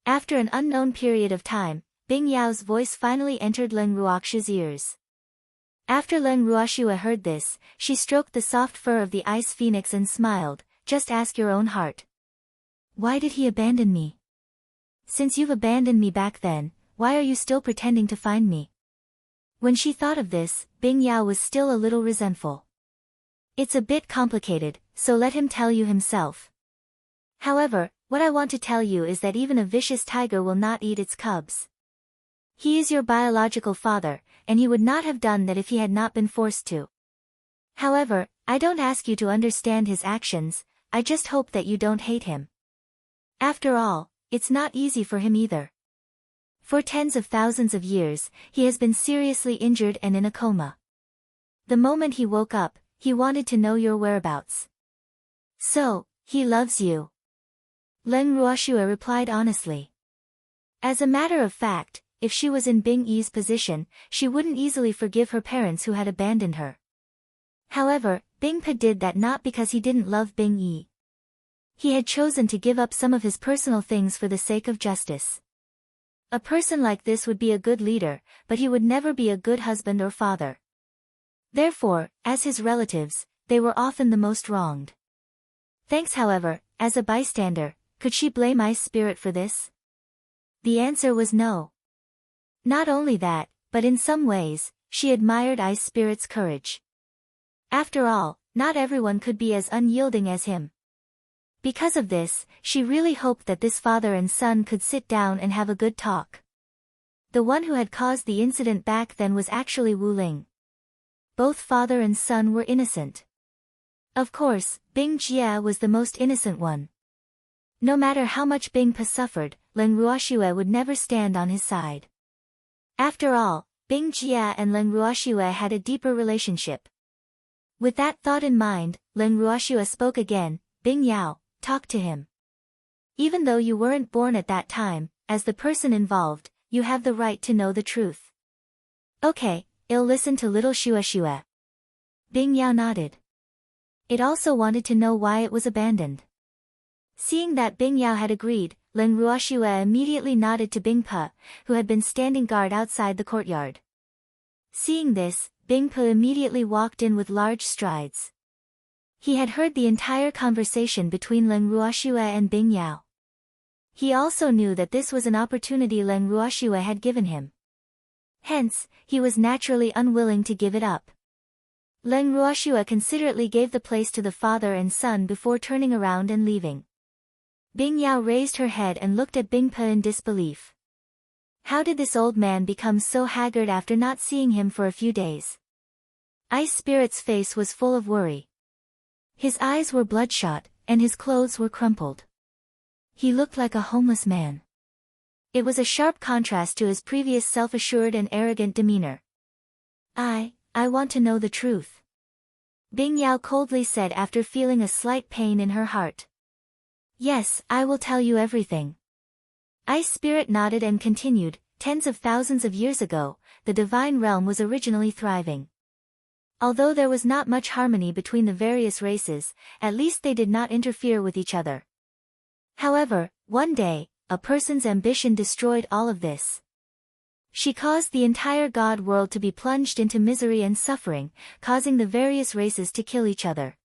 Speaker 1: After an unknown period of time, Bing Yao's voice finally entered Leng Ruoxue's ears. After Leng Ruoxue heard this, she stroked the soft fur of the ice phoenix and smiled. Just ask your own heart. Why did he abandon me? Since you've abandoned me back then, why are you still pretending to find me? When she thought of this, Bing Yao was still a little resentful. It's a bit complicated, so let him tell you himself. However, what I want to tell you is that even a vicious tiger will not eat its cubs. He is your biological father, and he would not have done that if he had not been forced to. However, I don't ask you to understand his actions, I just hope that you don't hate him. After all, it's not easy for him either. For tens of thousands of years, he has been seriously injured and in a coma. The moment he woke up, he wanted to know your whereabouts. So, he loves you. Leng Ruoxue replied honestly. As a matter of fact, if she was in Bing Yi's position, she wouldn't easily forgive her parents who had abandoned her. However, Bing Pa did that not because he didn't love Bing Yi. He had chosen to give up some of his personal things for the sake of justice. A person like this would be a good leader, but he would never be a good husband or father. Therefore, as his relatives, they were often the most wronged. Thanks, however, as a bystander, could she blame Ice Spirit for this? The answer was no. Not only that, but in some ways, she admired Ice Spirit's courage. After all, not everyone could be as unyielding as him. Because of this, she really hoped that this father and son could sit down and have a good talk. The one who had caused the incident back then was actually Wu Ling. Both father and son were innocent. Of course, Bing Jie was the most innocent one. No matter how much Bing Pa suffered, Leng Ruoxue would never stand on his side. After all, Bing Jie and Leng Ruoxue had a deeper relationship. With that thought in mind, Leng Ruoxue spoke again. Bing Yao, talk to him. Even though you weren't born at that time, as the person involved, you have the right to know the truth. Okay, I'll listen to little Xue. Bing Yao nodded. It also wanted to know why it was abandoned. Seeing that Bing Yao had agreed, Leng Ruoxue immediately nodded to Bing Pa, who had been standing guard outside the courtyard. Seeing this, Bing Pa immediately walked in with large strides. He had heard the entire conversation between Leng Ruoxue and Bing Yao. He also knew that this was an opportunity Leng Ruoxue had given him. Hence, he was naturally unwilling to give it up. Leng Ruoxue considerately gave the place to the father and son before turning around and leaving. Bing Yao raised her head and looked at Bing Pa in disbelief. How did this old man become so haggard after not seeing him for a few days? Ice Spirit's face was full of worry. His eyes were bloodshot, and his clothes were crumpled. He looked like a homeless man. It was a sharp contrast to his previous self-assured and arrogant demeanor. I want to know the truth. Bing Yao coldly said after feeling a slight pain in her heart. Yes, I will tell you everything. Ice Spirit nodded and continued. Tens of thousands of years ago, the divine realm was originally thriving. Although there was not much harmony between the various races, at least they did not interfere with each other. However, one day, a person's ambition destroyed all of this. She caused the entire god world to be plunged into misery and suffering, causing the various races to kill each other.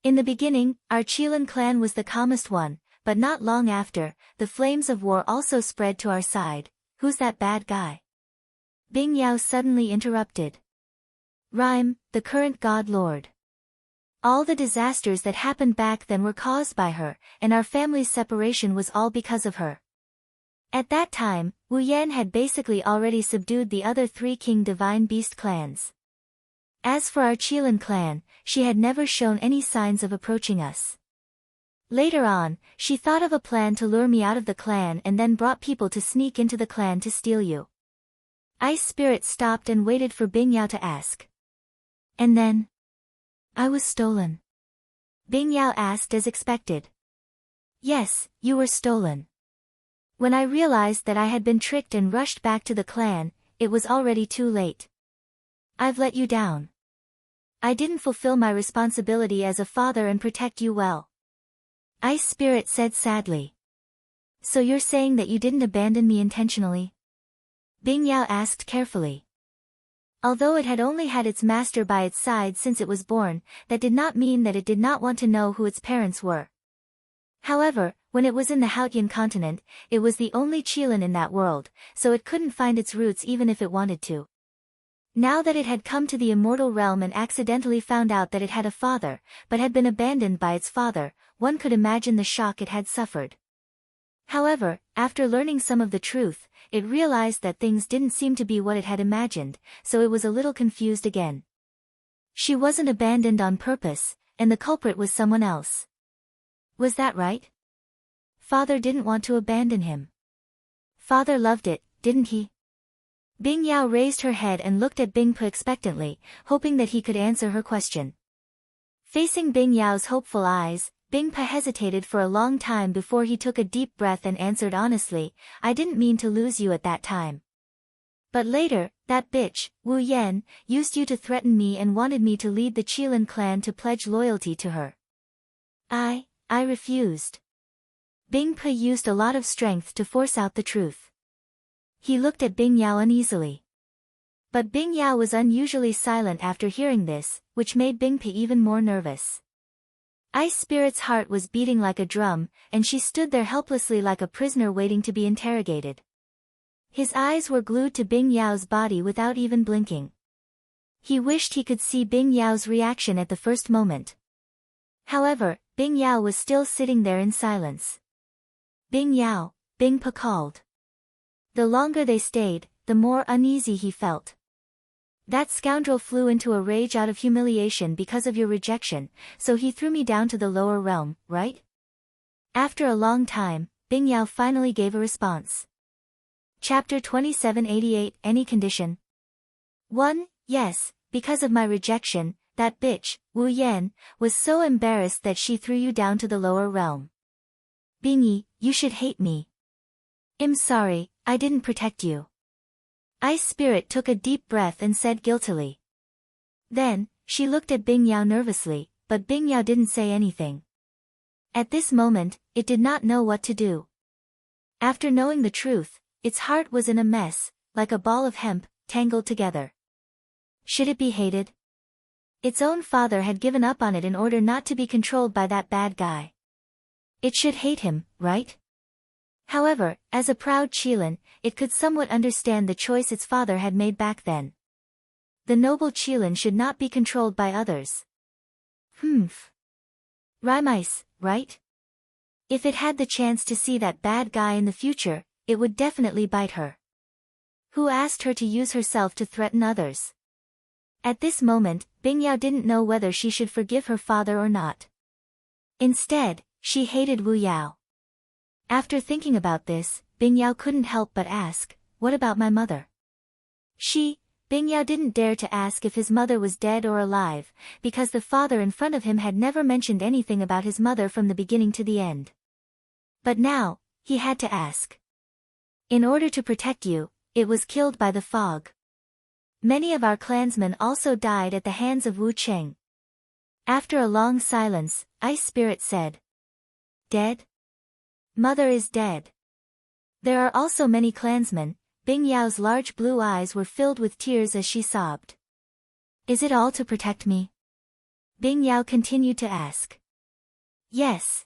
Speaker 1: In the beginning, our Qilin clan was the calmest one, but not long after, the flames of war also spread to our side. Who's that bad guy? Bing Yao suddenly interrupted. Rhyme, the current god lord. All the disasters that happened back then were caused by her, and our family's separation was all because of her. At that time, Wu Yan had basically already subdued the other three King Divine Beast clans. As for our Qilin clan, she had never shown any signs of approaching us. Later on, she thought of a plan to lure me out of the clan and then brought people to sneak into the clan to steal you. Ice Spirit stopped and waited for Bing Yao to ask. And then? I was stolen. Bing Yao asked as expected. Yes, you were stolen. When I realized that I had been tricked and rushed back to the clan, it was already too late. I've let you down. I didn't fulfill my responsibility as a father and protect you well. Ice Spirit said sadly. So you're saying that you didn't abandon me intentionally? Bing Yao asked carefully. Although it had only had its master by its side since it was born, that did not mean that it did not want to know who its parents were. However, when it was in the Hautian continent, it was the only Qilin in that world, so it couldn't find its roots even if it wanted to. Now that it had come to the immortal realm and accidentally found out that it had a father, but had been abandoned by its father, one could imagine the shock it had suffered. However, after learning some of the truth, it realized that things didn't seem to be what it had imagined, so it was a little confused again. She wasn't abandoned on purpose, and the culprit was someone else. Was that right? Father didn't want to abandon him. Father loved it, didn't he? Bing Yao raised her head and looked at Bing Pe expectantly, hoping that he could answer her question. Facing Bing Yao's hopeful eyes, Bing Pe hesitated for a long time before he took a deep breath and answered honestly, I didn't mean to lose you at that time. But later, that bitch, Wu Yan, used you to threaten me and wanted me to lead the Qilin clan to pledge loyalty to her. I refused. Bing Pe used a lot of strength to force out the truth. He looked at Bing Yao uneasily. But Bing Yao was unusually silent after hearing this, which made Bing Pe even more nervous. Ice Spirit's heart was beating like a drum, and she stood there helplessly like a prisoner waiting to be interrogated. His eyes were glued to Bing Yao's body without even blinking. He wished he could see Bing Yao's reaction at the first moment. However, Bing Yao was still sitting there in silence. Bing Yao, Bing Pe called. The longer they stayed, the more uneasy he felt. That scoundrel flew into a rage out of humiliation because of your rejection, so he threw me down to the lower realm, right? After a long time, Bing Yao finally gave a response. Chapter 2788 Any Condition? 1. Yes, because of my rejection, that bitch, Wu Yan, was so embarrassed that she threw you down to the lower realm. Bingy, you should hate me. I'm sorry, I didn't protect you. Ice Spirit took a deep breath and said guiltily. Then, she looked at Bing Yao nervously, but Bing Yao didn't say anything. At this moment, it did not know what to do. After knowing the truth, its heart was in a mess, like a ball of hemp, tangled together. Should it be hated? Its own father had given up on it in order not to be controlled by that bad guy. It should hate him, right? However, as a proud Qilin, it could somewhat understand the choice its father had made back then. The noble Qilin should not be controlled by others. Rhymice, right? If it had the chance to see that bad guy in the future, it would definitely bite her. Who asked her to use herself to threaten others? At this moment, Bing Yao didn't know whether she should forgive her father or not. Instead, she hated Wu Yao. After thinking about this, Bing Yao couldn't help but ask, what about my mother? Bing Yao didn't dare to ask if his mother was dead or alive, because the father in front of him had never mentioned anything about his mother from the beginning to the end. But now, he had to ask. In order to protect you, it was killed by the fog. Many of our clansmen also died at the hands of Wu Cheng. After a long silence, Ice Spirit said. Dead? Mother is dead. There are also many clansmen. Bing Yao's large blue eyes were filled with tears as she sobbed. Is it all to protect me? Bing Yao continued to ask. Yes.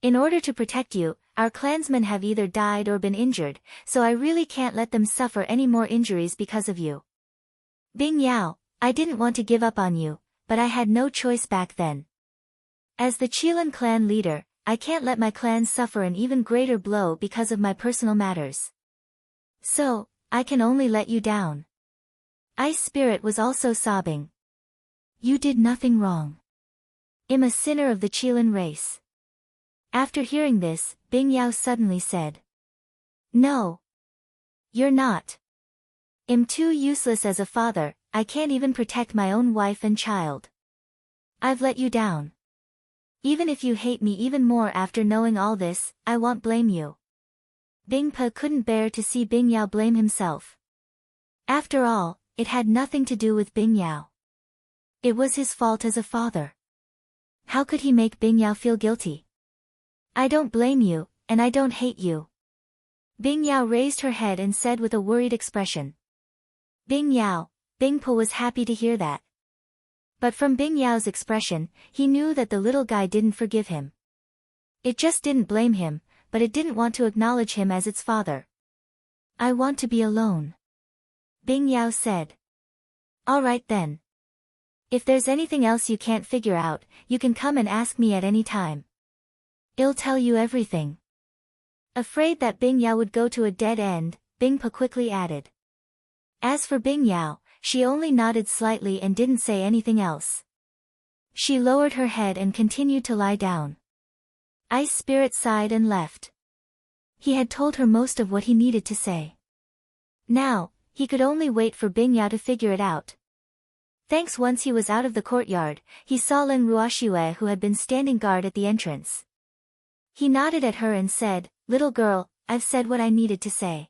Speaker 1: In order to protect you, our clansmen have either died or been injured, so I really can't let them suffer any more injuries because of you. Bing Yao, I didn't want to give up on you, but I had no choice back then. As the Qilin clan leader, I can't let my clan suffer an even greater blow because of my personal matters. So, I can only let you down. Ice Spirit was also sobbing. You did nothing wrong. I'm a sinner of the Qilin race. After hearing this, Bing Yao suddenly said. No. You're not. I'm too useless as a father, I can't even protect my own wife and child. I've let you down. Even if you hate me even more after knowing all this, I won't blame you. Bing Pe couldn't bear to see Bing Yao blame himself. After all, it had nothing to do with Bing Yao. It was his fault as a father. How could he make Bing Yao feel guilty? I don't blame you, and I don't hate you. Bing Yao raised her head and said with a worried expression. Bing Yao, Bing Po was happy to hear that. But from Bing Yao's expression, he knew that the little guy didn't forgive him. It just didn't blame him, but it didn't want to acknowledge him as its father. I want to be alone, Bing Yao said. All right then. If there's anything else you can't figure out, you can come and ask me at any time. I'll tell you everything. Afraid that Bing Yao would go to a dead end, Bing Po quickly added. As for Bing Yao, she only nodded slightly and didn't say anything else. She lowered her head and continued to lie down. Ice Spirit sighed and left. He had told her most of what he needed to say. Now, he could only wait for Bing Yao to figure it out. Thanks. Once he was out of the courtyard, he saw Leng Ruoxue, who had been standing guard at the entrance. He nodded at her and said, "Little girl, I've said what I needed to say.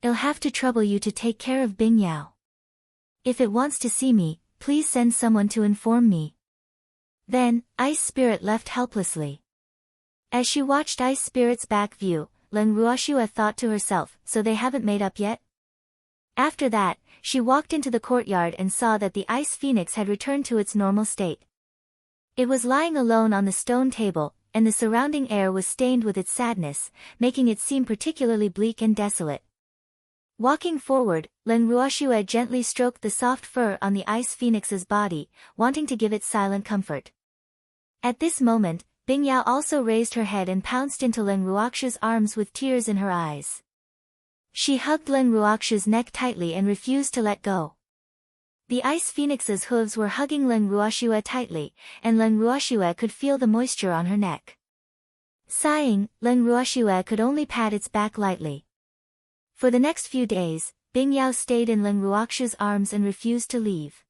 Speaker 1: I'll have to trouble you to take care of Bing Yao. If it wants to see me, please send someone to inform me." Then, Ice Spirit left helplessly. As she watched Ice Spirit's back view, Leng Ruoxue thought to herself, so they haven't made up yet? After that, she walked into the courtyard and saw that the ice phoenix had returned to its normal state. It was lying alone on the stone table, and the surrounding air was stained with its sadness, making it seem particularly bleak and desolate. Walking forward, Leng Ruoxue gently stroked the soft fur on the ice phoenix's body, wanting to give it silent comfort. At this moment, Bing Yao also raised her head and pounced into Leng Ruoxue's arms with tears in her eyes. She hugged Leng Ruoxue's neck tightly and refused to let go. The ice phoenix's hooves were hugging Leng Ruoxue tightly, and Leng Ruoxue could feel the moisture on her neck. Sighing, Leng Ruoxue could only pat its back lightly. For the next few days, Bing Yao stayed in Leng Ruoxue's arms and refused to leave.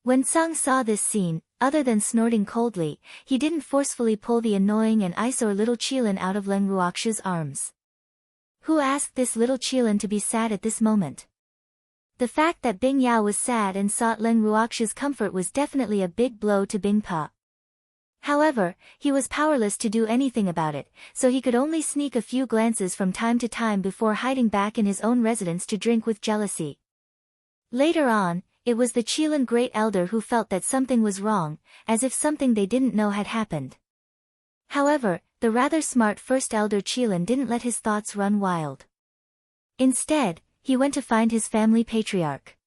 Speaker 1: When Sung saw this scene, other than snorting coldly, he didn't forcefully pull the annoying and eyesore little Qilin out of Leng Ruoxue's arms. Who asked this little Qilin to be sad at this moment? The fact that Bing Yao was sad and sought Leng Ruoxue's comfort was definitely a big blow to Bing Pa. However, he was powerless to do anything about it, so he could only sneak a few glances from time to time before hiding back in his own residence to drink with jealousy. Later on, it was the Qilin Great Elder who felt that something was wrong, as if something they didn't know had happened. However, the rather smart First Elder Qilin didn't let his thoughts run wild. Instead, he went to find his family patriarch.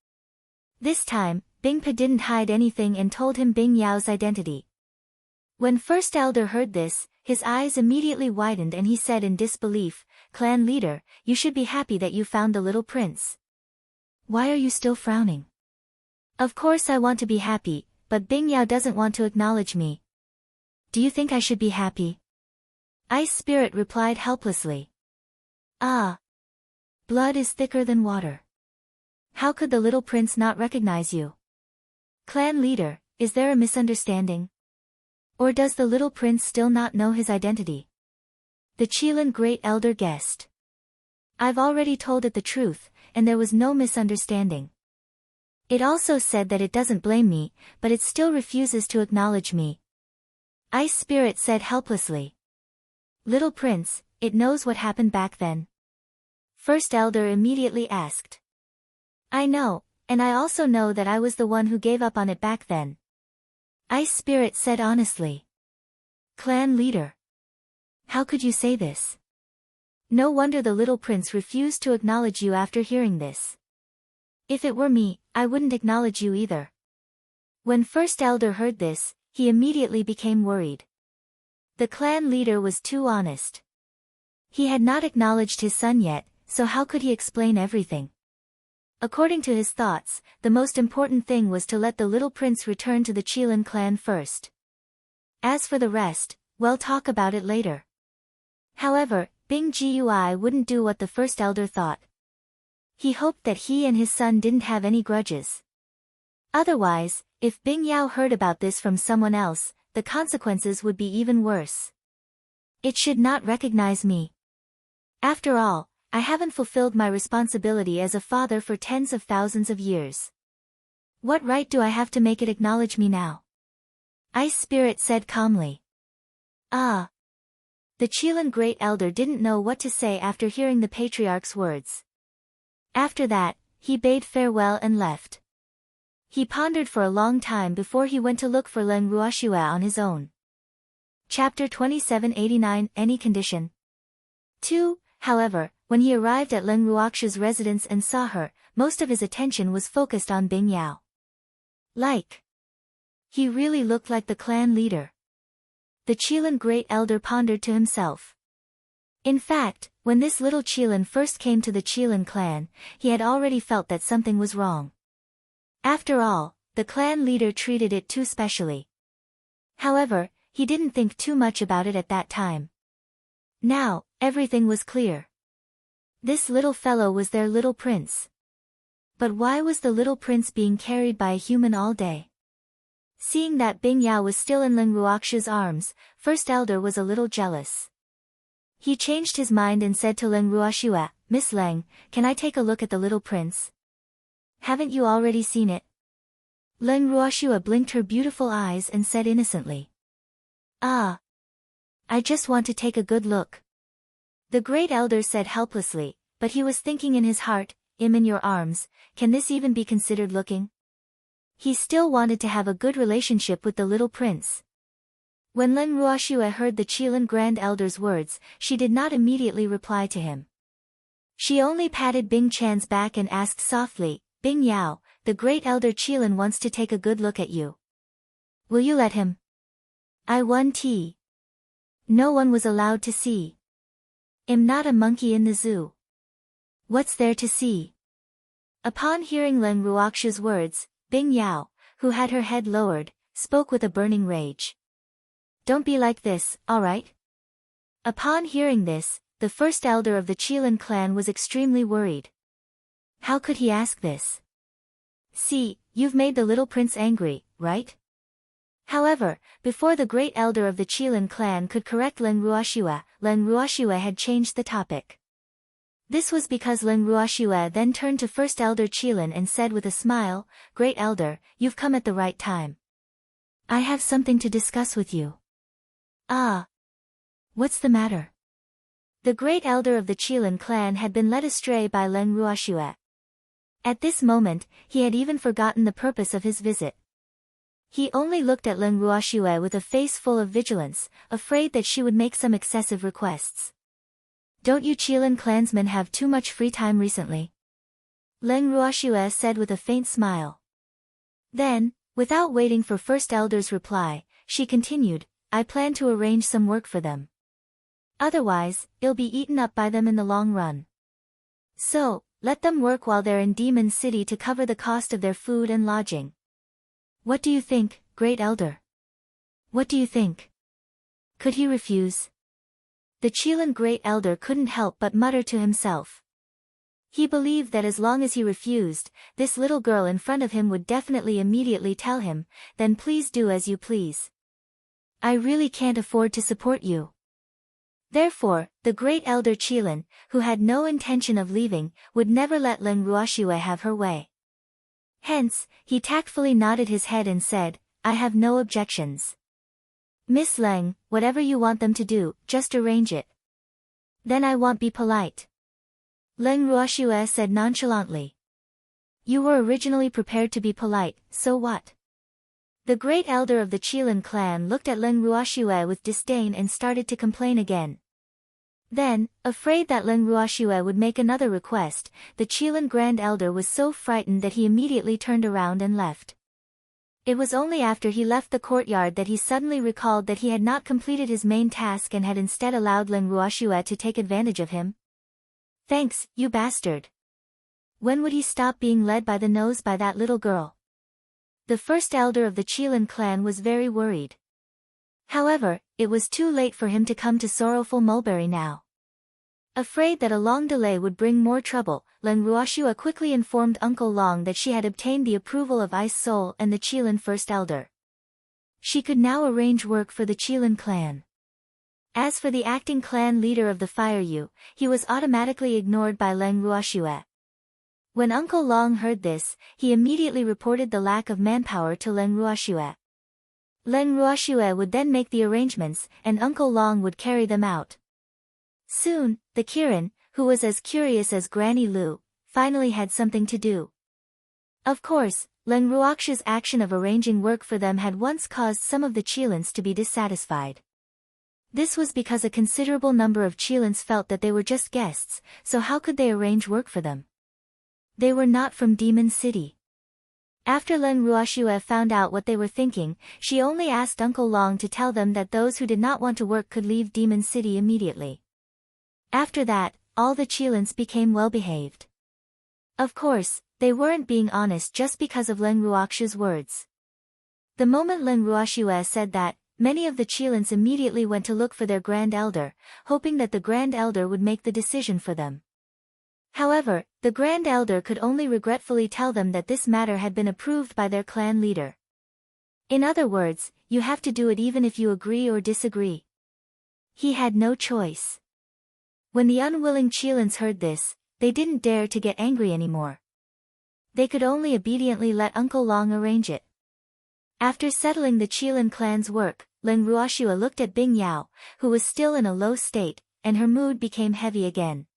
Speaker 1: This time, Bing Pa didn't hide anything and told him Bing Yao's identity. When First Elder heard this, his eyes immediately widened and he said in disbelief, "Clan leader, you should be happy that you found the little prince. Why are you still frowning?" "Of course I want to be happy, but Bing Yao doesn't want to acknowledge me." "Do you think I should be happy?" Ice Spirit replied helplessly. "Ah. Blood is thicker than water. How could the little prince not recognize you? Clan leader, is there a misunderstanding? Or does the little prince still not know his identity?" The Qilin Great Elder guessed. "I've already told it the truth, and there was no misunderstanding. It also said that it doesn't blame me, but it still refuses to acknowledge me." Ice Spirit said helplessly. "Little prince, it knows what happened back then?" First Elder immediately asked. "I know, and I also know that I was the one who gave up on it back then." Ice Spirit said honestly. "Clan leader. How could you say this? No wonder the little prince refused to acknowledge you after hearing this. If it were me, I wouldn't acknowledge you either." When First Elder heard this, he immediately became worried. The clan leader was too honest. He had not acknowledged his son yet, so how could he explain everything? According to his thoughts, the most important thing was to let the little prince return to the Qilin clan first. As for the rest, we'll talk about it later. However, Bing Gui wouldn't do what the First Elder thought. He hoped that he and his son didn't have any grudges. Otherwise, if Bing Yao heard about this from someone else, the consequences would be even worse. It should not recognize me. After all, I haven't fulfilled my responsibility as a father for tens of thousands of years. What right do I have to make it acknowledge me now? Ice Spirit said calmly. Ah. The Qilin Great Elder didn't know what to say after hearing the patriarch's words. After that, he bade farewell and left. He pondered for a long time before he went to look for Leng Ruoxue on his own. Chapter 2789 Any Condition 2. However, when he arrived at Leng Ruoxue's residence and saw her, most of his attention was focused on Bing Yao. He really looked like the clan leader. The Qilin Great Elder pondered to himself. In fact, when this little Qilin first came to the Qilin clan, he had already felt that something was wrong. After all, the clan leader treated it too specially. However, he didn't think too much about it at that time. Now, everything was clear. This little fellow was their little prince. But why was the little prince being carried by a human all day? Seeing that Bing Yao was still in Leng Ruoxue's arms, First Elder was a little jealous. He changed his mind and said to Leng Ruoxue, "Miss Leng, can I take a look at the little prince? Haven't you already seen it?" Leng Ruoxue blinked her beautiful eyes and said innocently, "Ah. I just want to take a good look." The Great Elder said helplessly, but he was thinking in his heart, "I'm in your arms, can this even be considered looking?" He still wanted to have a good relationship with the little prince. When Leng Ruoxue heard the Qilin Grand Elder's words, she did not immediately reply to him. She only patted Bing Chan's back and asked softly, "Bing Yao, the Great Elder Qilin wants to take a good look at you. Will you let him?" I want. No one was allowed to see. I'm not a monkey in the zoo. What's there to see? Upon hearing Leng Ruoxue's words, Bing Yao, who had her head lowered, spoke with a burning rage. "Don't be like this, alright?" Upon hearing this, the First Elder of the Qilin clan was extremely worried. How could he ask this? See, you've made the little prince angry, right? However, before the Great Elder of the Qilin clan could correct Leng Ruoxue had changed the topic. This was because Leng Ruoxue then turned to First Elder Qilin and said with a smile, "Great Elder, you've come at the right time. I have something to discuss with you." "Ah. What's the matter?" The Great Elder of the Qilin clan had been led astray by Leng Ruoxue. At this moment, he had even forgotten the purpose of his visit. He only looked at Leng Ruoxue with a face full of vigilance, afraid that she would make some excessive requests. "Don't you Qilin clansmen have too much free time recently?" Leng Ruoxue said with a faint smile. Then, without waiting for First Elder's reply, she continued, "I plan to arrange some work for them. Otherwise, it'll be eaten up by them in the long run. So, let them work while they're in Demon City to cover the cost of their food and lodging. What do you think, Great Elder? What do you think? Could he refuse?" The Qilin Great Elder couldn't help but mutter to himself. He believed that as long as he refused, this little girl in front of him would definitely immediately tell him, "Then please do as you please. I really can't afford to support you." Therefore, the Great Elder Qilin, who had no intention of leaving, would never let Leng Ruoxue have her way. Hence, he tactfully nodded his head and said, "I have no objections. Miss Leng, whatever you want them to do, just arrange it. Then I won't be polite." Leng Ruoxue said nonchalantly. "You were originally prepared to be polite, so what?" The Great Elder of the Qilin clan looked at Leng Ruoxue with disdain and started to complain again. Then, afraid that Leng Ruoxue would make another request, the Qilin Grand Elder was so frightened that he immediately turned around and left. It was only after he left the courtyard that he suddenly recalled that he had not completed his main task and had instead allowed Leng Ruoxue to take advantage of him. "Thanks, you bastard. When would he stop being led by the nose by that little girl?" The First Elder of the Qilin clan was very worried. However, it was too late for him to come to sorrowful Mulberry now. Afraid that a long delay would bring more trouble, Leng Ruoxue quickly informed Uncle Long that she had obtained the approval of Ice Soul and the Qilin First Elder. She could now arrange work for the Qilin clan. As for the acting clan leader of the Fire Yu, he was automatically ignored by Leng Ruoxue. When Uncle Long heard this, he immediately reported the lack of manpower to Leng Ruoxue. Leng Ruoxue would then make the arrangements, and Uncle Long would carry them out. Soon, the Kirin, who was as curious as Granny Lu, finally had something to do. Of course, Leng Ruoxia's action of arranging work for them had once caused some of the Qilins to be dissatisfied. This was because a considerable number of Qilins felt that they were just guests, so how could they arrange work for them? They were not from Demon City. After Leng Ruoxia found out what they were thinking, she only asked Uncle Long to tell them that those who did not want to work could leave Demon City immediately. After that, all the Qilins became well-behaved. Of course, they weren't being honest just because of Leng Ruoxia's words. The moment Leng Ruoxia said that, many of the Qilins immediately went to look for their Grand Elder, hoping that the Grand Elder would make the decision for them. However, the Grand Elder could only regretfully tell them that this matter had been approved by their clan leader. In other words, you have to do it even if you agree or disagree. He had no choice. When the unwilling Qilins heard this, they didn't dare to get angry anymore. They could only obediently let Uncle Long arrange it. After settling the Qilin clan's work, Leng Ruoxia looked at Bing Yao, who was still in a low state, and her mood became heavy again.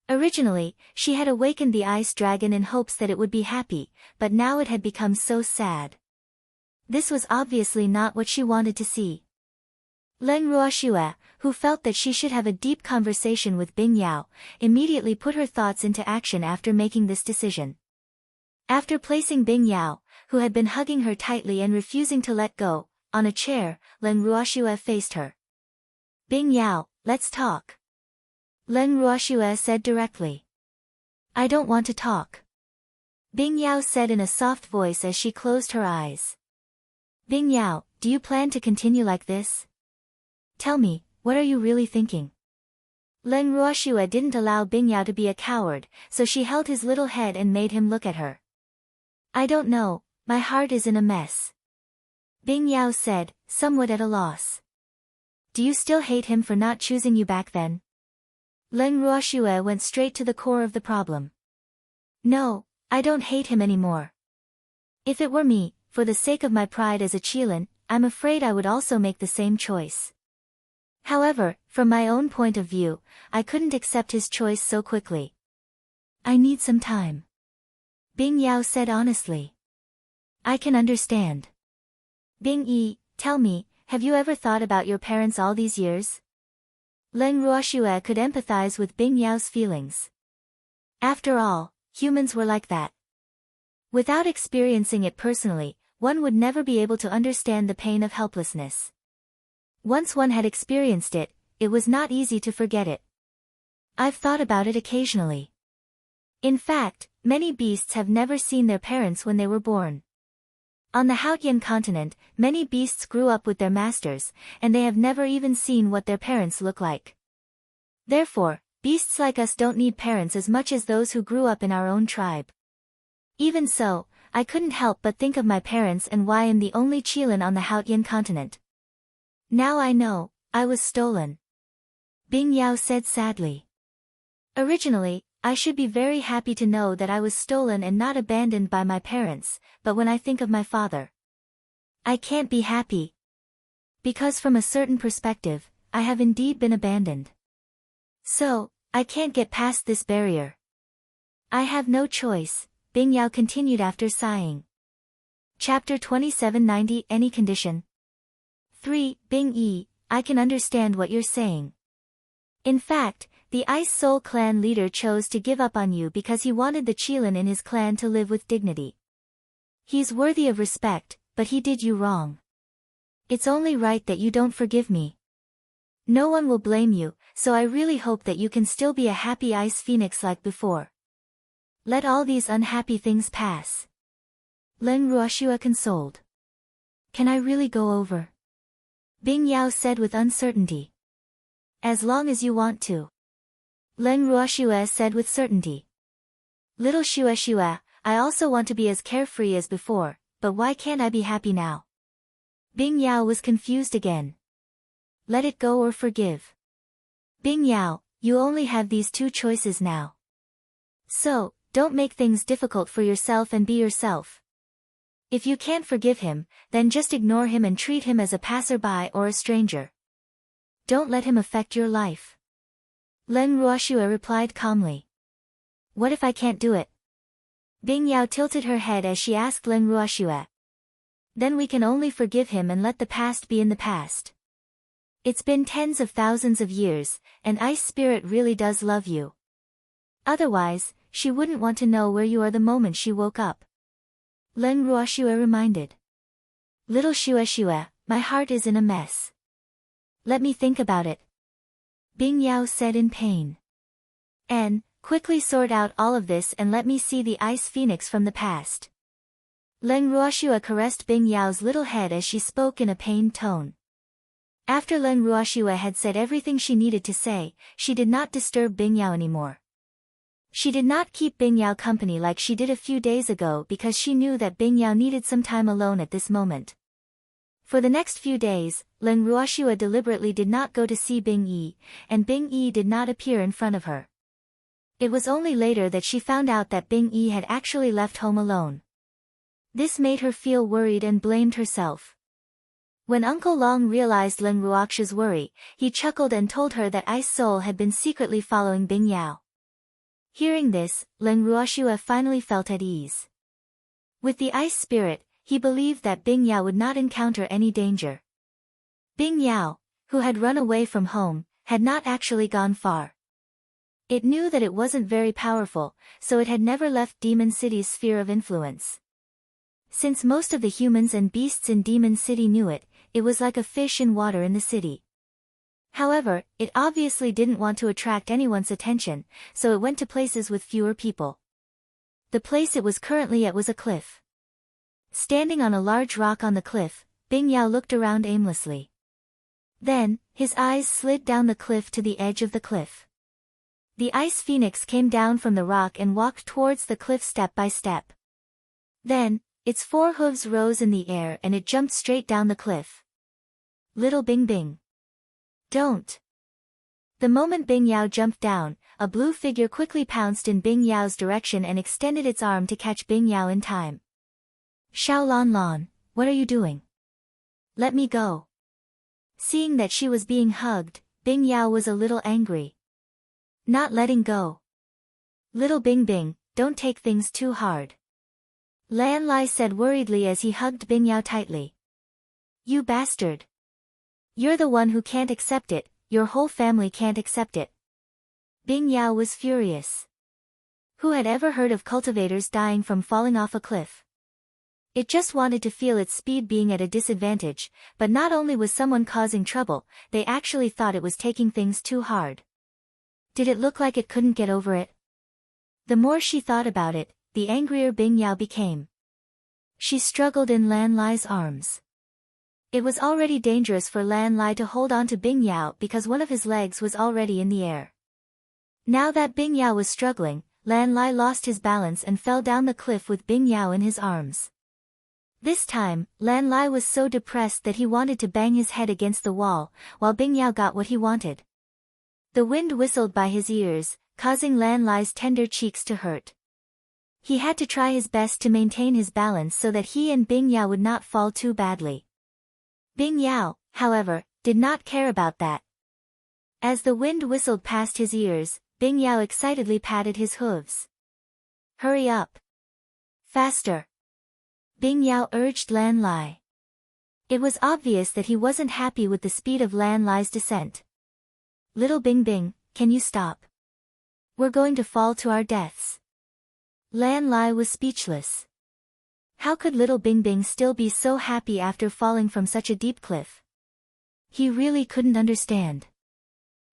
Speaker 1: Originally, she had awakened the ice dragon in hopes that it would be happy, but now it had become so sad. This was obviously not what she wanted to see. Leng Ruoxia, who felt that she should have a deep conversation with Bing Yao, immediately put her thoughts into action after making this decision. After placing Bing Yao, who had been hugging her tightly and refusing to let go, on a chair, Leng Ruoxia faced her. Bing Yao, let's talk. Leng Ruoxia said directly. I don't want to talk. Bing Yao said in a soft voice as she closed her eyes. Bing Yao, do you plan to continue like this? Tell me, what are you really thinking? Leng Ruoxia didn't allow Bing Yao to be a coward, so she held his little head and made him look at her. I don't know, my heart is in a mess. Bing Yao said, somewhat at a loss. Do you still hate him for not choosing you back then? Leng Ruoxia went straight to the core of the problem. No, I don't hate him anymore. If it were me, for the sake of my pride as a Qilin, I'm afraid I would also make the same choice. However, from my own point of view, I couldn't accept his choice so quickly. I need some time. Bing Yao said honestly. I can understand. Bing Yi, tell me, have you ever thought about your parents all these years? Leng Ruoxia could empathize with Bing Yao's feelings. After all, humans were like that. Without experiencing it personally, one would never be able to understand the pain of helplessness. Once one had experienced it, it was not easy to forget it. I've thought about it occasionally. In fact, many beasts have never seen their parents when they were born. On the Haotian continent, many beasts grew up with their masters, and they have never even seen what their parents look like. Therefore, beasts like us don't need parents as much as those who grew up in our own tribe. Even so, I couldn't help but think of my parents and why I'm the only Qilin on the Haotian continent. Now I know, I was stolen. Bing Yao said sadly. Originally, I should be very happy to know that I was stolen and not abandoned by my parents, but when I think of my father, I can't be happy. Because from a certain perspective, I have indeed been abandoned. So, I can't get past this barrier. I have no choice, Bing Yao continued after sighing. Chapter 2790 Any Condition 3. Bing Yi, I can understand what you're saying. In fact, the Ice Soul clan leader chose to give up on you because he wanted the Qilin in his clan to live with dignity. He's worthy of respect, but he did you wrong. It's only right that you don't forgive me. No one will blame you, so I really hope that you can still be a happy Ice Phoenix like before. Let all these unhappy things pass. Leng Ruoxia consoled. Can I really go over? Bing Yao said with uncertainty. As long as you want to. Leng Ruoxia said with certainty. Little Xue, I also want to be as carefree as before, but why can't I be happy now? Bing Yao was confused again. Let it go or forgive. Bing Yao, you only have these two choices now. So, don't make things difficult for yourself and be yourself. If you can't forgive him, then just ignore him and treat him as a passerby or a stranger. Don't let him affect your life. Leng Ruoxia replied calmly. What if I can't do it? Bing Yao tilted her head as she asked Leng Ruoxue. Then we can only forgive him and let the past be in the past. It's been tens of thousands of years, and Ice Spirit really does love you. Otherwise, she wouldn't want to know where you are the moment she woke up. Leng Ruoxue reminded. Little Xue, my heart is in a mess. Let me think about it. Bing Yao said in pain. And, quickly sort out all of this and let me see the ice phoenix from the past. Leng Ruoxue caressed Bing Yao's little head as she spoke in a pained tone. After Leng Ruoxue had said everything she needed to say, she did not disturb Bing Yao anymore. She did not keep Bing Yao company like she did a few days ago because she knew that Bing Yao needed some time alone at this moment. For the next few days, Leng Ruoxue deliberately did not go to see Bing Yi, and Bing Yi did not appear in front of her. It was only later that she found out that Bing Yi had actually left home alone. This made her feel worried and blamed herself. When Uncle Long realized Leng Ruoxue's worry, he chuckled and told her that Ice Soul had been secretly following Bing Yao. Hearing this, Leng Ruoxue finally felt at ease. With the Ice Spirit, he believed that Bing Yao would not encounter any danger. Bing Yao, who had run away from home, had not actually gone far. It knew that it wasn't very powerful, so it had never left Demon City's sphere of influence. Since most of the humans and beasts in Demon City knew it, it was like a fish in water in the city. However, it obviously didn't want to attract anyone's attention, so it went to places with fewer people. The place it was currently at was a cliff. Standing on a large rock on the cliff, Bing Yao looked around aimlessly. Then, his eyes slid down the cliff to the edge of the cliff. The ice phoenix came down from the rock and walked towards the cliff step by step. Then, its 4 hooves rose in the air and it jumped straight down the cliff. Little Bing Bing. Don't. The moment Bing Yao jumped down, a blue figure quickly pounced in Bing Yao's direction and extended its arm to catch Bing Yao in time. Xiao Lan Lan, what are you doing? Let me go. Seeing that she was being hugged, Bing Yao was a little angry. Not letting go. Little Bing Bing, don't take things too hard. Lan Lai said worriedly as he hugged Bing Yao tightly. You bastard. You're the one who can't accept it, your whole family can't accept it. Bing Yao was furious. Who had ever heard of cultivators dying from falling off a cliff? It just wanted to feel its speed being at a disadvantage, but not only was someone causing trouble, they actually thought it was taking things too hard. Did it look like it couldn't get over it? The more she thought about it, the angrier Bing Yao became. She struggled in Lan Lai's arms. It was already dangerous for Lan Lai to hold on to Bing Yao because one of his legs was already in the air. Now that Bing Yao was struggling, Lan Lai lost his balance and fell down the cliff with Bing Yao in his arms. This time, Lan Lai was so depressed that he wanted to bang his head against the wall, while Bing Yao got what he wanted. The wind whistled by his ears, causing Lan Lai's tender cheeks to hurt. He had to try his best to maintain his balance so that he and Bing Yao would not fall too badly. Bing Yao, however, did not care about that. As the wind whistled past his ears, Bing Yao excitedly patted his hooves. Hurry up. Faster. Bing Yao urged Lan Lai. It was obvious that he wasn't happy with the speed of Lan Lai's descent. Little Bing Bing, can you stop? We're going to fall to our deaths. Lan Lai was speechless. How could little Bing Bing still be so happy after falling from such a deep cliff? He really couldn't understand.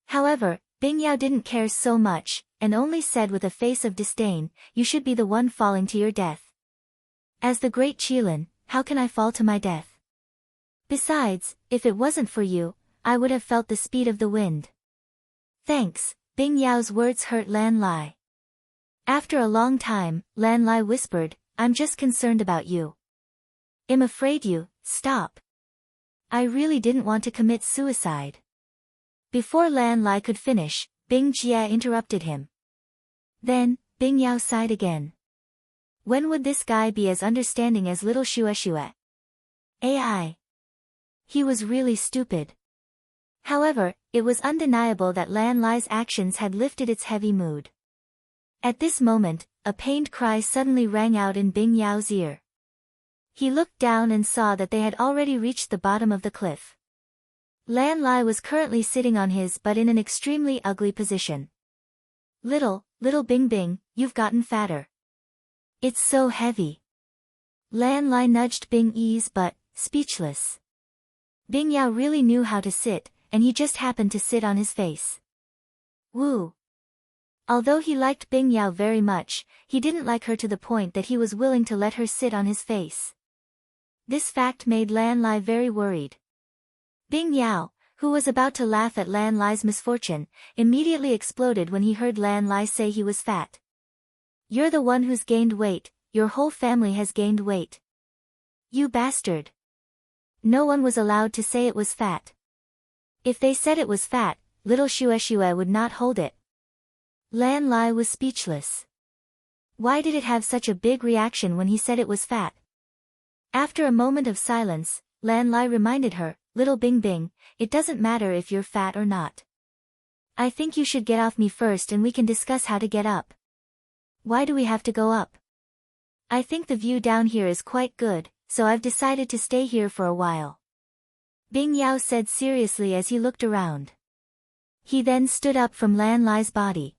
Speaker 1: However, Bing Yao didn't care so much, and only said with a face of disdain, you should be the one falling to your death. As the great Qilin, how can I fall to my death? Besides, if it wasn't for you, I would have felt the speed of the wind. Thanks, Bing Yao's words hurt Lan Lai. After a long time, Lan Lai whispered, I'm just concerned about you. I'm afraid you, stop. I really didn't want to commit suicide. Before Lan Lai could finish, Bing Jie interrupted him. Then, Bing Yao sighed again. When would this guy be as understanding as little Xue? AI. He was really stupid. However, it was undeniable that Lan Lai's actions had lifted its heavy mood. At this moment, a pained cry suddenly rang out in Bing Yao's ear. He looked down and saw that they had already reached the bottom of the cliff. Lan Lai was currently sitting on his but in an extremely ugly position. Little Bing Bing, you've gotten fatter. It's so heavy. Lan Lai nudged Bing Yi's butt, speechless. Bing Yao really knew how to sit, and he just happened to sit on his face. Woo! Although he liked Bing Yao very much, he didn't like her to the point that he was willing to let her sit on his face. This fact made Lan Lai very worried. Bing Yao, who was about to laugh at Lan Lai's misfortune, immediately exploded when he heard Lan Lai say he was fat. You're the one who's gained weight, your whole family has gained weight. You bastard. No one was allowed to say it was fat. If they said it was fat, little Shue would not hold it. Lan Lai was speechless. Why did it have such a big reaction when he said it was fat? After a moment of silence, Lan Lai reminded her, Little Bing Bing, it doesn't matter if you're fat or not. I think you should get off me first and we can discuss how to get up. Why do we have to go up? I think the view down here is quite good, so I've decided to stay here for a while. Bing Yao said seriously as he looked around. He then stood up from Lan Lai's body.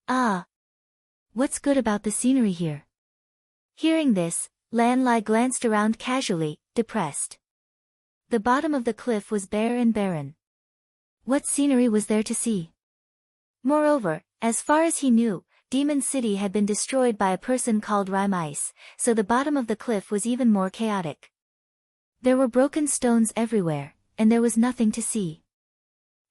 Speaker 1: Ah! What's good about the scenery here? Hearing this, Lan Lai glanced around casually, depressed. The bottom of the cliff was bare and barren. What scenery was there to see? Moreover, as far as he knew, Demon City had been destroyed by a person called Rime Ice, so the bottom of the cliff was even more chaotic. There were broken stones everywhere, and there was nothing to see.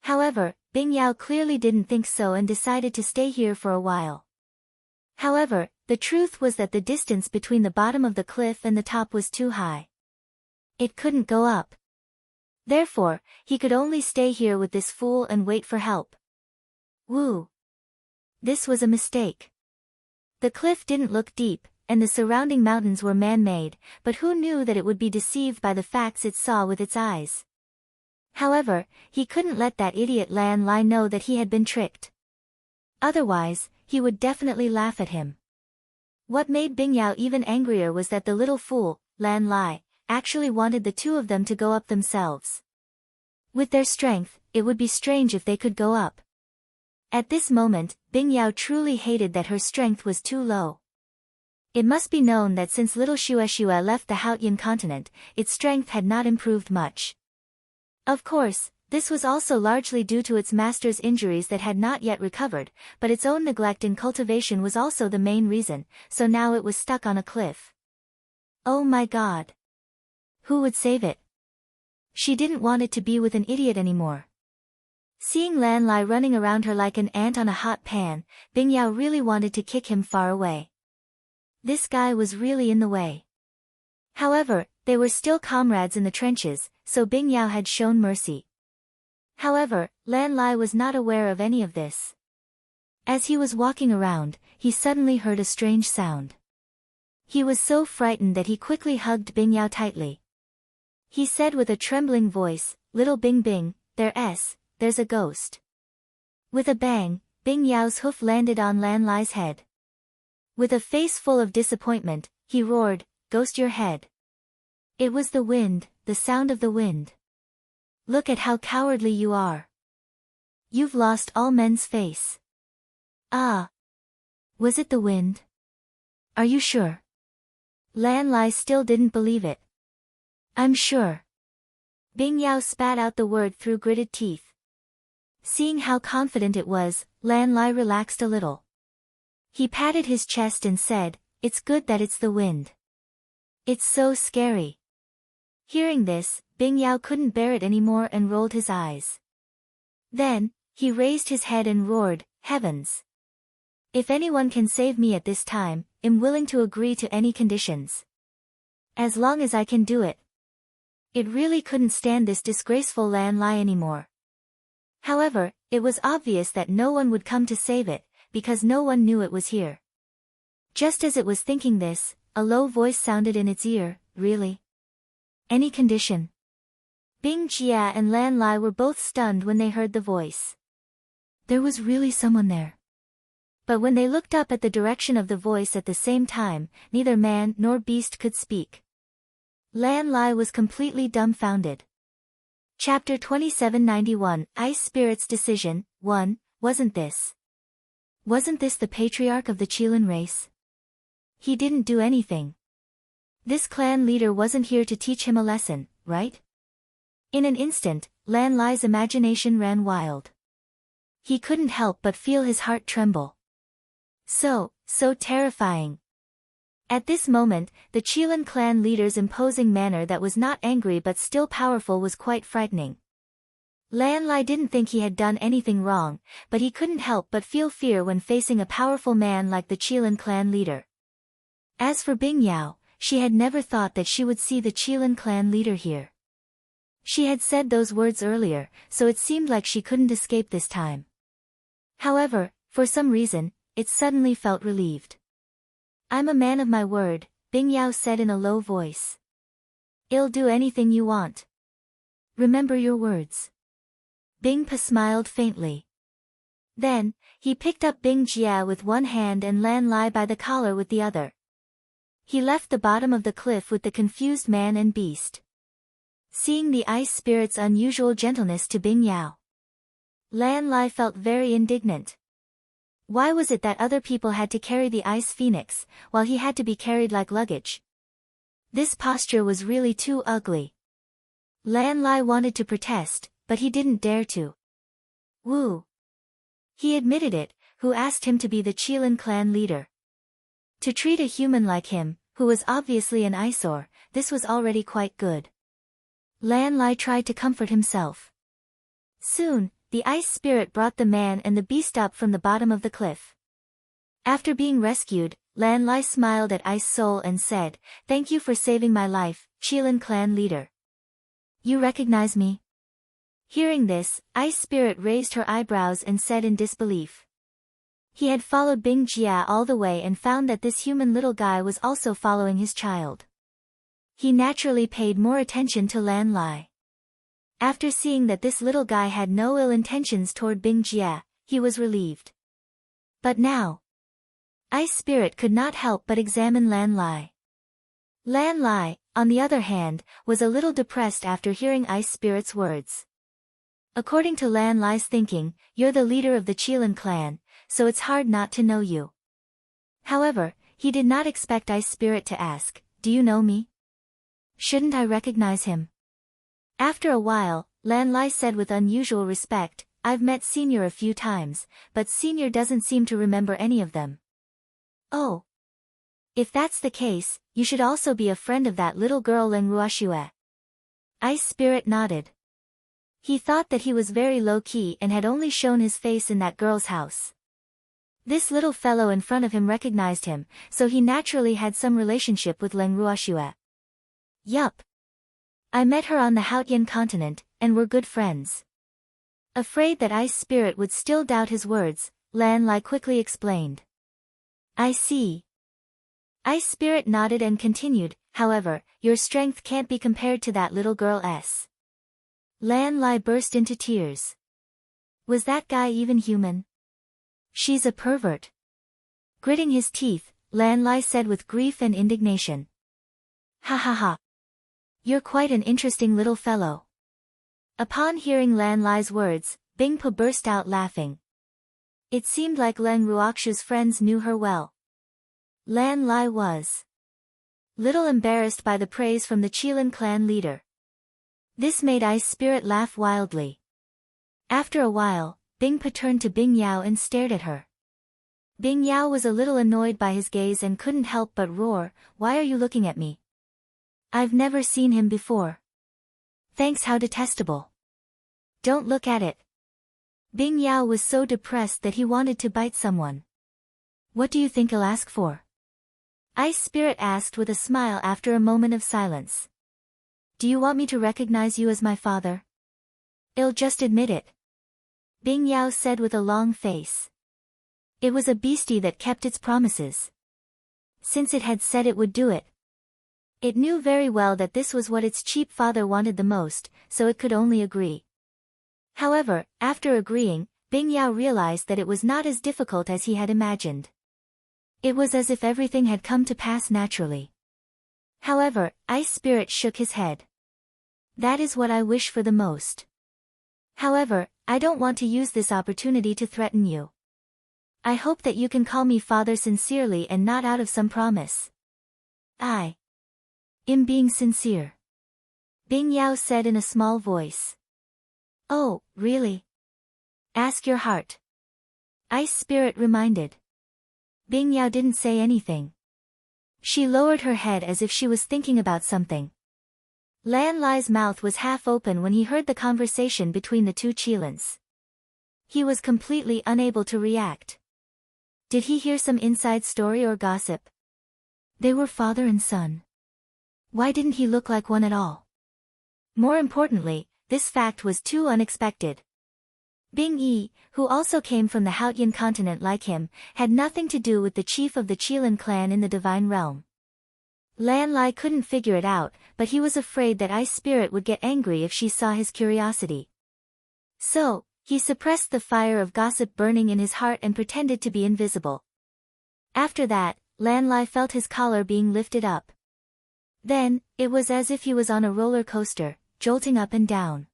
Speaker 1: However, Bing Yao clearly didn't think so and decided to stay here for a while. However, the truth was that the distance between the bottom of the cliff and the top was too high. It couldn't go up. Therefore, he could only stay here with this fool and wait for help. Woo! This was a mistake. The cliff didn't look deep, and the surrounding mountains were man-made, but who knew that it would be deceived by the facts it saw with its eyes? However, he couldn't let that idiot Lan Lai know that he had been tricked. Otherwise, he would definitely laugh at him. What made Bing Yao even angrier was that the little fool, Lan Lai, actually wanted the two of them to go up themselves. With their strength, it would be strange if they could go up. At this moment, Bing Yao truly hated that her strength was too low. It must be known that since little Shue left the Haotian continent, its strength had not improved much. Of course, this was also largely due to its master's injuries that had not yet recovered, but its own neglect in cultivation was also the main reason, so now it was stuck on a cliff. Oh my god! Who would save it? She didn't want it to be with an idiot anymore. Seeing Lan Lai running around her like an ant on a hot pan, Bing Yao really wanted to kick him far away. This guy was really in the way. However, they were still comrades in the trenches, so Bing Yao had shown mercy. However, Lan Lai was not aware of any of this. As he was walking around, he suddenly heard a strange sound. He was so frightened that he quickly hugged Bing Yao tightly. He said with a trembling voice, Little Bing Bing, there's a ghost. With a bang, Bing Yao's hoof landed on Lan Lai's head. With a face full of disappointment, he roared, Ghost your head. It was the wind, the sound of the wind. Look at how cowardly you are. You've lost all men's face. Ah. Was it the wind? Are you sure? Lan Lai still didn't believe it. I'm sure. Bing Yao spat out the word through gritted teeth. Seeing how confident it was, Lan Lai relaxed a little. He patted his chest and said, It's good that it's the wind. It's so scary. Hearing this, Bing Yao couldn't bear it anymore and rolled his eyes. Then, he raised his head and roared, Heavens! If anyone can save me at this time, I'm willing to agree to any conditions. As long as I can do it. It really couldn't stand this disgraceful Lan Lai anymore. However, it was obvious that no one would come to save it, because no one knew it was here. Just as it was thinking this, a low voice sounded in its ear, Really? Any condition? Bing Jia and Lan Lai were both stunned when they heard the voice. There was really someone there. But when they looked up at the direction of the voice at the same time, neither man nor beast could speak. Lan Lai was completely dumbfounded. Chapter 2791, Ice Spirit's Decision. 1. Wasn't this the patriarch of the Qilin race? He didn't do anything. This clan leader wasn't here to teach him a lesson, right? In an instant, Lan Lai's imagination ran wild. He couldn't help but feel his heart tremble. So terrifying. At this moment, the Qilin clan leader's imposing manner that was not angry but still powerful was quite frightening. Lan Lai didn't think he had done anything wrong, but he couldn't help but feel fear when facing a powerful man like the Qilin clan leader. As for Bing Yao, she had never thought that she would see the Qilin clan leader here. She had said those words earlier, so it seemed like she couldn't escape this time. However, for some reason, it suddenly felt relieved. I'm a man of my word, Bing Yao said in a low voice. I'll do anything you want. Remember your words. Bing Pa smiled faintly. Then, he picked up Bing Jia with one hand and Lan Lai by the collar with the other. He left the bottom of the cliff with the confused man and beast. Seeing the ice spirit's unusual gentleness to Bing Yao, Lan Lai felt very indignant. Why was it that other people had to carry the ice phoenix, while he had to be carried like luggage? This posture was really too ugly. Lan Lai wanted to protest, but he didn't dare to. Wu. He admitted it, who asked him to be the Qilin clan leader. To treat a human like him, who was obviously an eyesore, this was already quite good. Lan Lai tried to comfort himself. Soon, the ice spirit brought the man and the beast up from the bottom of the cliff. After being rescued, Lan Lai smiled at Ice Soul and said, "Thank you for saving my life, Qilin clan leader. You recognize me?" Hearing this, Ice Spirit raised her eyebrows and said in disbelief. He had followed Bing Jia all the way and found that this human little guy was also following his child. He naturally paid more attention to Lan Lai. After seeing that this little guy had no ill intentions toward Bing Jia, he was relieved. But now, Ice Spirit could not help but examine Lan Lai. Lan Lai, on the other hand, was a little depressed after hearing Ice Spirit's words. According to Lan Lai's thinking, you're the leader of the Qilin clan, so it's hard not to know you. However, he did not expect Ice Spirit to ask, "Do you know me? Shouldn't I recognize him?" After a while, Lan Lai said with unusual respect, "I've met Senior a few times, but Senior doesn't seem to remember any of them." "Oh. If that's the case, you should also be a friend of that little girl Leng Ruoxue." Ice Spirit nodded. He thought that he was very low-key and had only shown his face in that girl's house. This little fellow in front of him recognized him, so he naturally had some relationship with Leng Ruoxue. Yup. I met her on the Haotian continent, and we're good friends. Afraid that Ice Spirit would still doubt his words, Lan Lai quickly explained. I see. Ice Spirit nodded and continued, however, your strength can't be compared to that little girl's. Lan Lai burst into tears. Was that guy even human? She's a pervert. Gritting his teeth, Lan Lai said with grief and indignation. Ha ha ha. You're quite an interesting little fellow. Upon hearing Lan Lai's words, Bing Pa burst out laughing. It seemed like Leng Ruoxue's friends knew her well. Lan Lai was little embarrassed by the praise from the Qilin clan leader. This made Ice Spirit laugh wildly. After a while, Bing Pa turned to Bing Yao and stared at her. Bing Yao was a little annoyed by his gaze and couldn't help but roar, "Why are you looking at me? I've never seen him before." Thanks, how detestable. Don't look at it. Bing Yao was so depressed that he wanted to bite someone. What do you think he'll ask for? Ice Spirit asked with a smile after a moment of silence. Do you want me to recognize you as my father? I'll just admit it. Bing Yao said with a long face. It was a beastie that kept its promises. Since it had said it would do it. It knew very well that this was what its cheap father wanted the most, so it could only agree. However, after agreeing, Bing Yao realized that it was not as difficult as he had imagined. It was as if everything had come to pass naturally. However, Ice Spirit shook his head. That is what I wish for the most. However, I don't want to use this opportunity to threaten you. I hope that you can call me father sincerely and not out of some promise. I am being sincere. Bing Yao said in a small voice. Oh, really? Ask your heart. Ice Spirit reminded. Bing Yao didn't say anything. She lowered her head as if she was thinking about something. Lan Lai's mouth was half open when he heard the conversation between the two Qilins. He was completely unable to react. Did he hear some inside story or gossip? They were father and son. Why didn't he look like one at all? More importantly, this fact was too unexpected. Bing Yi, who also came from the Haotian continent like him, had nothing to do with the chief of the Qilin clan in the Divine Realm. Lan Lai couldn't figure it out, but he was afraid that Ice Spirit would get angry if she saw his curiosity. So, he suppressed the fire of gossip burning in his heart and pretended to be invisible. After that, Lan Lai felt his collar being lifted up. Then, it was as if he was on a roller coaster, jolting up and down.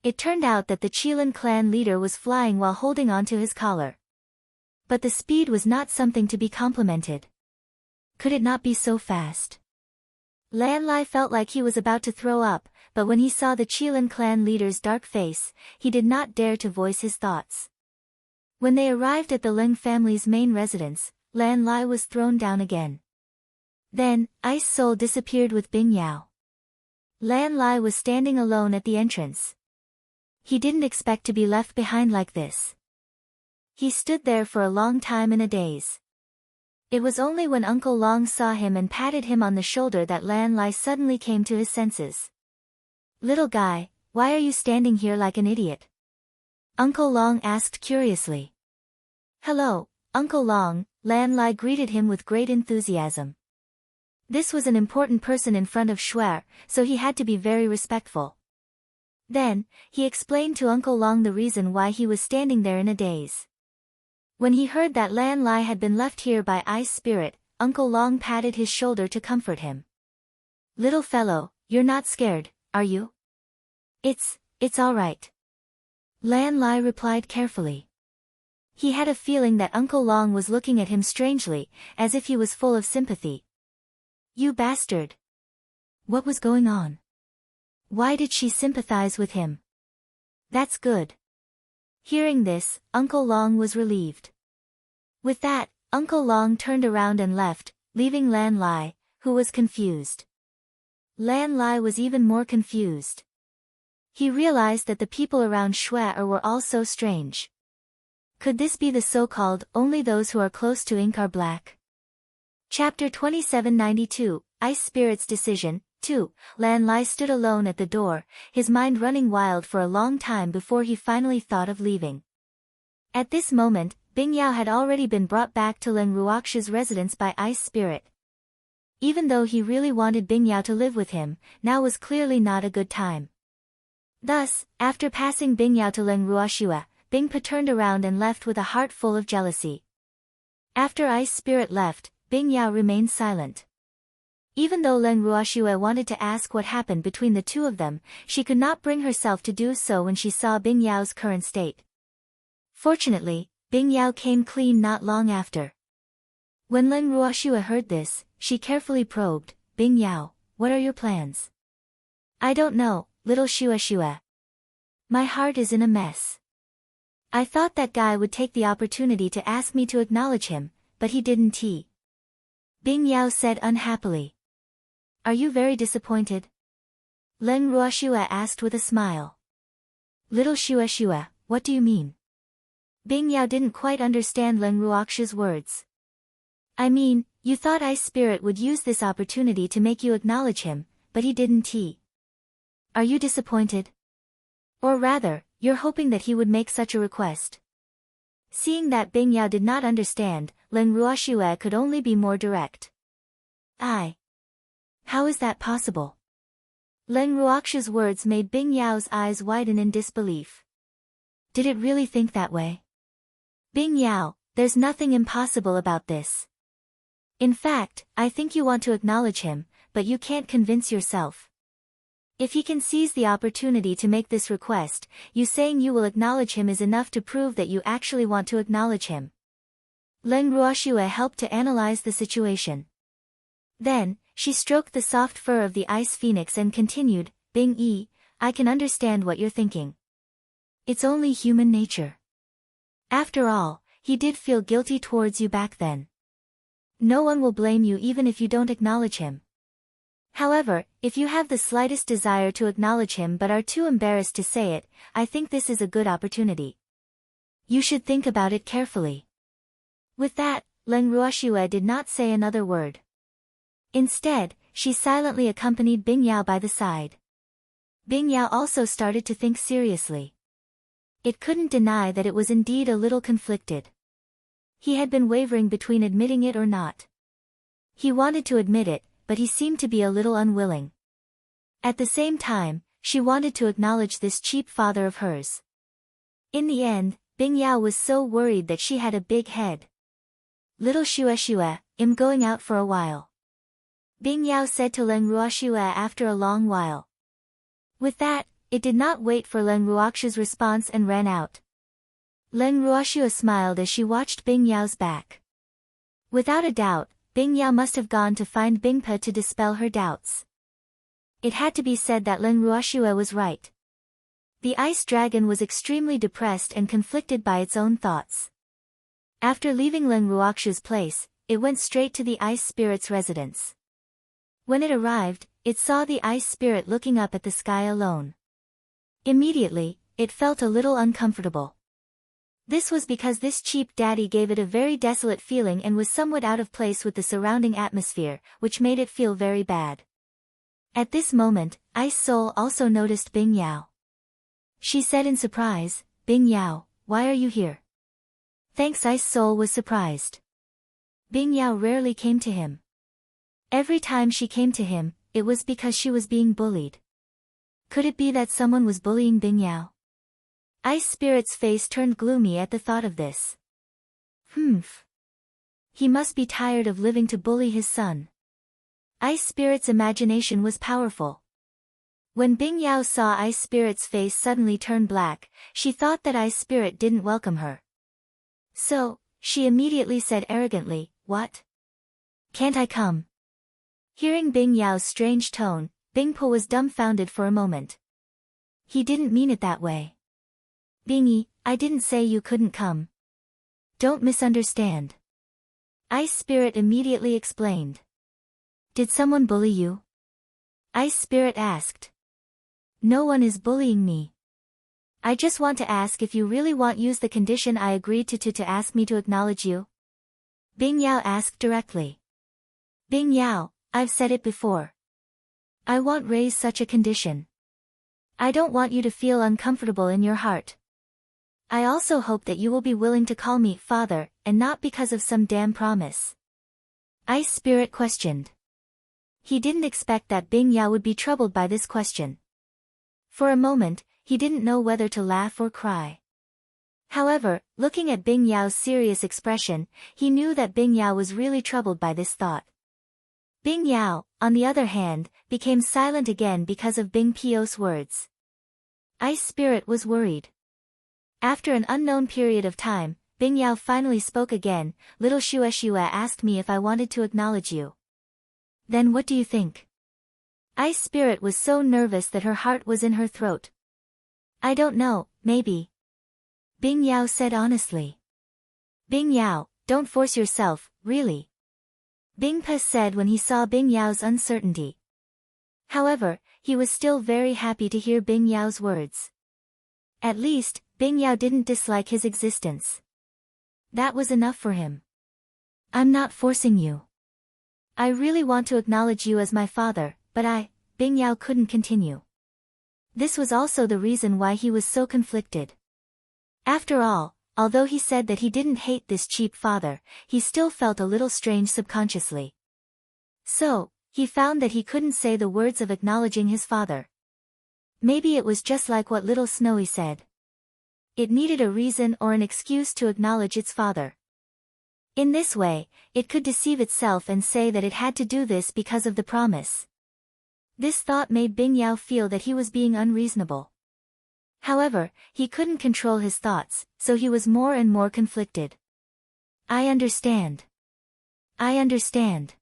Speaker 1: It turned out that the Qilin clan leader was flying while holding on to his collar. But the speed was not something to be complimented. Could it not be so fast? Lan Lai felt like he was about to throw up, but when he saw the Qilin clan leader's dark face, he did not dare to voice his thoughts. When they arrived at the Ling family's main residence, Lan Lai was thrown down again. Then, Ice Soul disappeared with Bing Yao. Lan Lai was standing alone at the entrance. He didn't expect to be left behind like this. He stood there for a long time in a daze. It was only when Uncle Long saw him and patted him on the shoulder that Lan Lai suddenly came to his senses. Little guy, why are you standing here like an idiot? Uncle Long asked curiously. Hello, Uncle Long, Lan Lai greeted him with great enthusiasm. This was an important person in front of Shuer, so he had to be very respectful. Then, he explained to Uncle Long the reason why he was standing there in a daze. When he heard that Lan Lai had been left here by Ice Spirit, Uncle Long patted his shoulder to comfort him. Little fellow, you're not scared, are you? It's all right. Lan Lai replied carefully. He had a feeling that Uncle Long was looking at him strangely, as if he was full of sympathy. You bastard! What was going on? Why did she sympathize with him? That's good. Hearing this, Uncle Long was relieved. With that, Uncle Long turned around and left, leaving Lan Lai, who was confused. Lan Lai was even more confused. He realized that the people around Shuer were all so strange. Could this be the so-called only those who are close to ink are black? Chapter 2792, Ice Spirit's Decision. 2. Lan Lai stood alone at the door, his mind running wild for a long time before he finally thought of leaving. At this moment, Bing Yao had already been brought back to Len Ruox's residence by Ice Spirit. Even though he really wanted Bing Yao to live with him, now was clearly not a good time. Thus, after passing Bing Yao to Len Ruoxue, Bing Pa turned around and left with a heart full of jealousy. After Ice Spirit left, Bing Yao remained silent. Even though Len Ruoxue wanted to ask what happened between the two of them, she could not bring herself to do so when she saw Bing Yao's current state. Fortunately, Bing Yao came clean not long after. When Len Ruoxue heard this, she carefully probed, Bing Yao, what are your plans? I don't know, little Xue. My heart is in a mess. I thought that guy would take the opportunity to ask me to acknowledge him, but he didn't. Bing Yao said unhappily. Are you very disappointed? Len Ruoxue asked with a smile. Little Xue, what do you mean? Bing Yao didn't quite understand Len Ruox's words. I mean, you thought Ice Spirit would use this opportunity to make you acknowledge him, but he didn't. Are you disappointed? Or rather, you're hoping that he would make such a request. Seeing that Bing Yao did not understand, Len Ruoxue could only be more direct. How is that possible? Len Ruox's words made Bing Yao's eyes widen in disbelief. did it really think that way? Bing Yao, there's nothing impossible about this. In fact, I think you want to acknowledge him, but you can't convince yourself. If he can seize the opportunity to make this request, you saying you will acknowledge him is enough to prove that you actually want to acknowledge him. Leng Ruoxue helped to analyze the situation. Then, she stroked the soft fur of the ice phoenix and continued, Bing Yi, I can understand what you're thinking. It's only human nature. After all, he did feel guilty towards you back then. No one will blame you even if you don't acknowledge him. However, if you have the slightest desire to acknowledge him but are too embarrassed to say it, I think this is a good opportunity. You should think about it carefully. With that, Leng Ruoxue did not say another word. Instead, she silently accompanied Bing Yao by the side. Bing Yao also started to think seriously. It couldn't deny that it was indeed a little conflicted. He had been wavering between admitting it or not. He wanted to admit it, but he seemed to be a little unwilling. At the same time, she wanted to acknowledge this cheap father of hers. In the end, Bing Yao was so worried that she had a big head. Little Xue, I'm going out for a while. Bing Yao said to Leng Ruoxue after a long while. With that, it did not wait for Leng Ruoxue's response and ran out. Leng Ruoxue smiled as she watched Bing Yao's back. Without a doubt, Bing Yao must have gone to find Bing Pe to dispel her doubts. It had to be said that Leng Ruoxue was right. The ice dragon was extremely depressed and conflicted by its own thoughts. After leaving Leng Ruoxue's place, it went straight to the ice spirit's residence. When it arrived, it saw the ice spirit looking up at the sky alone. Immediately, it felt a little uncomfortable. This was because this cheap daddy gave it a very desolate feeling and was somewhat out of place with the surrounding atmosphere, which made it feel very bad. At this moment, Ice Soul also noticed Bing Yao. She said in surprise, Bing Yao, why are you here? Thanks. Ice Soul was surprised. Bing Yao rarely came to him. Every time she came to him, it was because she was being bullied. Could it be that someone was bullying Bing Yao? Ice Spirit's face turned gloomy at the thought of this. He must be tired of living to bully his son. Ice Spirit's imagination was powerful. When Bing Yao saw Ice Spirit's face suddenly turn black, she thought that Ice Spirit didn't welcome her. So, she immediately said arrogantly, What? Can't I come? Hearing Bing Yao's strange tone, Bing Po was dumbfounded for a moment. He didn't mean it that way. Bingy, I didn't say you couldn't come. Don't misunderstand. Ice Spirit immediately explained. Did someone bully you? Ice Spirit asked. No one is bullying me. I just want to ask if you really want use the condition I agreed to ask me to acknowledge you? Bing Yao asked directly. Bing Yao, I've said it before. I won't raise such a condition. I don't want you to feel uncomfortable in your heart. I also hope that you will be willing to call me father, and not because of some damn promise. Ice Spirit questioned. He didn't expect that Bing Yao would be troubled by this question. For a moment, he didn't know whether to laugh or cry. However, looking at Bing Yao's serious expression, he knew that Bing Yao was really troubled by this thought. Bing Yao, on the other hand, became silent again because of Bing Pio's words. Ice Spirit was worried. After an unknown period of time, Bing Yao finally spoke again. Little Xue asked me if I wanted to acknowledge you. Then what do you think? Ice Spirit was so nervous that her heart was in her throat. I don't know, maybe. Bing Yao said honestly. Bing Yao, don't force yourself, really. Bing Pe said when he saw Bing Yao's uncertainty. However, he was still very happy to hear Bing Yao's words. At least, Bing Yao didn't dislike his existence. That was enough for him. I'm not forcing you. I really want to acknowledge you as my father, but Bing Yao couldn't continue. This was also the reason why he was so conflicted. After all, although he said that he didn't hate this cheap father, he still felt a little strange subconsciously. So, he found that he couldn't say the words of acknowledging his father. Maybe it was just like what little Snowy said. It needed a reason or an excuse to acknowledge its father. In this way, it could deceive itself and say that it had to do this because of the promise. This thought made Bing Yao feel that he was being unreasonable. However, he couldn't control his thoughts, so he was more and more conflicted. I understand. I understand.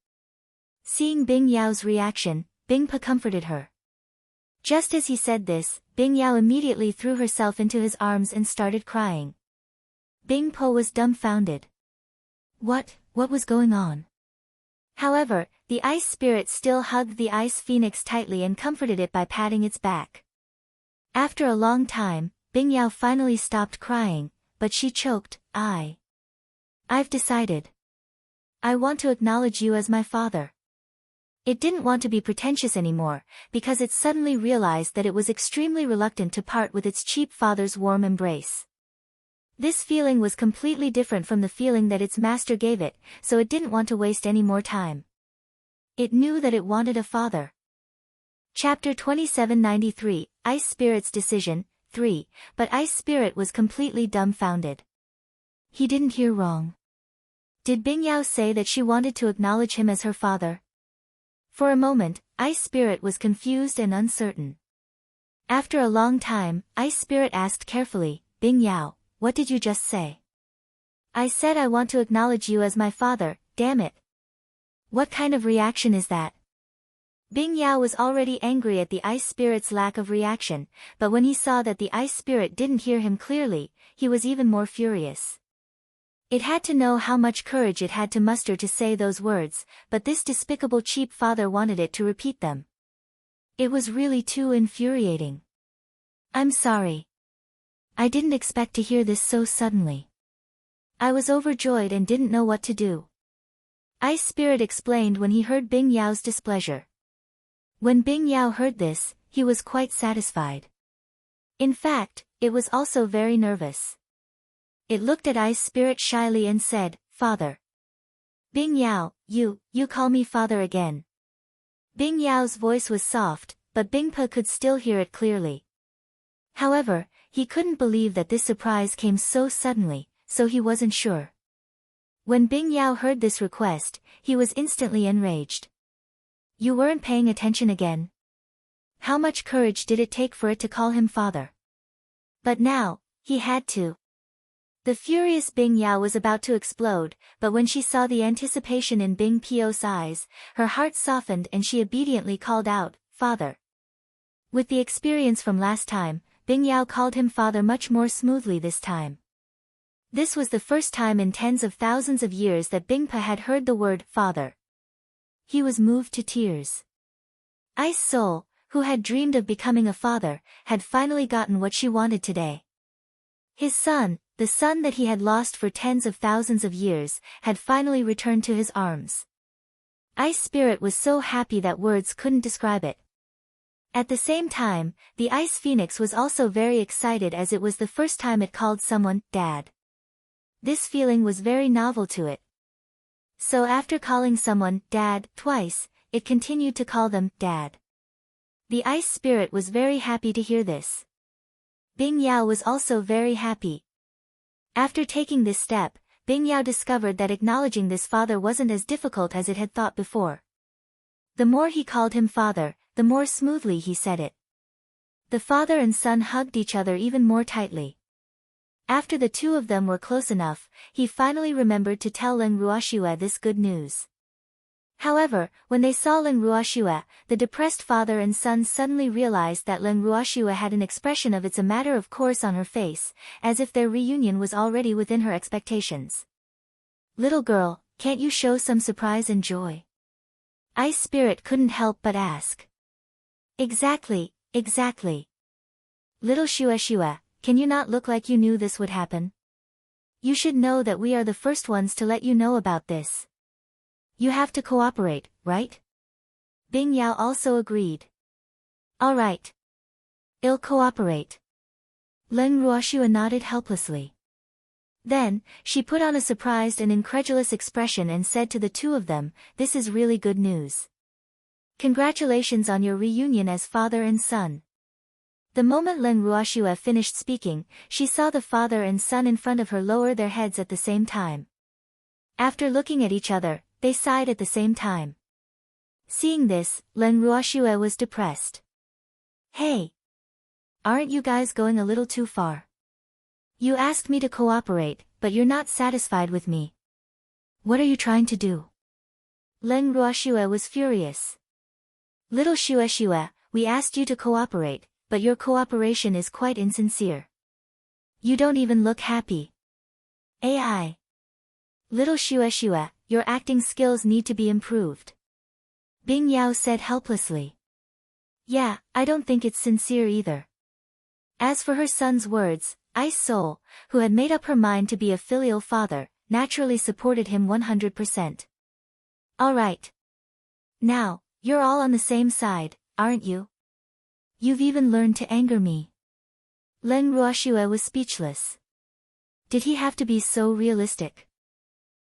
Speaker 1: Seeing Bing Yao's reaction, Bing Pa comforted her. Just as he said this, Bing Yao immediately threw herself into his arms and started crying. Bing Po was dumbfounded. What was going on? However, the ice spirit still hugged the ice phoenix tightly and comforted it by patting its back. After a long time, Bing Yao finally stopped crying, but she choked, I've decided. I want to acknowledge you as my father. It didn't want to be pretentious anymore, because it suddenly realized that it was extremely reluctant to part with its cheap father's warm embrace. This feeling was completely different from the feeling that its master gave it, so it didn't want to waste any more time. It knew that it wanted a father. Chapter 2793, Ice Spirit's Decision, 3, but Ice Spirit was completely dumbfounded. He didn't hear wrong. Did Bing Yao say that she wanted to acknowledge him as her father? For a moment, Ice Spirit was confused and uncertain. After a long time, Ice Spirit asked carefully, Bing Yao, what did you just say? I said I want to acknowledge you as my father, damn it. What kind of reaction is that? Bing Yao was already angry at the Ice Spirit's lack of reaction, but when he saw that the Ice Spirit didn't hear him clearly, he was even more furious. It had to know how much courage it had to muster to say those words, but this despicable cheap father wanted it to repeat them. It was really too infuriating. I'm sorry. I didn't expect to hear this so suddenly. I was overjoyed and didn't know what to do. Ice Spirit explained when he heard Bing Yao's displeasure. When Bing Yao heard this, he was quite satisfied. In fact, it was also very nervous. It looked at Ice Spirit shyly and said, Father. Bing Yao, you call me father again. Bing Yao's voice was soft, but Bing Pa could still hear it clearly. However, he couldn't believe that this surprise came so suddenly, so he wasn't sure. When Bing Yao heard this request, he was instantly enraged. You weren't paying attention again? How much courage did it take for it to call him father? But now, he had to. The furious Bing Yao was about to explode, but when she saw the anticipation in Bing Po's eyes, her heart softened and she obediently called out, Father. With the experience from last time, Bing Yao called him father much more smoothly this time. This was the first time in tens of thousands of years that Bing Pa had heard the word father. He was moved to tears. Ice Soul, who had dreamed of becoming a father, had finally gotten what she wanted today. His son, the son that he had lost for tens of thousands of years, had finally returned to his arms. Ice Spirit was so happy that words couldn't describe it. At the same time, the Ice Phoenix was also very excited as it was the first time it called someone, Dad. This feeling was very novel to it. So after calling someone, Dad, twice, it continued to call them, Dad. The Ice Spirit was very happy to hear this. Bing Yao was also very happy. After taking this step, Bing Yao discovered that acknowledging this father wasn't as difficult as it had thought before. The more he called him father, the more smoothly he said it. The father and son hugged each other even more tightly. After the two of them were close enough, he finally remembered to tell Leng Ruoxue this good news. However, when they saw Leng Ruoxue, the depressed father and son suddenly realized that Leng Ruoxue had an expression of it's a matter of course on her face, as if their reunion was already within her expectations. Little girl, can't you show some surprise and joy? Ice Spirit couldn't help but ask. Exactly. Little Shue, can you not look like you knew this would happen? You should know that we are the first ones to let you know about this. You have to cooperate, right? Bing Yao also agreed. All right. I'll cooperate. Leng Ruoxue nodded helplessly. Then, she put on a surprised and incredulous expression and said to the two of them, this is really good news. Congratulations on your reunion as father and son. The moment Leng Ruoxue finished speaking, she saw the father and son in front of her lower their heads at the same time. After looking at each other, they sighed at the same time. Seeing this, Leng Ruoxue was depressed. Hey! Aren't you guys going a little too far? You asked me to cooperate, but you're not satisfied with me. What are you trying to do? Leng Ruoxue was furious. Little Xue, we asked you to cooperate, but your cooperation is quite insincere. You don't even look happy. AI. Little Xue, your acting skills need to be improved. Bing Yao said helplessly. Yeah, I don't think it's sincere either. As for her son's words, Ice Soul, who had made up her mind to be a filial father, naturally supported him 100%. Alright. Now, you're all on the same side, aren't you? You've even learned to anger me. Leng Ruoxue was speechless. Did he have to be so realistic?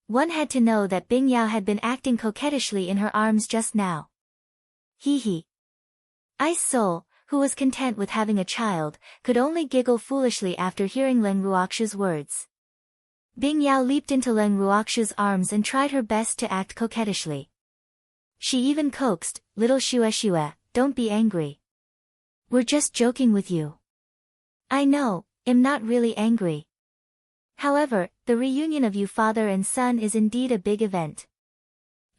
Speaker 1: One had to know that Bing Yao had been acting coquettishly in her arms just now. Hee hee. Ice Soul, who was content with having a child, could only giggle foolishly after hearing Leng Ruoxue's words. Bing Yao leaped into Leng Ruoxue's arms and tried her best to act coquettishly. She even coaxed, Little Xue, don't be angry. We're just joking with you. I know, I'm not really angry. However, the reunion of you father and son is indeed a big event.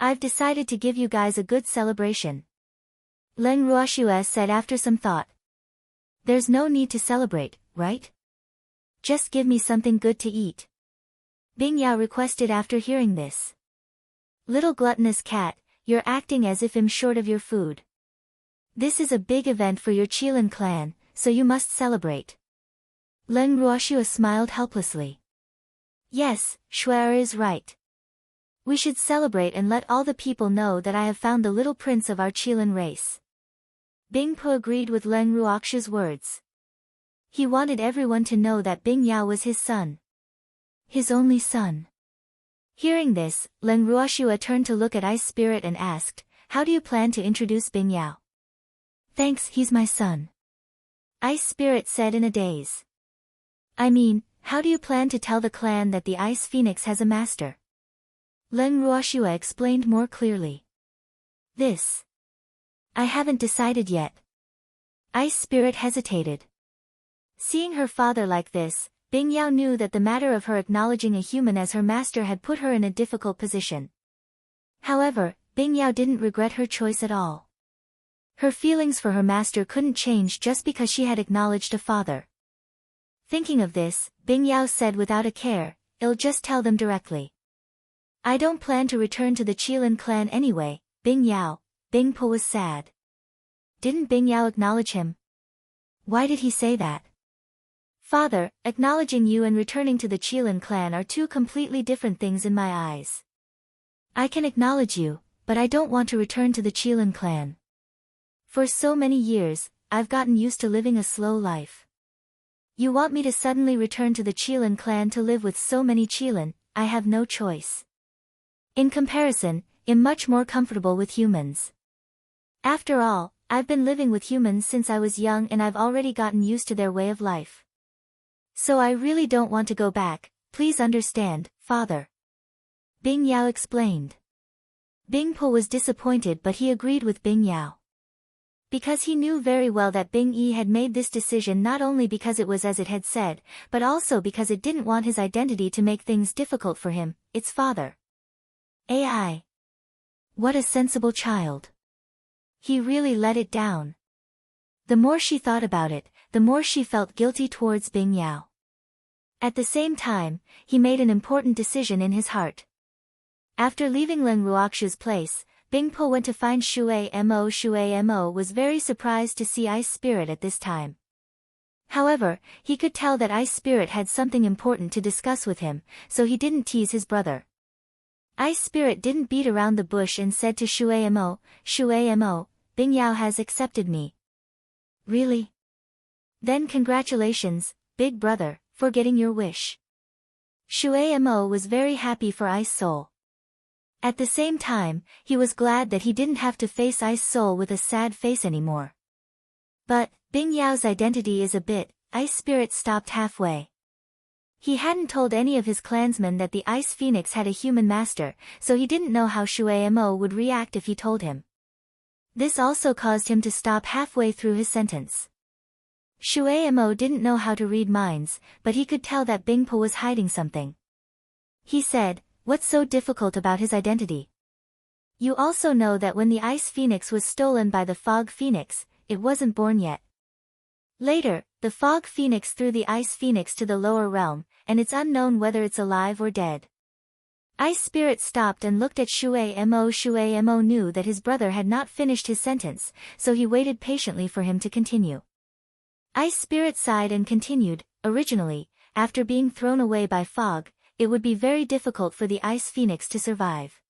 Speaker 1: I've decided to give you guys a good celebration. Leng Ruoxue said after some thought. There's no need to celebrate, right? Just give me something good to eat. Bing Yao requested after hearing this. Little gluttonous cat, you're acting as if I'm short of your food. This is a big event for your Qilin clan, so you must celebrate. Leng Ruoxue smiled helplessly. Yes, Shuer is right. We should celebrate and let all the people know that I have found the little prince of our Qilin race. Bing Po agreed with Leng Ruoxue's words. He wanted everyone to know that Bing Yao was his son. His only son. Hearing this, Leng Ruoxue turned to look at Ice Spirit and asked, how do you plan to introduce Bing Yao? Thanks, he's my son. Ice Spirit said in a daze. I mean, how do you plan to tell the clan that the Ice Phoenix has a master? Leng Ruoxue explained more clearly. This. I haven't decided yet. Ice Spirit hesitated. Seeing her father like this, Bing Yao knew that the matter of her acknowledging a human as her master had put her in a difficult position. However, Bing Yao didn't regret her choice at all. Her feelings for her master couldn't change just because she had acknowledged a father. Thinking of this, Bing Yao said without a care, I'll just tell them directly. I don't plan to return to the Qilin clan anyway, Bing Yao. Bing Po was sad. Didn't Bing Yao acknowledge him? Why did he say that? Father, acknowledging you and returning to the Qilin clan are two completely different things in my eyes. I can acknowledge you, but I don't want to return to the Qilin clan. For so many years, I've gotten used to living a slow life. You want me to suddenly return to the Qilin clan to live with so many Qilin, I have no choice. In comparison, I'm much more comfortable with humans. After all, I've been living with humans since I was young and I've already gotten used to their way of life. So I really don't want to go back, please understand, father. Bing Yao explained. Bing Po was disappointed but he agreed with Bing Yao. Because he knew very well that Bing Yi had made this decision not only because it was as it had said, but also because it didn't want his identity to make things difficult for him, its father. AI. What a sensible child. He really let it down. The more she thought about it, the more she felt guilty towards Bing Yao. At the same time, he made an important decision in his heart. After leaving Leng Ruoxue's place, Bing Po went to find Shui Mo. Shui Mo was very surprised to see Ice Spirit at this time. However, he could tell that Ice Spirit had something important to discuss with him, so he didn't tease his brother. Ice Spirit didn't beat around the bush and said to Shui Mo, Bing Yao has accepted me. Really? Then congratulations, big brother, for getting your wish. Shui Mo was very happy for Ice Soul. At the same time, he was glad that he didn't have to face Ice Soul with a sad face anymore. But, Bing Yao's identity is a bit, Ice Spirit stopped halfway. He hadn't told any of his clansmen that the Ice Phoenix had a human master, so he didn't know how Shui Mo would react if he told him. This also caused him to stop halfway through his sentence. Shui Mo didn't know how to read minds, but he could tell that Bing Po was hiding something. He said, "What's so difficult about his identity? You also know that when the Ice Phoenix was stolen by the Fog Phoenix, it wasn't born yet. Later, the Fog Phoenix threw the Ice Phoenix to the lower realm, and it's unknown whether it's alive or dead." Ice Spirit stopped and looked at Shui Mo. Shui Mo knew that his brother had not finished his sentence, so he waited patiently for him to continue. Ice Spirit sighed and continued, "Originally, after being thrown away by Fog, it would be very difficult for the Ice Phoenix to survive.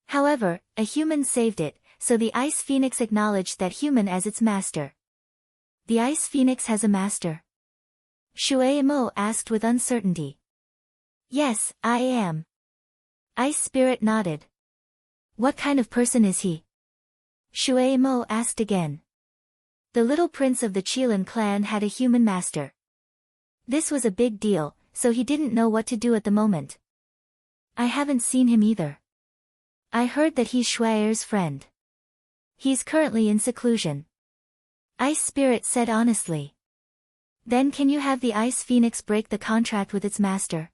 Speaker 1: However, a human saved it, so the Ice Phoenix acknowledged that human as its master." "The Ice Phoenix has a master?" Shui Mo asked with uncertainty. "Yes, I am." Ice Spirit nodded. "What kind of person is he?" Shui Mo asked again. "The little prince of the Qilin clan had a human master. This was a big deal, so he didn't know what to do at the moment." "I haven't seen him either. I heard that he's Shui'er's friend. He's currently in seclusion." Ice Spirit said honestly. "Then can you have the Ice Phoenix break the contract with its master?"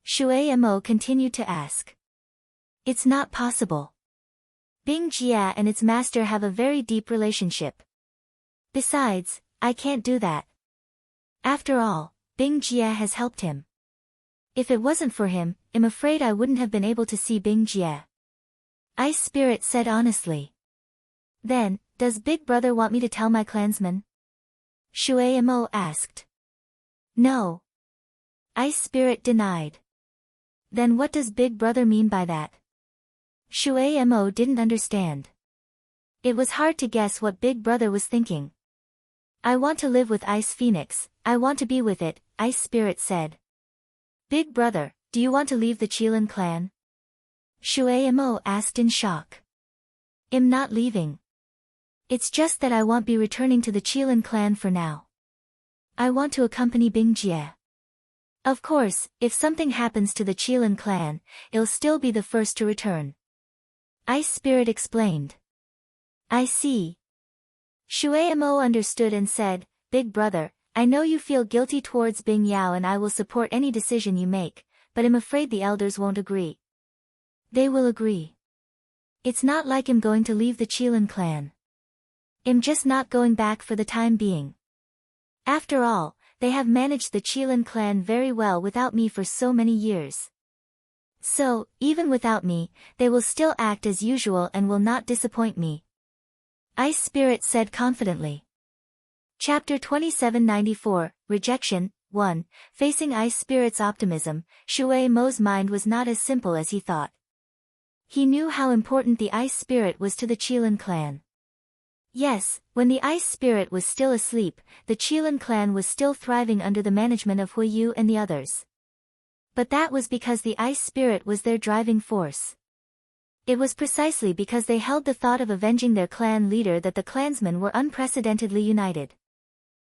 Speaker 1: Shui Mo continued to ask. "It's not possible. Bing Jia and its master have a very deep relationship. Besides, I can't do that. After all, Bing Jia has helped him. If it wasn't for him, I'm afraid I wouldn't have been able to see Bing Jia." Ice Spirit said honestly. "Then, does Big Brother want me to tell my clansmen?" Shui Mo asked. "No." Ice Spirit denied. "Then what does Big Brother mean by that?" Shui Mo didn't understand. It was hard to guess what Big Brother was thinking. "I want to live with Ice Phoenix, I want to be with it," Ice Spirit said. "Big Brother, do you want to leave the Qilin clan?" Shui Mo asked in shock. "I'm not leaving. It's just that I won't be returning to the Qilin clan for now. I want to accompany Bing Jie. Of course, if something happens to the Qilin clan, it'll still be the first to return." Ice Spirit explained. "I see." Shui Mo understood and said, "Big Brother, I know you feel guilty towards Bing Yao and I will support any decision you make, but I'm afraid the elders won't agree." "They will agree. It's not like I'm going to leave the Qilin clan. I'm just not going back for the time being. After all, they have managed the Qilin clan very well without me for so many years. So, even without me, they will still act as usual and will not disappoint me," Ice Spirit said confidently. Chapter 2794, Rejection, 1. Facing Ice Spirit's optimism, Shui Mo's mind was not as simple as he thought. He knew how important the Ice Spirit was to the Qilin clan. Yes, when the Ice Spirit was still asleep, the Qilin clan was still thriving under the management of Huiyu and the others. But that was because the Ice Spirit was their driving force. It was precisely because they held the thought of avenging their clan leader that the clansmen were unprecedentedly united.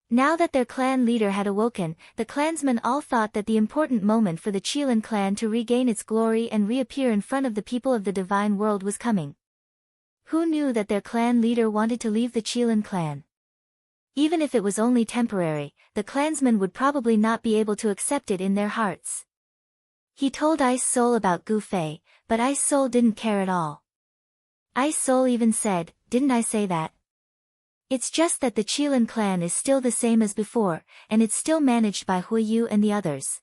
Speaker 1: Now that their clan leader had awoken, the clansmen all thought that the important moment for the Qilin clan to regain its glory and reappear in front of the people of the divine world was coming. Who knew that their clan leader wanted to leave the Qilin clan? Even if it was only temporary, the clansmen would probably not be able to accept it in their hearts. He told Ice Soul about Gu Fei, but Ice Soul didn't care at all. Ice Soul even said, "Didn't I say that? It's just that the Qilin clan is still the same as before, and it's still managed by Huiyu and the others.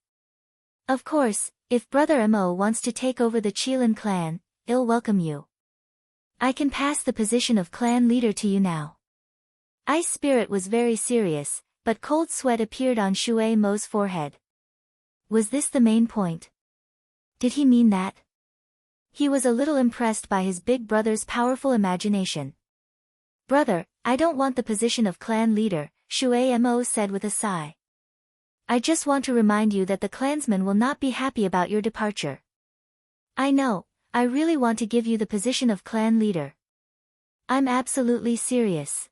Speaker 1: Of course, if Brother Mo wants to take over the Qilin clan, I'll welcome you. I can pass the position of clan leader to you now." Ice Spirit was very serious, but cold sweat appeared on Shui Mo's forehead. Was this the main point? Did he mean that? He was a little impressed by his big brother's powerful imagination. "Brother, I don't want the position of clan leader," Shui Mo said with a sigh. "I just want to remind you that the clansmen will not be happy about your departure. I know, I really want to give you the position of clan leader. I'm absolutely serious."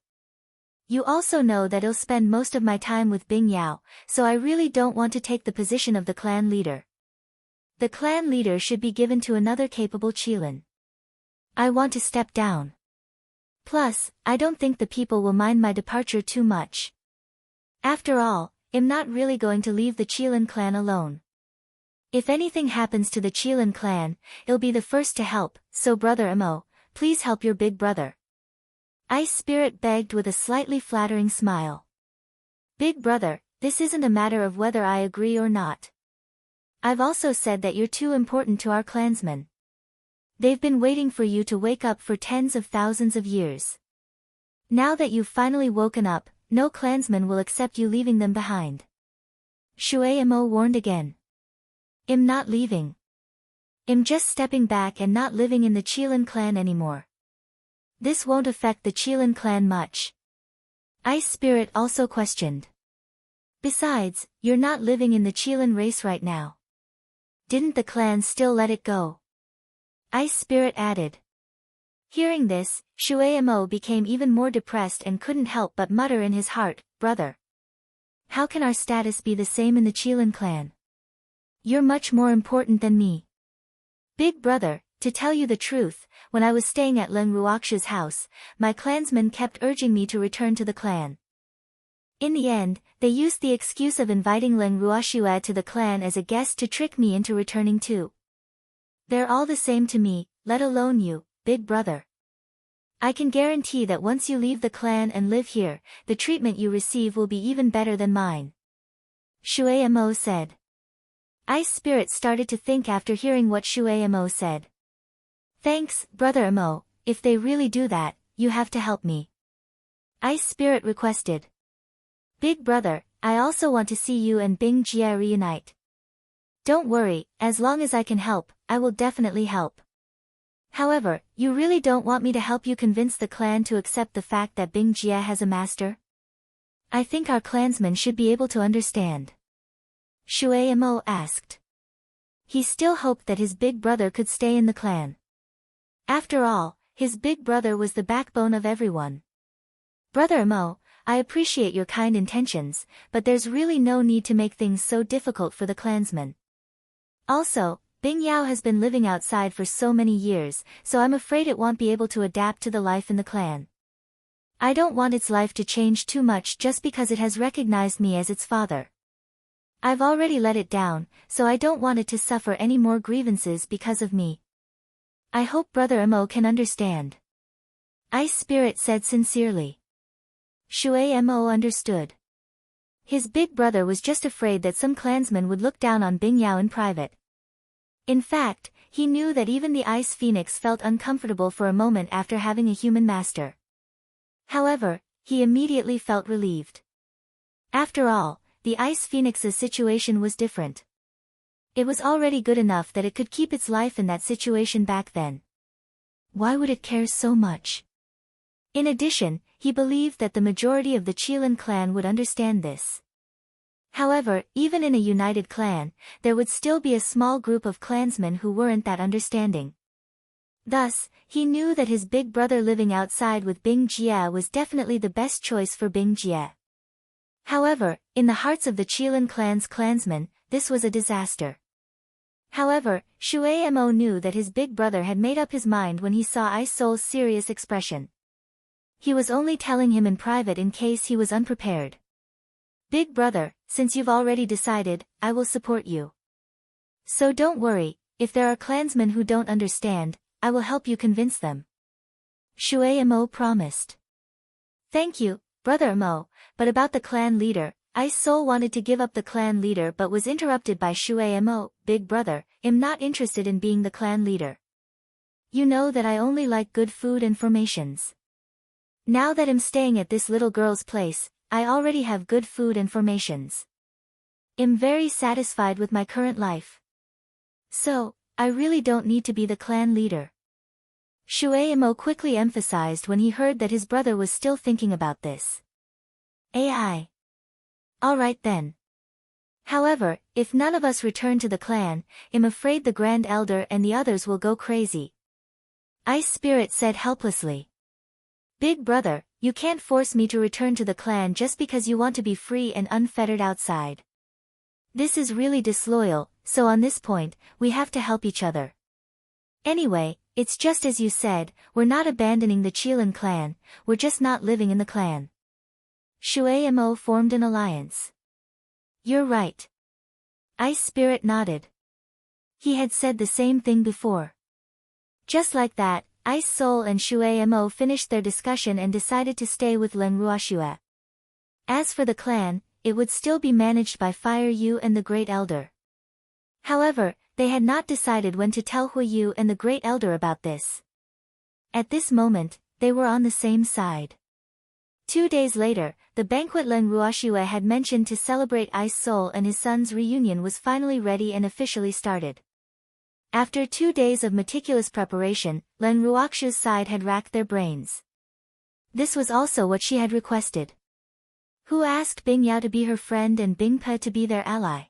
Speaker 1: You also know that I'll spend most of my time with Bing Yao, so I really don't want to take the position of the clan leader. The clan leader should be given to another capable Qilin. I want to step down. Plus, I don't think the people will mind my departure too much. After all, I'm not really going to leave the Qilin clan alone. If anything happens to the Qilin clan, I'll be the first to help, so Brother Amo, please help your big brother. Ice Spirit begged with a slightly flattering smile. Big brother, this isn't a matter of whether I agree or not. I've also said that you're too important to our clansmen. They've been waiting for you to wake up for tens of thousands of years. Now that you've finally woken up, no clansman will accept you leaving them behind. Shui Amo warned again. I'm not leaving. I'm just stepping back and not living in the Qilin clan anymore. This won't affect the Qilin clan much. Ice Spirit also questioned. Besides, you're not living in the Qilin race right now. Didn't the clan still let it go? Ice Spirit added. Hearing this, Shui Amo became even more depressed and couldn't help but mutter in his heart, brother. How can our status be the same in the Qilin clan? You're much more important than me. Big brother, to tell you the truth, when I was staying at Leng Ruox's house, my clansmen kept urging me to return to the clan. In the end, they used the excuse of inviting Leng Ruoxue to the clan as a guest to trick me into returning too. They're all the same to me, let alone you, big brother. I can guarantee that once you leave the clan and live here, the treatment you receive will be even better than mine. Shui Amo said. Ice Spirit started to think after hearing what Shui Amo said. Thanks, Brother Amo, if they really do that, you have to help me. Ice Spirit requested. Big brother, I also want to see you and Bing Jie reunite. Don't worry, as long as I can help, I will definitely help. However, you really don't want me to help you convince the clan to accept the fact that Bing Jie has a master? I think our clansmen should be able to understand. Shui Amo asked. He still hoped that his big brother could stay in the clan. After all, his big brother was the backbone of everyone. Brother Amo, I appreciate your kind intentions, but there's really no need to make things so difficult for the clansmen. Also, Bing Yao has been living outside for so many years, so I'm afraid it won't be able to adapt to the life in the clan. I don't want its life to change too much just because it has recognized me as its father. I've already let it down, so I don't want it to suffer any more grievances because of me. I hope Brother Amo can understand. Ice Spirit said sincerely. Shui Amo understood. His big brother was just afraid that some clansmen would look down on Bing Yao in private. In fact, he knew that even the Ice Phoenix felt uncomfortable for a moment after having a human master. However, he immediately felt relieved. After all, the Ice Phoenix's situation was different. It was already good enough that it could keep its life in that situation back then. Why would it care so much? In addition, he believed that the majority of the Qilin clan would understand this. However, even in a united clan, there would still be a small group of clansmen who weren't that understanding. Thus, he knew that his big brother living outside with Bing Jie was definitely the best choice for Bing Jie. However, in the hearts of the Qilin clan's clansmen, this was a disaster. However, Shui Amo knew that his big brother had made up his mind when he saw Ice Soul's serious expression. He was only telling him in private in case he was unprepared. Big brother, since you've already decided, I will support you. So don't worry, if there are clansmen who don't understand, I will help you convince them. Shui Amo promised. Thank you, Brother Amo, but about the clan leader, Ice Soul wanted to give up the clan leader but was interrupted by Shui Amo. Big brother, I'm not interested in being the clan leader. You know that I only like good food and formations. Now that I'm staying at this little girl's place, I already have good food and formations. I'm very satisfied with my current life. So, I really don't need to be the clan leader. Shui Amo quickly emphasized when he heard that his brother was still thinking about this. AI. Alright then. However, if none of us return to the clan, I'm afraid the Grand Elder and the others will go crazy. Ice Spirit said helplessly. Big brother, you can't force me to return to the clan just because you want to be free and unfettered outside. This is really disloyal, so on this point, we have to help each other. Anyway, it's just as you said, we're not abandoning the Qilin clan, we're just not living in the clan. Shui Mo formed an alliance. You're right. Ice Spirit nodded. He had said the same thing before. Just like that, Ice Soul and Shui Mo finished their discussion and decided to stay with Len Ruoxue. As for the clan, it would still be managed by Fire Yu and the Great Elder. However, they had not decided when to tell Hui Yu and the Great Elder about this. At this moment, they were on the same side. 2 days later, the banquet Len Ruoxue had mentioned to celebrate Ice Soul and his son's reunion was finally ready and officially started. After 2 days of meticulous preparation, Len Ruoxue's side had racked their brains. This was also what she had requested. Hu asked Bing Yao to be her friend and Bing Pe to be their ally.